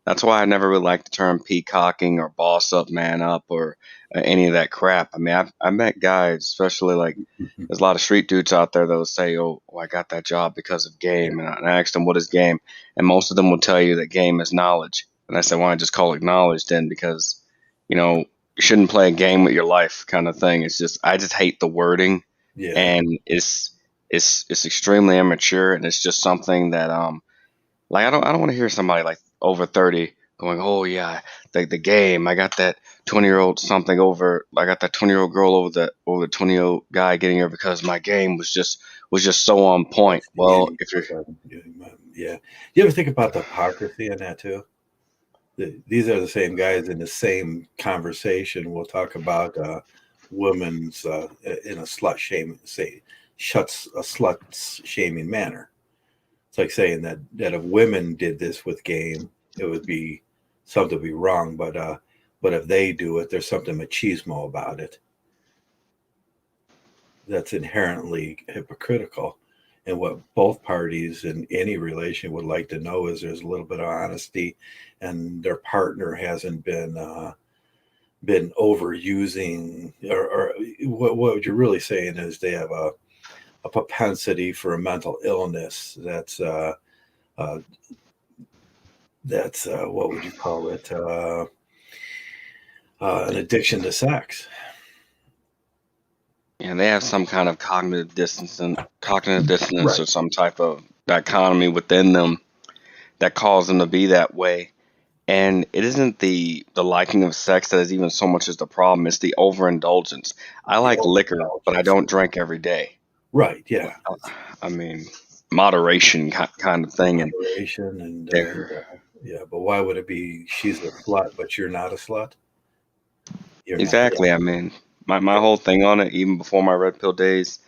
That's why I never really liked the term peacocking or boss up, man up, or any of that crap. I mean, I met guys, especially like there's a lot of street dudes out there that will say, "Oh, I got that job because of Yeah. game," and I asked them, "What is game?" And most of them will tell you that game is knowledge. And I said, "Why not just call it knowledge then?" Because you shouldn't play a game with your life, kind of thing. It's just I just hate the wording, Yeah. and it's extremely immature, and it's just something that like I don't want to hear somebody like over 30 going, "Oh yeah, the game. I got that 20-year-old something over. I got that 20-year-old girl over the 20-year-old guy getting her because my game was just so on point." Well, if you're Yeah. You ever think about the hypocrisy in that too? These are the same guys in the same conversation. We'll talk about women's in a slut shame, say shuts a slut shaming manner. It's like saying that if women did this with game, it would be something to be wrong. But if they do it, there's something machismo about it that's inherently hypocritical. And what both parties in any relation would like to know is there's a little bit of honesty, and their partner hasn't been overusing, or what you're really saying is they have a propensity for a mental illness uh, that's what would you call it? An addiction to sex. And they have some kind of cognitive dissonance, Right. or some type of dichotomy within them that cause them to be that way. And it isn't the liking of sex that is even so much as the problem. It's the overindulgence. I The like liquor, but I overindulgence. don't drink every day. Right. Yeah. I mean, moderation kind of thing. And Moderation and they're yeah. But why would it be she's a slut, but you're not a slut? You're not. exactly. I mean, my whole thing on it, even before my red pill days,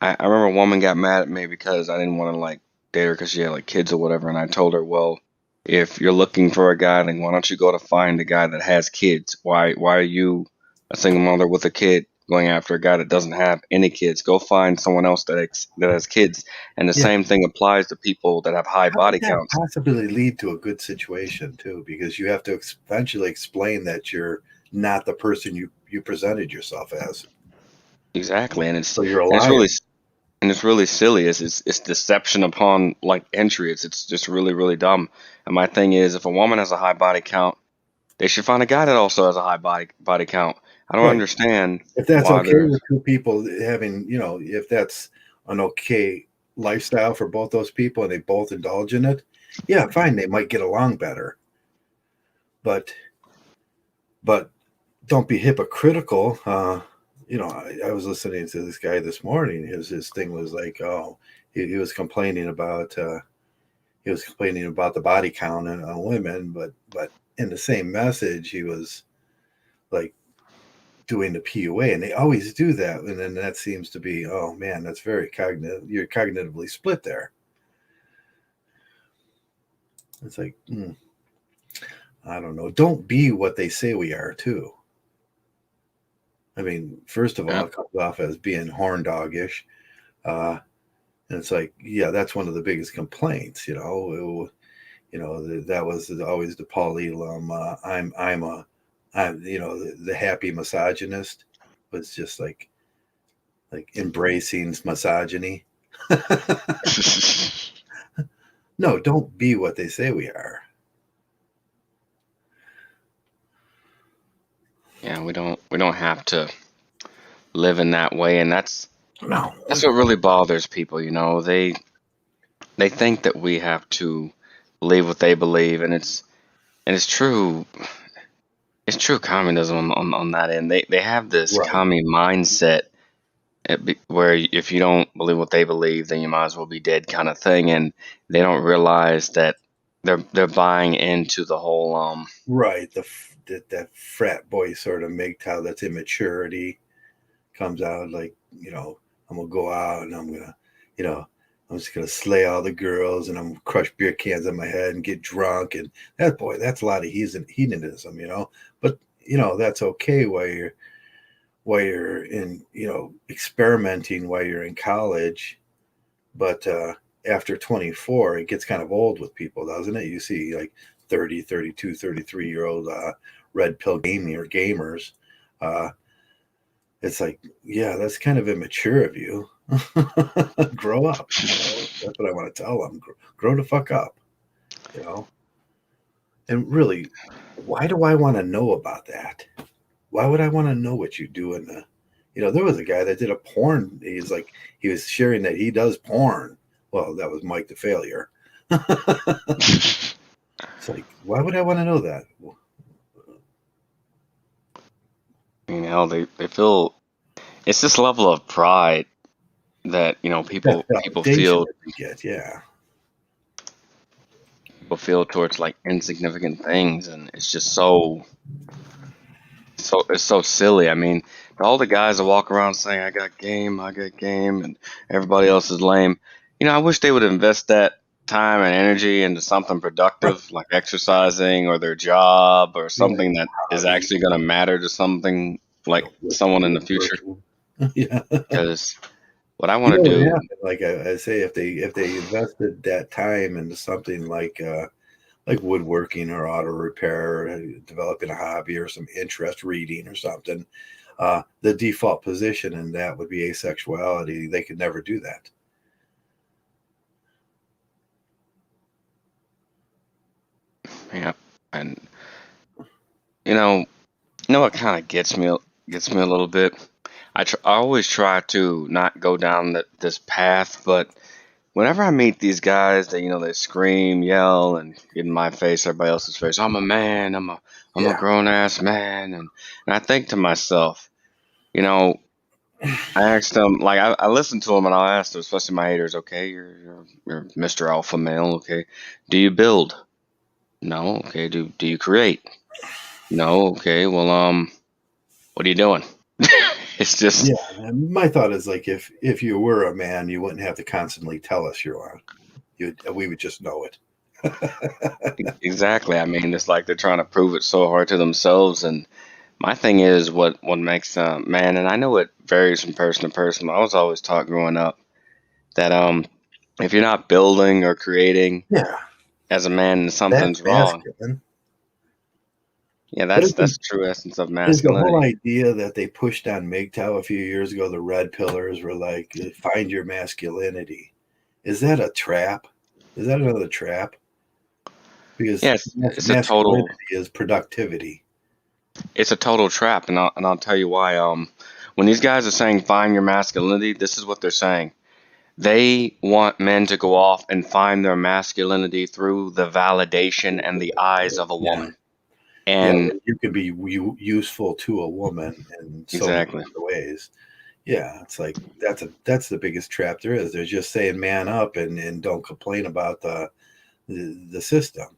I remember a woman got mad at me because I didn't want to like date her because she had like kids or whatever, and I told her, well, if you're looking for a guy, then why don't you go to find a guy that has kids? Why are you, a single mother with a kid, going after a guy that doesn't have any kids? Go find someone else that has kids. And the Yeah. same thing applies to people that have high How body could that counts. possibly lead to a good situation too? Because you have to eventually explain that you're not the person you presented yourself as. Exactly, and So you're a it's liar. really and it's really silly. It's deception upon like entry. It's just really dumb. And my thing is, if a woman has a high body count, they should find a guy that also has a high body count. I don't Right. understand If that's why okay there's with two people having, if that's an okay lifestyle for both those people and they both indulge in it, yeah, fine, they might get along better. But don't be hypocritical. I was listening to this guy this morning. His thing was like, oh, he was complaining about the body count on women, but in the same message, he was like doing the PUA, and they always do that. And then that seems to be, oh man, that's very cognitive. You're cognitively split there. It's like, I don't know. Don't be what they say we are, too. I mean, first of all, it comes off as being horn doggish. And it's like, yeah, that's one of the biggest complaints, that was always the Paul Elam, I'm the happy misogynist, but it's just like embracing misogyny. No, don't be what they say we are. yeah, we don't have to live in that way, and that's No. what really bothers people. They think that we have to believe what they believe, and it's true. It's true communism on that end. They have this Right. commie mindset where if you don't believe what they believe, then you might as well be dead, kind of thing, and they don't realize that they're buying into the whole Right. That frat boy sort of Mgtow, that's immaturity, comes out like, I'm gonna go out and I'm just gonna slay all the girls and I'm gonna crush beer cans on my head and get drunk, and that's a lot of hedonism, But that's okay while you're in, experimenting while you're in college. But after 24, it gets kind of old with people, doesn't it? You see like 30, 32, 33-year-old red pill gamers. Uh, it's like, yeah, that's kind of immature of you. Grow up. That's what I want to tell them. Grow the fuck up. And really, why do I want to know about that? Why would I want to know what you do in the, there was a guy that did a porn. He was sharing that he does porn. Well, that was Mike the Failure. It's like, why would I want to know that? they feel it's this level of pride that That people validation feel that you get, yeah. towards like insignificant things, and it's just it's so silly. I mean, all the guys that walk around saying I got game, and everybody else is lame. I wish they would invest that time and energy into something Right. productive, like exercising or their job or Yeah. something that is Hobby, actually going to matter to something like someone in the future. woodworking. Yeah. Because what I You want to know what do, happened? Like I say, if they invested that time into something like woodworking or auto repair, developing a hobby or some interest reading or something, the default position in that would be asexuality. They could never do that. yeah, and you know, what kind of gets me a little bit. I always try to not go down this path, but whenever I meet these guys that they scream, yell, and get in my face, everybody else's face. I'm a man. I'm a Yeah. grown ass man, and I think to myself, you know, I asked them like I listen to them and I'll ask them, especially my haters. Okay, you're Mr. Alpha Male. Okay, do you build? No. Okay, do you create? No. Okay, well what are you doing? It's just Yeah. And my thought is like if you were a man, you wouldn't have to constantly tell us you're on. We would just know it. exactly. I mean, it's like they're trying to prove it so hard to themselves. And my thing is what makes a man, and I know it varies from person to person. I was always taught growing up that if you're not building or creating Yeah. as a man, That's something's wrong. masculine. Yeah, But that's the true essence of is the whole masculinity. idea that they pushed on Mgtow a few years ago, the red pillars were like, find your masculinity. Is that a trap? Is that another trap? Because Yeah, it's a masculinity total is productivity. trap, and I'll tell you why. When these guys are saying find your masculinity, this is what they're saying. They want men to go off and find their masculinity through the validation and the eyes of a Yeah. woman. Yeah. And Where you can be useful to a woman in so many exactly. other ways. Yeah. It's like that's the biggest trap there is. They're just saying man up and don't complain about the system.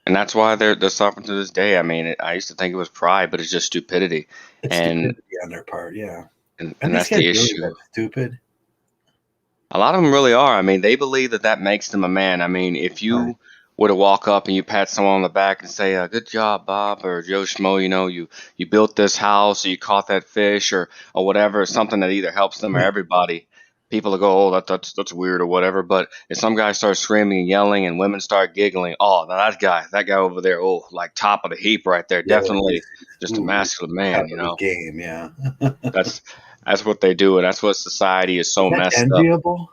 And that's why they're suffering to this day. I mean, I used to think it was pride, but it's just stupidity. It's And stupidity on their part. Yeah. Are and these that's guys the really issue. that stupid? A lot of them really are. I mean, they believe that makes them a man. I mean, if Right. you were to walk up and you pat someone on the back and say, "Good job, Bob," or "Joe Schmo," you built this house, or you caught that fish, or whatever, something that either helps them or Right. everybody. People will go, "Oh, that's weird," or whatever. But if some guy starts screaming and yelling, and women start giggling, "Oh, now that guy over there, oh, like top of the heap right there, Yeah. He's, definitely just a ooh, masculine top man," of his game. Yeah. That's that's what they do, and that's what society is Is so that messed up. enviable?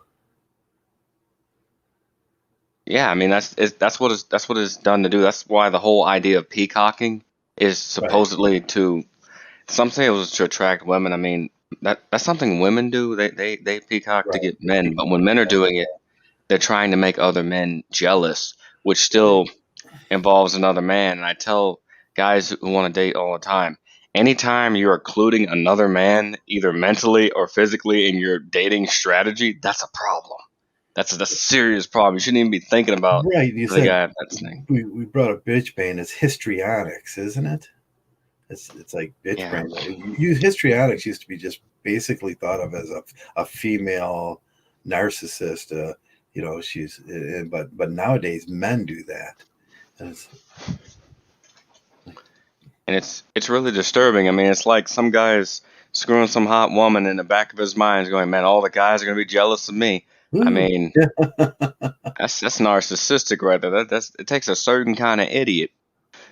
Yeah, I mean that's what it's done to do. That's why the whole idea of peacocking is Right. supposedly to some say it was to attract women. I mean that's something women do. They peacock to Right. get men, but when men are doing it, they're trying to make other men jealous, which still involves another man. And I tell guys who want to date all the time, anytime you're including another man, either mentally or physically, in your dating strategy, that's a problem. That's a serious problem. You shouldn't even be thinking about Right. You the said guy that's thing. we brought up bitch brain. It's histrionics, isn't it? It's like bitch Yeah, brain. Histrionics used to be just basically thought of as a female narcissist. She's but nowadays men do that. And it's and it's really disturbing. I mean, it's like some guy's screwing some hot woman in the back of his mind, is going, "Man, all the guys are gonna be jealous of me." I ooh, mean, that's narcissistic right there. That's it takes a certain kind of idiot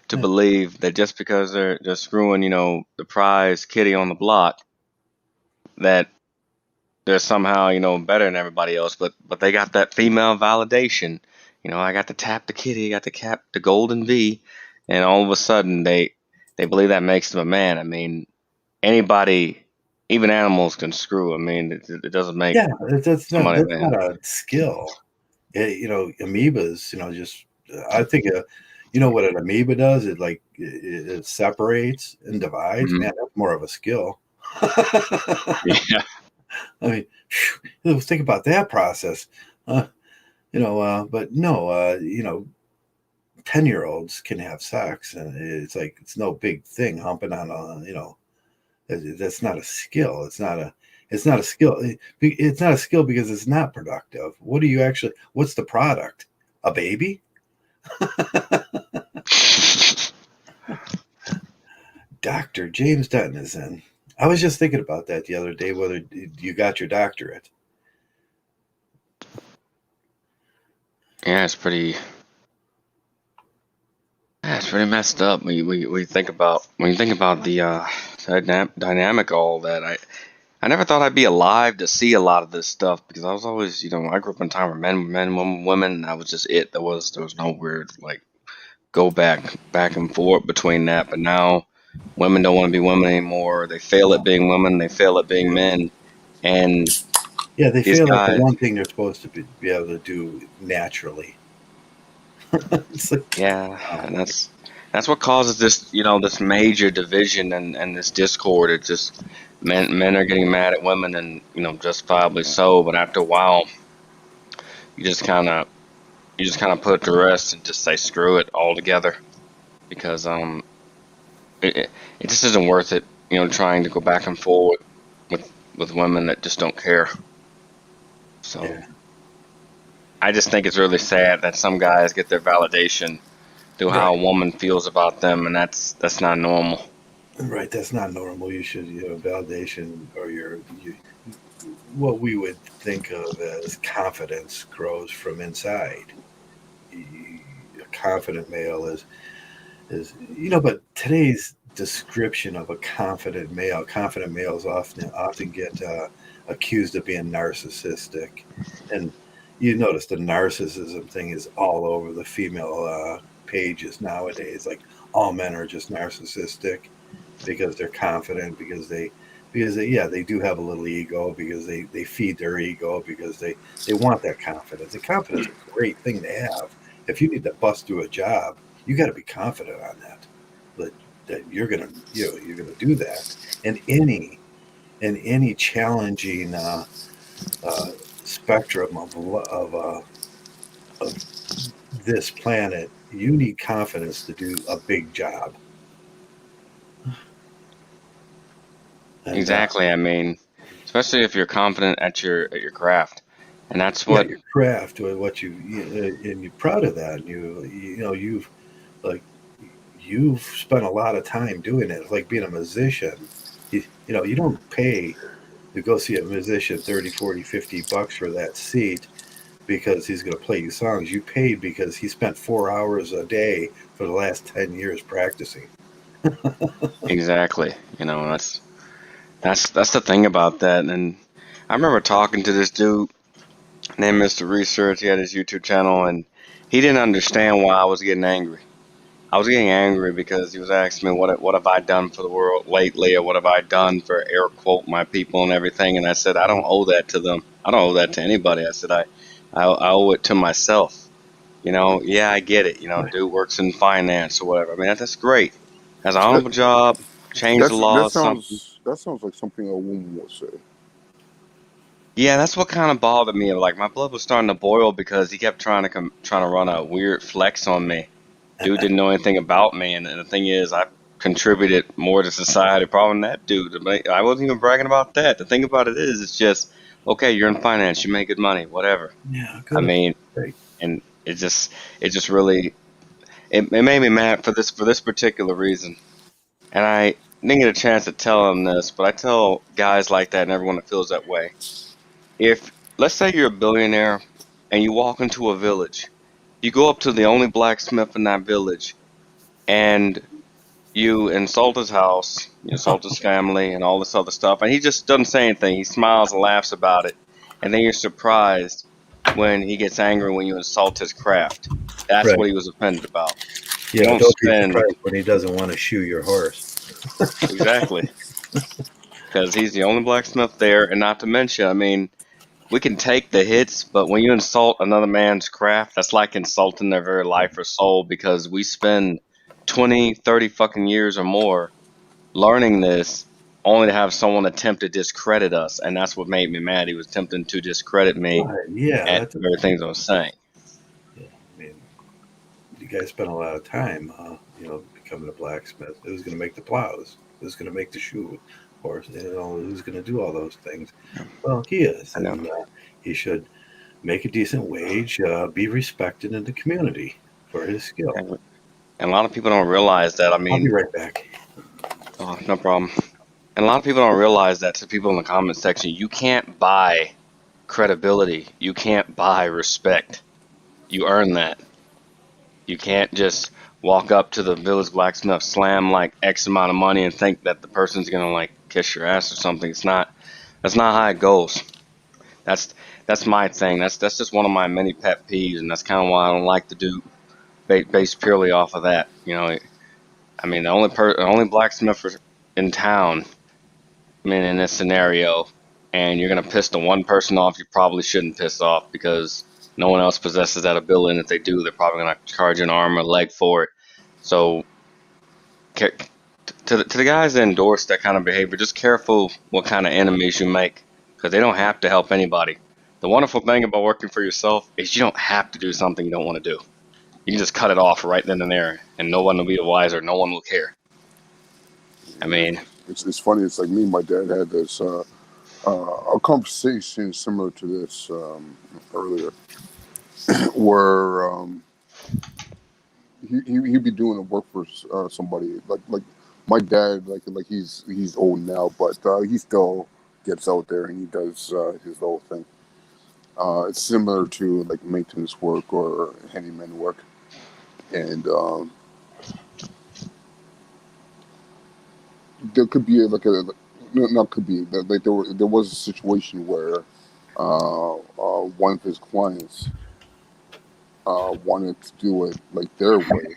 to yeah, believe that just because they're screwing, the prize kitty on the block, that they're somehow, better than everybody else. But they got that female validation. I got to tap the kitty, got to cap the golden V, and all of a sudden they believe that makes them a man. I mean, anybody, even animals can screw. I mean, it doesn't make yeah. somebody a That's man. not a skill. Amoebas. Just I think what an amoeba does. It separates and divides. Hmm. Man, that's more of a skill. I Yeah, mean, think about that process. Uh, but no, 10-year-olds can have sex, and it's like it's no big thing humping on a That's not a skill. It's not a. It's not a skill. It's not a skill because it's not productive. What do you actually? What's the product? A baby? Dr. James Dutton is in. I was just thinking about that the other day. Whether you got your doctorate? Yeah, it's pretty. Yeah, it's pretty messed up. We think about when you think about the dynamic of all that. I never thought I'd be alive to see a lot of this stuff because I was always, I grew up in a time where men, women, and that was just it. There was no weird like go back and forth between that. But now women don't want to be women anymore. They fail at being women. They fail at being men. And Yeah, they these fail at the guys, one thing they're supposed to be able to do naturally. It's like, yeah, wow. and that's what causes this, this major division and this discord. It's just men are getting mad at women, and justifiably so. But after a while, you just kind of put it to rest and just say screw it altogether because it just isn't worth it. Trying to go back and forth with women that just don't care. So Yeah, I just think it's really sad that some guys get their validation through how right, a woman feels about them, and that's not normal. right. That's not normal. You should, validation or what we would think of as confidence grows from inside. A confident male but today's description of a confident males often get accused of being narcissistic, and you notice the narcissism thing is all over the female pages nowadays. Like all men are just narcissistic because they're confident, because they do have a little ego, because they feed their ego, because they want that confidence. And confidence is a great thing to have. If you need to bust through a job, you got to be confident on that, that you're gonna do that. And any challenging uh, spectrum of this planet, you need confidence to do a big job. And Exactly. I mean, especially if you're confident at your craft, and that's yeah, what your craft, or what and you're proud of that. And like you've spent a lot of time doing it. It's like being a musician. You don't pay to go see a musician 30, 40, $50 for that seat because he's going to play you songs. You paid because he spent 4 hours a day for the last 10 years practicing. exactly. That's the thing about that. And I remember talking to this dude named Mr. Research. He had his YouTube channel, and he didn't understand why I was getting angry. I was getting angry because he was asking me what have I done for the world lately, or what have I done for air quote my people and everything. And I said I don't owe that to them. I don't owe that to anybody. I said I owe it to myself. Yeah, I get it. Dude works in finance or whatever. I mean, that's great. Has a That honorable job, change the that law, something. sounds like something a woman would say. Yeah, that's what kind of bothered me. Like my blood was starting to boil because he kept trying to run a weird flex on me. Dude didn't know anything about me, and the thing is, I contributed more to society probably than that dude. But I wasn't even bragging about that. The thing about it is, it's just okay. You're in finance, you make good money, whatever. Yeah, I good. mean, Great. and it just really it made me mad for this particular reason. And I didn't get a chance to tell him this, but I tell guys like that and everyone that feels that way. If let's say you're a billionaire and you walk into a village, you go up to the only blacksmith in that village and you insult his house, you insult his family and all this other stuff, and he just doesn't say anything. He smiles and laughs about it. And then you're surprised when he gets angry when you insult his craft. That's Right. what he was offended about. You Yeah, don't don't be spend surprised when he doesn't want to shoe your horse. exactly because he's the only blacksmith there, and not to mention, I mean, we can take the hits, but when you insult another man's craft, that's like insulting their very life or soul because we spend 20, 30 fucking years or more learning this only to have someone attempt to discredit us. And that's what made me mad. He was attempting to discredit me Right. Yeah, at that's the very things I was saying. yeah. I mean, you guys spent a lot of time, becoming a blacksmith. It was going to make the plows. It was going to make the shoe course. Who's going to do all those things? Well, he is, I know. and he should make a decent wage, be respected in the community for his skill. And a lot of people don't realize that. I I'll be mean, right back. oh, no problem. And a lot of people don't realize that to people in the comment section, you can't buy credibility. You can't buy respect. You earn that. You can't just walk up to the village blacksmith, slam like X amount of money, and think that the person's gonna like kiss your ass or something. It's not. That's not how it goes. That's that's my thing. That's just one of my many pet peeves, and that's kind of why I don't like to do based purely off of that. I mean, the only blacksmith in town. I mean, in this scenario, and you're gonna piss the one person off you probably shouldn't piss off because no one else possesses that ability, and if they do, they're probably gonna charge an arm or leg for it. So, to the guys that endorse that kind of behavior, just careful what kind of enemies you make because they don't have to help anybody. The wonderful thing about working for yourself is you don't have to do something you don't want to do. You can just cut it off right then and there, and no one will be the wiser. No one will care. I mean, it's funny. It's like me and my dad had this a conversation similar to this earlier, where he'd be doing the work for somebody like my dad, like he's old now, but he still gets out there and he does his little thing. It's similar to like maintenance work or handyman work, and there could be no, not could be like there was a situation where one of his clients wanted to do it like their way,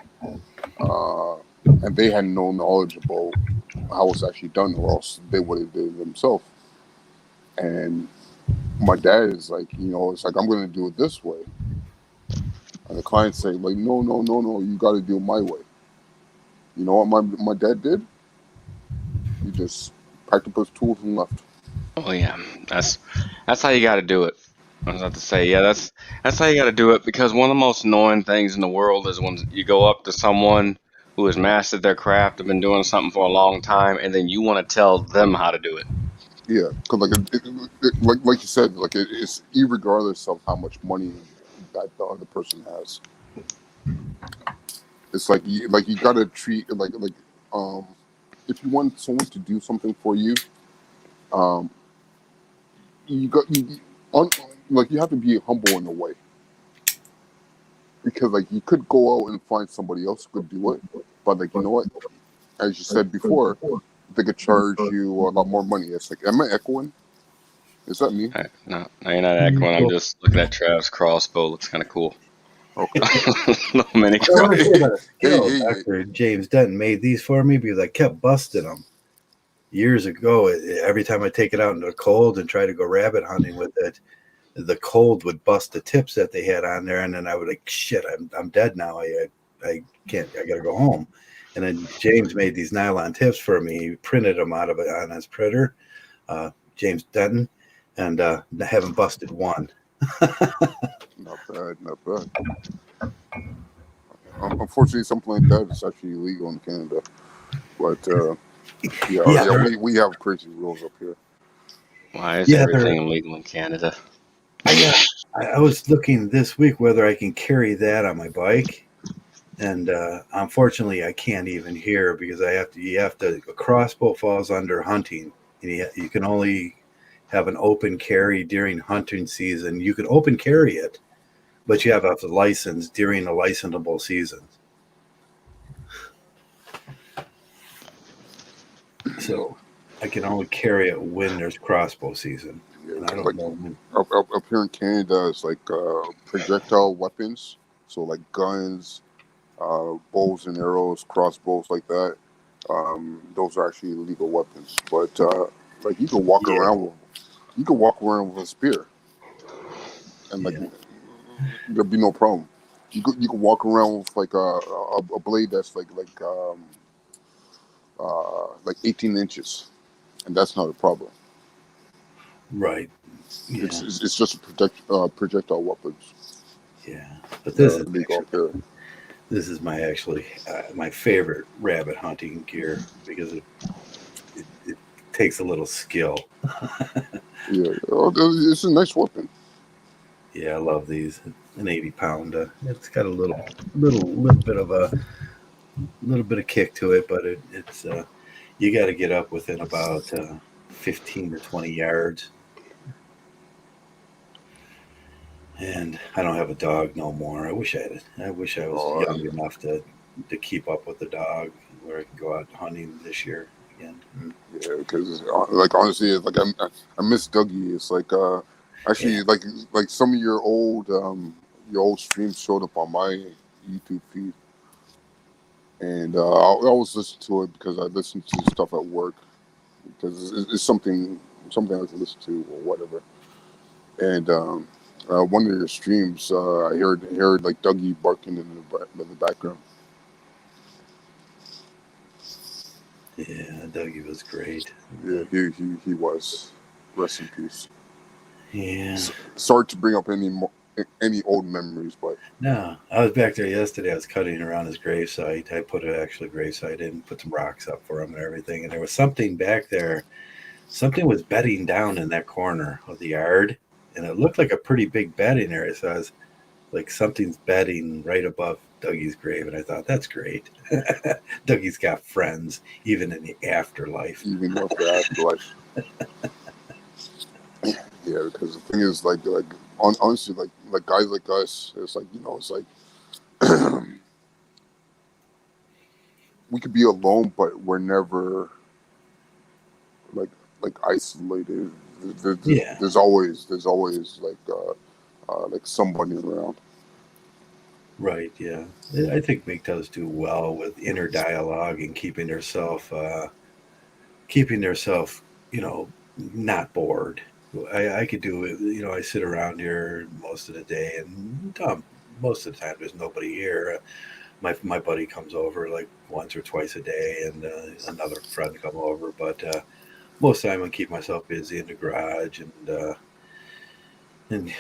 uh, and they had no knowledge about how it's actually done, or else they would have did it themselves. And my dad is like, it's like I'm going to do it this way, and the clients say like, no, no, no, no, you got to do it my way. You know what my dad did? He just packed up his tools and left. oh yeah, that's how you got to do it. I was about to say, yeah, that's how you got to do it because one of the most annoying things in the world is when you go up to someone who has mastered their craft, have been doing something for a long time, and then you want to tell them how to do it. Yeah, because like you said, it's irregardless of how much money that the other person has. It's like you gotta treat um if you want someone to do something for you, um you got you on like you have to be humble in a way, because like you could go out and find somebody else who could do it, but like, you know what, as you said before, they could charge you a lot more money. It's like, am I echoing? Is that me? No, you're not echoing. I'm just looking at Trav's crossbow. Looks kind of cool. Okay. Little mini I want to crossbow. say that a skill. Hey. Dr. James Denton made these for me because I kept busting them years ago. Every time I take it out into the cold and try to go rabbit hunting with it, the cold would bust the tips that they had on there, and then I would like, shit, I'm dead now. I can't. I gotta go home. And then James made these nylon tips for me. He printed them out of it on his printer, James Denton, and I haven't busted one. Not bad, not bad. Unfortunately, something like that is actually illegal in Canada. But we have crazy rules up here. Why is everything illegal in Canada? I was looking this week whether I can carry that on my bike, and unfortunately, I can't even here because you have to. A crossbow falls under hunting, and you can only have an open carry during hunting season. You can open carry it, but you have to have the license during the licensable season. So I can only carry it when there's crossbow season. Yeah, And I don't know. up here in Canada, it's like projectile weapons, so like guns, bows and arrows, crossbows, like that. Those are actually illegal weapons. But like you can walk around with a spear, and like there'd be no problem. You could walk around with like a blade that's like 18 inches, and that's not a problem. Right. Yeah. It's just a projectile weapons. Yeah. But this is legal here. This is my favorite rabbit hunting gear because it takes a little skill. Yeah, it's a nice weapon. Yeah, I love these. An 80 pound. It's got a little bit of a little bit of kick to it, but it's you got to get up within about 15 to 20 yards. And I don't have a dog no more. I wish I had. I wish I was Oh, young enough to keep up with the dog, where I could go out hunting this year again. yeah, because like honestly, it's like I miss Dougie. It's like Yeah, actually like some of your old streams showed up on my YouTube feed, and I always listen to it because I listen to stuff at work because it's something I like to listen to or whatever. And one of your streams, I heard like Dougie barking in the background. yeah. Dougie was great. Yeah, he was. Rest in peace. Yeah. Sorry to bring up any old memories, but No, I was back there yesterday. I was cutting around his gravesite. I put an actual gravesite in, put some rocks up for him and everything. And there was something back there. Something was bedding down in that corner of the yard, and it looked like a pretty big bedding area. So I was like, something's bedding right above Dougie's grave, and I thought that's great. Dougie's got friends even in the afterlife. even after afterlife. Yeah, because the thing is, honestly, like guys like us, it's like it's like we could be alone, but we're never like isolated. Yeah, There's always like somebody around. right. Yeah, I think Mgtows do well with inner dialogue and keeping theirself, you know, not bored. I could do it. You know, I sit around here most of the day, and most of the time there's nobody here. My buddy comes over like once or twice a day, and another friend come over. But most of the time I keep myself busy in the garage and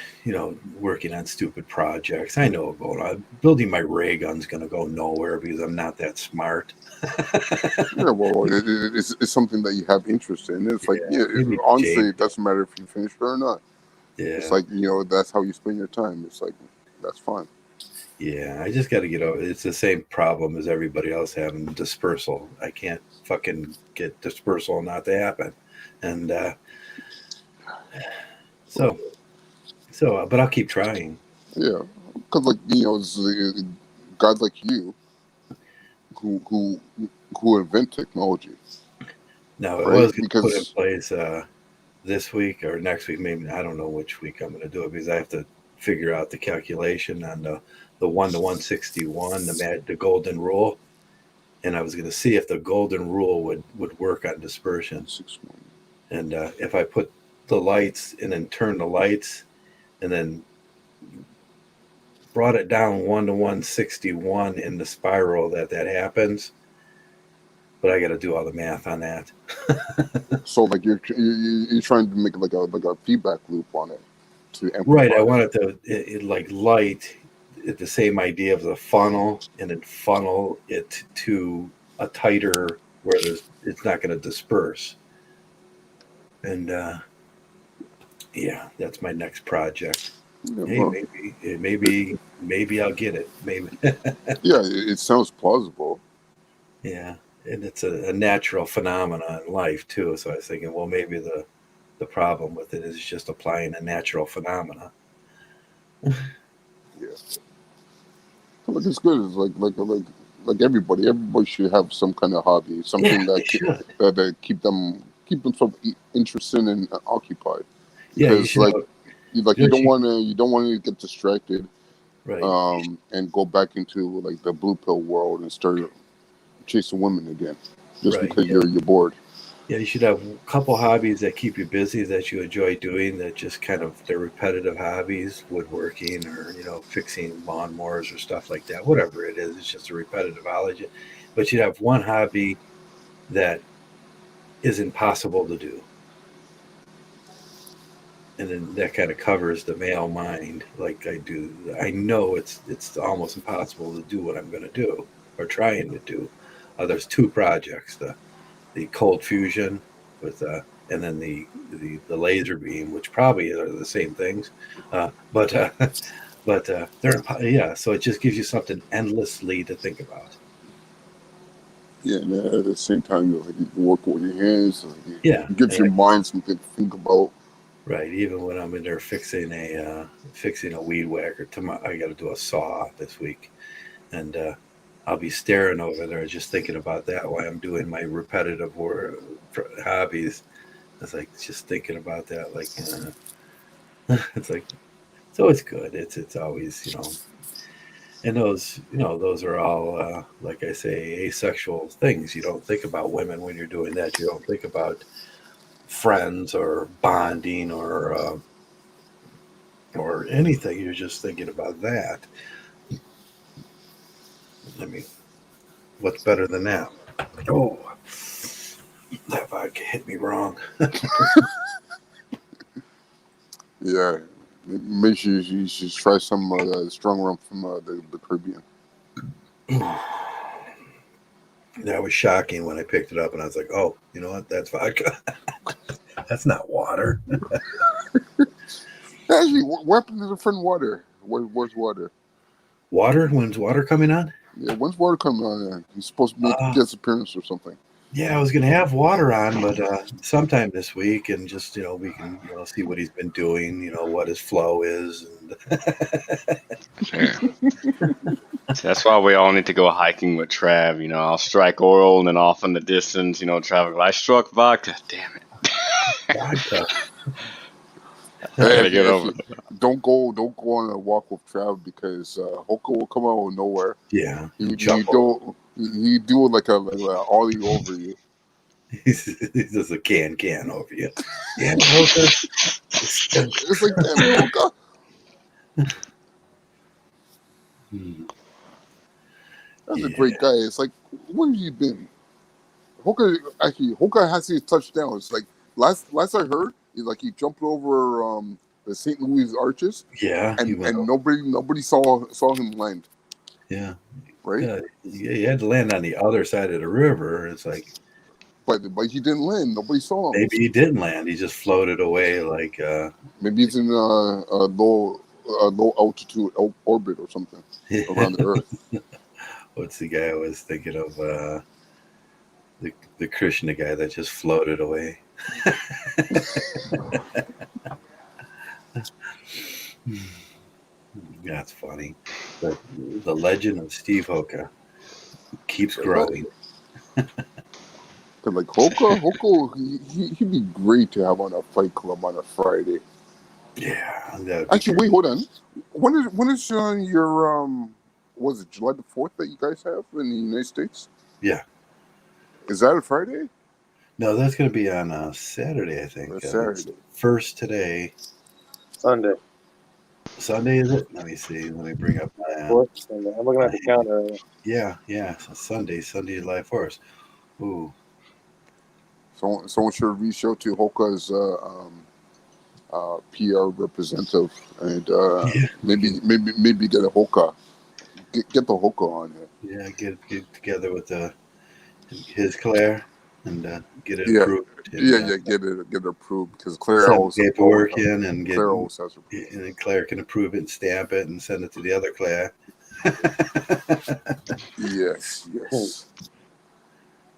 working on stupid projects. I know going on building my ray gun's going to go nowhere because I'm not that smart. Yeah, well, it's something that you have interest in. It's like, Yeah, yeah, maybe honestly, Jade. it doesn't matter if you finish it or not. It's Yeah, like, that's how you spend your time. It's like, that's fine. yeah. I just got to get over. It's the same problem as everybody else having dispersal. I can't fucking get dispersal not to happen, and so but I'll keep trying. Yeah, because like it's a guys like you who who who invent technology, Now it right? was going to put in Because place this week or next week. Maybe I don't know which week I'm going to do it because I have to figure out the calculation on the 1 to 161, the golden rule, and I was going to see if the golden rule would work on dispersion. 6-1. And if I put the lights and then turn the lights and then brought it down 1 to 161 in the spiral that happens, but I got to do all the math on that. So like you're trying to make like a feedback loop on it to Right. I amplify it. want it to like light the same idea of the funnel and then funnel it to a tighter where it's not going to disperse. And yeah, that's my next project. Yeah, Hey, well, maybe I'll get it. Maybe. yeah, it sounds plausible. Yeah. And it's a natural phenomenon in life too. So I was thinking, well, maybe the problem with it is just applying a natural phenomena. Yeah, like it's good. It's like everybody should have some kind of hobby, Yeah, something they should. that keep themselves interested and occupied. Yeah, you Because should have. you Don't you? you don't want to get distracted Right. and go back into like the blue pill world and start chasing women again just Right. because Yeah. you're bored. Yeah, you should have a couple hobbies that keep you busy that you enjoy doing that just kind of they're repetitive hobbies, woodworking or, fixing lawnmowers or stuff like that. Whatever it is, it's just a repetitive hobby. But you'd have one hobby that is impossible to do. And then that kind of covers the male mind like I do. I know it's almost impossible to do what I'm going to do or trying to do. There's two projects, the cold fusion with and then the laser beam, which probably are the same things, but they're yeah. So it just gives you something endlessly to think about. Yeah, and at the same time, like, you can work with your hands. Like, Yeah, it gives and your mind something to think about. right. Even when I'm in there fixing a weed whacker, tomorrow I got to do a saw this week, and I'll be staring over there just thinking about that while I'm doing my repetitive work hobbies. It's like just thinking about that, like it's like so it's good. It's always and those are all like I say asexual things. You don't think about women when you're doing that. You don't think about friends or bonding or anything. You're just thinking about that. I mean, what's better than that? Oh, that vodka hit me wrong. Yeah, make sure you should try some strong rum from the Caribbean. That was shocking when I picked it up, and I was like, "Oh, you know what? That's vodka. That's not water." Actually, what happened to the friend water? Where's water? Water? When's water coming on? Yeah, when's water coming on? He's supposed to make a guest appearance or something. Yeah, I was going to have water on, but sometime this week, and just we can see what he's been doing, what his flow is, and Sure. So that's why we all need to go hiking with Trav. I'll strike oil, and then off in the distance, Trav will, I struck vodka. Damn it. vodka. I gotta get over Actually, don't go on a walk with Trav because Hoka will come out of nowhere. Yeah, He jump do like a ollie over you. He's just a can over you. Yeah, Hoka. It's like, damn it, Hoka. That's a great guy. It's like, where have you been? Hoka has his touchdowns. Like last I heard, he jumped over the St. Louis Arches. Yeah, and nobody saw him land. Yeah, right. Yeah, he had to land on the other side of the river. It's like, but he didn't land. Nobody saw him. Maybe he didn't land. He just floated away. Like maybe he's in a low altitude orbit or something around the Earth. What's the guy I was thinking of? The Krishna guy that just floated away. That's funny. But the legend of Steve Hoka keeps growing. Like Hoka, he'd be great to have on a fight club on a Friday. Yeah. Actually, wait, hold on. When is your was it July the 4th that you guys have in the United States? Yeah. Is that a Friday? No, that's going to be on Saturday, I think. Saturday. First today. Sunday. Sunday, is it? Let me see. Let me bring up my. Sunday. I'm looking at the calendar. Yeah. So Sunday, July 4th. Ooh. Someone should reach out to Hoka's PR representative and maybe get a Hoka. Get the Hoka on here. Yeah, get together with his Claire and get it approved. And, get it approved because Claire always paperwork in and get Claire always has and then Claire can approve it and stamp it and send it to the other Claire. Yes.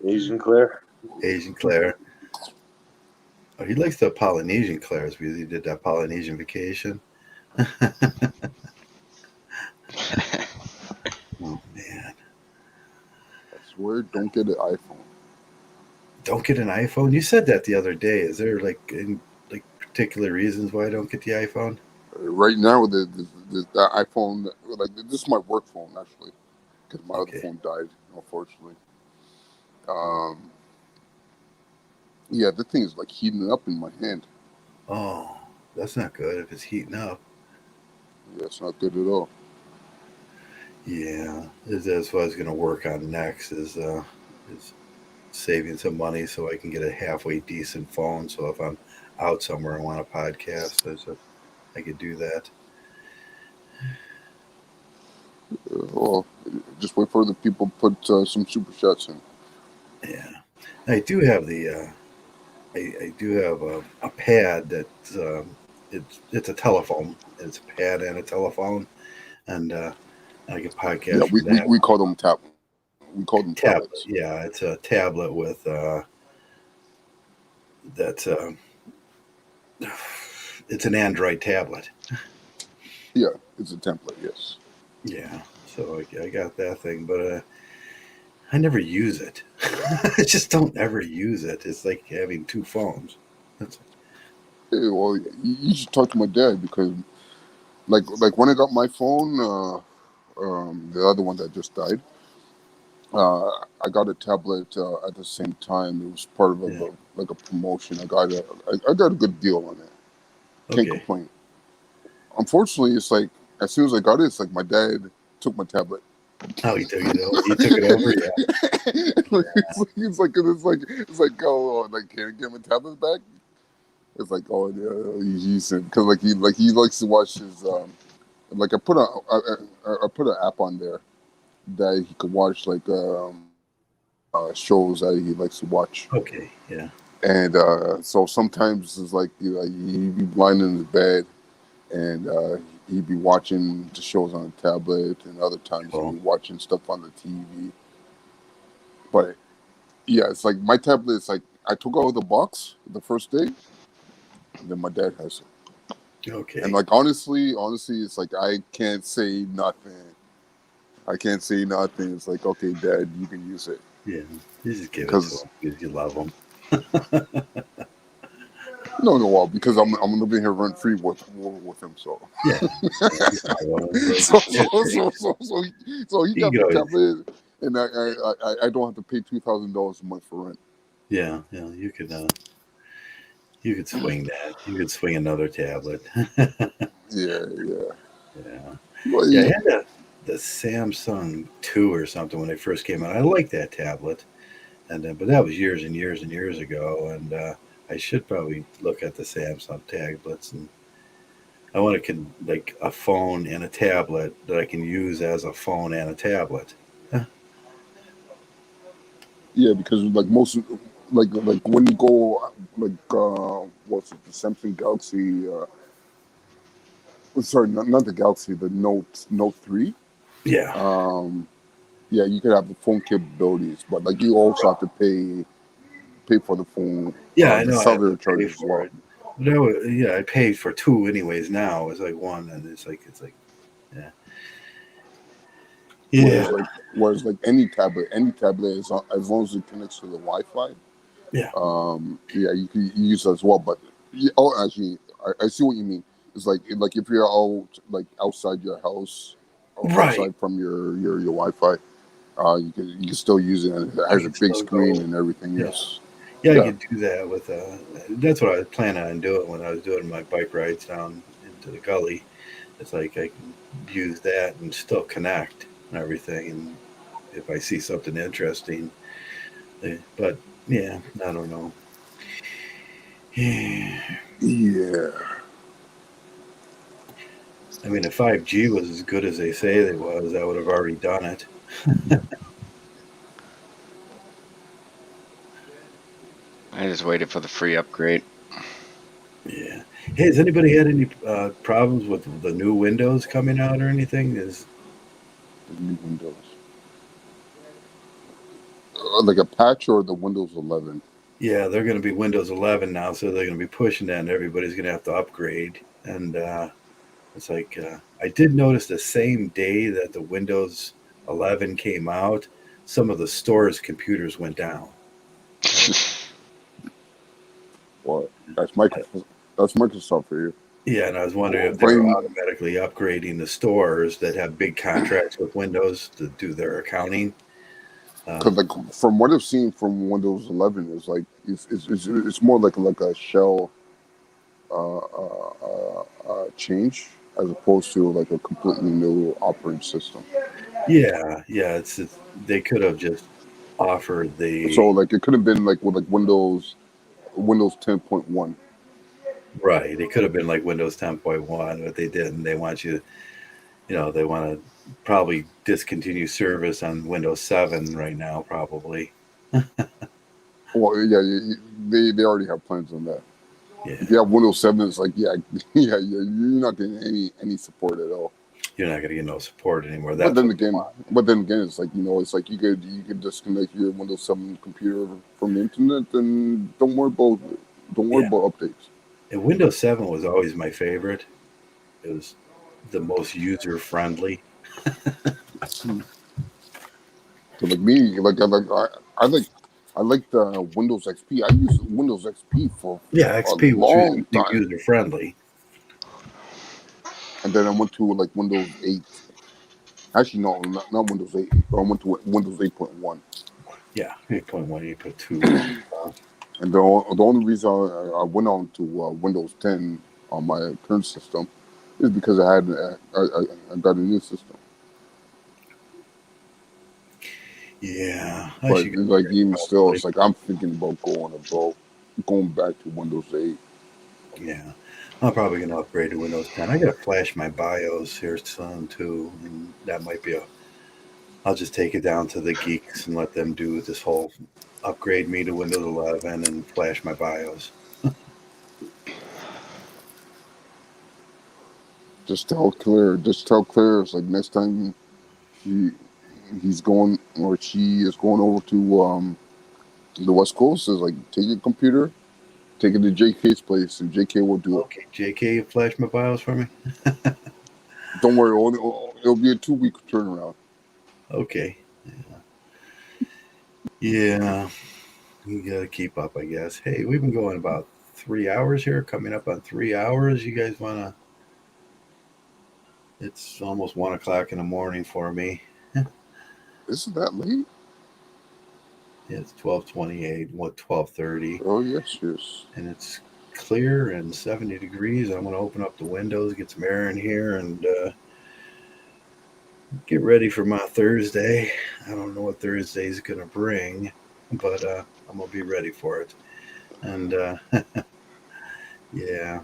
Asian Claire. Oh, he likes the Polynesian Claires because he did that Polynesian vacation. Oh man. I swear, don't get an iPhone. Don't get an iPhone? You said that the other day. Is there like particular reasons why I don't get the iPhone? Right now, the iPhone, like this is my work phone actually, because my other phone died, unfortunately. Yeah, the thing is like heating up in my hand. Oh, that's not good if it's heating up. Yeah, it's not good at all. Yeah, that's what I was going to work on next is saving some money so I can get a halfway decent phone. So if I'm out somewhere and want a podcast, I could do that. Well, just wait for the people to put some super chats in. Yeah, I do have the I do have a pad that it's a telephone. It's a pad and a telephone, and I can podcast Yeah, from that. we call them we call them Tablet, tablets. yeah, it's a tablet with that's it's an Android tablet. Yeah, it's a template. Yes. Yeah, so I got that thing, but I never use it. I just don't ever use it. It's like having two phones. That's, Yeah, well, you should talk to my dad because, like when I got my phone, the other one that just died, I got a tablet at the same time. It was part of yeah. like a promotion. I got a good deal on it. Can't Okay. complain. Unfortunately, it's like as soon as I got it, it's like my dad took my tablet. Oh, he took it. He took it over. Yeah. It's like oh like can I get my tablet back? It's like oh yeah he's because like he likes to watch his like I put an app on there that he could watch like shows that he likes to watch. Okay. Yeah. And so sometimes it's like you know, he'd be lying in his bed and he'd be watching the shows on the tablet, and other times he'd Cool. be watching stuff on the TV. But yeah, it's like my tablet is like I took out of the box the first day, and then my dad has it. Okay. And like honestly, it's like I can't say nothing. I can't say nothing. It's like okay, Dad, you can use it Yeah. You just give it to because him because you love him. well, because I'm living here rent free with him, so Yeah. so he You got can the always, tablet, and I don't have to pay $2,000 a month for rent. yeah. You could swing that. You could swing another tablet. Yeah, yeah. Yeah. Well, Yeah. I yeah, had the Samsung 2 or something when they first came out. I liked that tablet. And then, but that was years and years and years ago. And I should probably look at the Samsung tablets. And I want to like a phone and a tablet that I can use as a phone and a tablet. Huh. yeah, because like most like when you go like what's it, the Samsung Galaxy? Sorry, not the Galaxy, the Note 3. Yeah. Um, yeah, you could have the phone capabilities, but like you also have to pay for the phone, Yeah, I the know I have cellular to pay charges as for well. it. But yeah, I paid for two anyways now. It's like one, and it's like, yeah. Yeah. Whereas like any tablet is as long as it connects to the Wi-Fi, Yeah. yeah, you can use it as well. But yeah, oh, actually, I see what you mean. It's like if you're out like outside your house or Right. outside from your Wi-Fi, you can still use it, and it I has a can big still screen go. and everything. Yeah. Yes, Yeah, I yeah, could do that with that's what I was planning on doing when I was doing my bike rides down into the gully. It's like I can use that and still connect and everything, and if I see something interesting, but yeah, I don't know. Yeah. yeah. I mean, if 5G was as good as they say it was, I would have already done it. I just waited for the free upgrade. Yeah. Hey, has anybody had any problems with the new Windows coming out or anything? Is The new Windows, like a patch or the Windows 11. Yeah, they're going to be Windows 11 now, so they're going to be pushing that, and everybody's going to have to upgrade. And it's like I did notice the same day that the Windows 11 came out, some of the stores' computers went down. Well, that's Microsoft. That's Microsoft for you. Yeah, and I was wondering if they're Blame automatically upgrading the stores that have big contracts with Windows to do their accounting. because like from what I've seen from Windows 11 is like it's more like a shell change as opposed to like a completely new operating system. Yeah, it's they could have just offered So the like it could have been like with like Windows 10.1. right. It could have been like Windows 10.1, but they didn't. They want you, they want to probably discontinue service on Windows 7 right now, probably. Well, yeah, they already have plans on that. Yeah, If you have Windows 7, it's like you're not getting any support at all. you're not gonna get no support anymore. But That's then what they again, want. it's like it's like you could disconnect your Windows 7 computer from the internet, and don't worry Yeah, about updates. and Windows 7 was always my favorite. It was the most user friendly. So like me, I like the Windows XP. I used Windows XP for Yeah, a XP was long really time, user friendly. and then I went to like Windows 8. Actually, no, not Windows 8. I went to Windows 8.1. Yeah, 8.1, 8.2. And the only reason I went on to Windows 10 on my current system is because I got a new system. Yeah, I But should get like even still, probably. it's like I'm thinking about going back to Windows 8. Yeah, I'm probably going to upgrade to Windows 10. I got to flash my BIOS here soon too, and that might be a. I'll just take it down to the geeks and let them do this whole upgrade me to Windows 11 and flash my BIOS. Just tell Claire, it's like next time he he's going or she is going over to the West Coast, is like take your computer, take it to JK's place, and JK will do it. Okay, JK, flash my BIOS for me. Don't worry, it'll be a 2 week turnaround. Okay. Yeah, you got to keep up, I guess. Hey, we've been going about 3 hours here, coming up on 3 hours. You guys want to? It's almost 1 o'clock in the morning for me. Isn't that late? It's 12:28. What 12:30, Oh yes, yes. and it's clear and 70 degrees. I'm going to open up the windows, get some air in here, and get ready for my Thursday. I don't know what Thursday's going to bring, but I'm going to be ready for it. And yeah,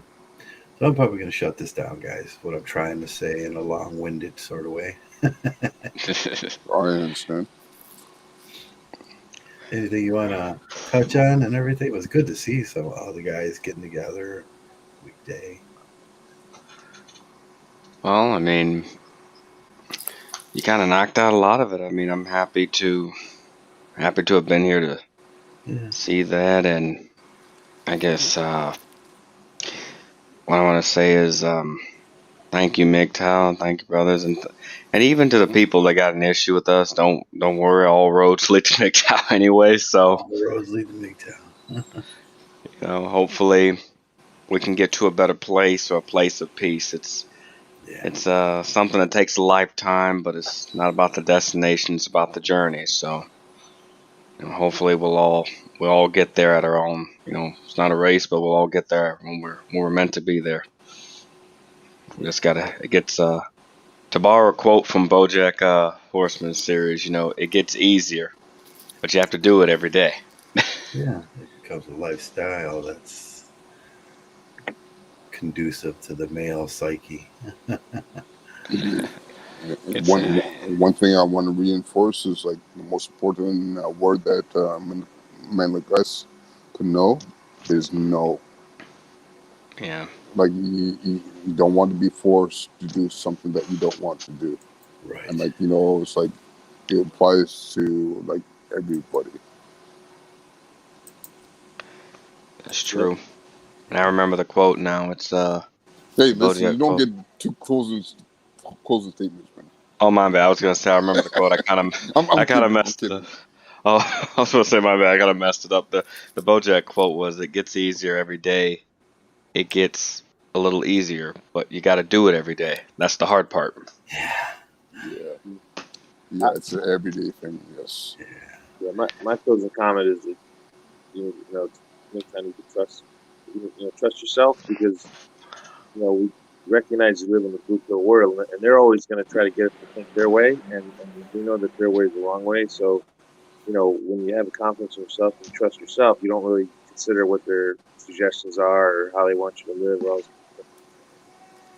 so I'm probably going to shut this down, guys. What I'm trying to say in a long-winded sort of way. I understand. Anything you want to touch on and everything? It was good to see some all the guys getting together weekday. Well, I mean, you kind of knocked out a lot of it. I mean, I'm happy to have been here to Yeah, see that, and I guess what I want to say is thank you, Mgtow, thank you, brothers, and even to the people that got an issue with us. Don't worry, all roads lead to Mgtow anyway. So all the roads lead to Mgtow. hopefully we can get to a better place or a place of peace. Yeah, It's something that takes a lifetime, but it's not about the destination; it's about the journey. So hopefully we'll all get there at our own. It's not a race, but we'll all get there when we're meant to be there. We just gotta. It gets to borrow a quote from BoJack Horseman's series. It gets easier, but you have to do it every day. yeah. It becomes a lifestyle that's conducive to the male psyche. It's One thing I want to reinforce is like the most important word that men like us can know is no. yeah, Like you don't want to be forced to do something that you don't want to do, and Right. like it's like it applies to like everybody. that's Yep. true. And I remember the quote now. It's Hey, the listen, you BoJack don't quote. get two closing statements, man. Oh my bad. I was gonna say I remember the quote. I I'm kind of kidding. I'm messed the. kidding. Oh, I was gonna say my bad. I kind of messed it up. The BoJack quote was, "It gets easier every day. It gets a little easier, but you got to do it every day. That's the hard part." Yeah. Yeah, I, yeah, it's an everyday thing. Yes. Yeah. yeah, my closing comment is that next time you can trust yourself, because we recognize you live in the brutal world, and they're always going to try to get us to think their way, and we know that their way is the wrong way. So when you have a confidence in yourself and you trust yourself, you don't really consider what their suggestions are or how they want you to live. Or else,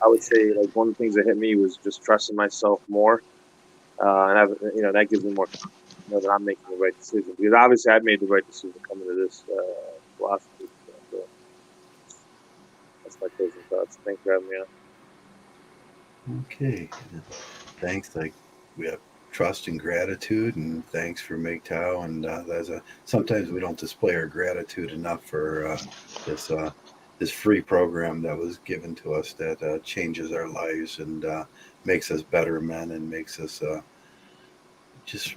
I would say like one of the things that hit me was just trusting myself more, and that gives me more confidence, that I'm making the right decision, because obviously I've made the right decision coming to this. philosophy. So that's my closing thoughts. Thanks for having me on. Okay. Thanks. Like we have trust and gratitude, and thanks for Mgtow. And sometimes we don't display our gratitude enough for this this free program that was given to us that changes our lives and makes us better men and makes us just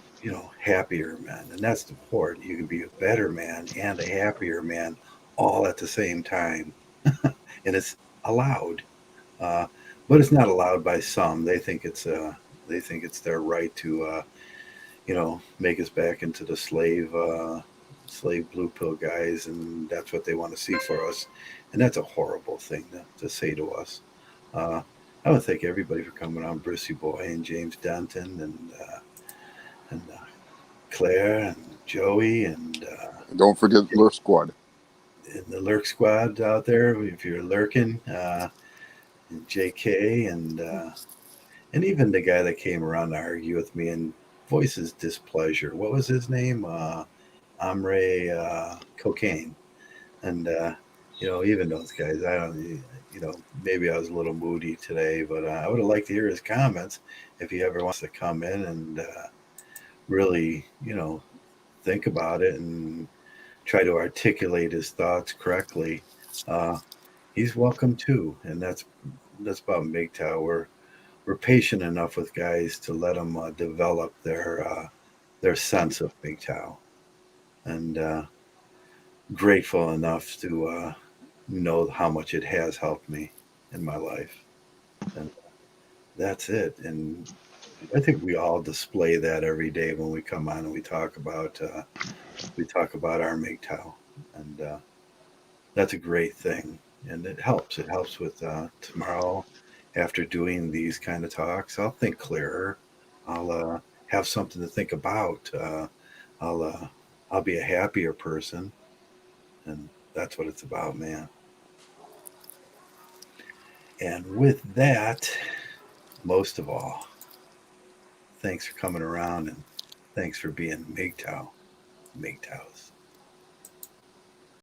happier men. And that's the important. You can be a better man and a happier man all at the same time, and it's allowed. Uh, but it's not allowed by some. They think it's their right to make us back into the slave blue pill guys, and that's what they want to see for us. And that's a horrible thing to say to us. Uh, I want to thank everybody for coming on, Brucey Boy and James Denton and Claire and Joey And don't forget Lurk Squad. and the Lurk Squad out there. If you're lurking, and JK and even the guy that came around to argue with me and voice his displeasure. What was his name? Amre Cocaine. And even those guys, I don't. Maybe I was a little moody today, but I would have liked to hear his comments if he ever wants to come in and really, think about it and try to articulate his thoughts correctly. Uh, he's welcome too, and that's about Mgtow. We're patient enough with guys to let them develop their sense of Mgtow, and grateful enough to know how much it has helped me in my life. And that's it. And I think we all display that every day when we come on and we talk about our Mgtow, and that's a great thing. And it helps. It helps with tomorrow. After doing these kind of talks, I'll think clearer. I'll have something to think about. I'll uh, I'll be a happier person, and that's what it's about, man. And with that, most of all, thanks for coming around and thanks for being Mgtow, Mgtows.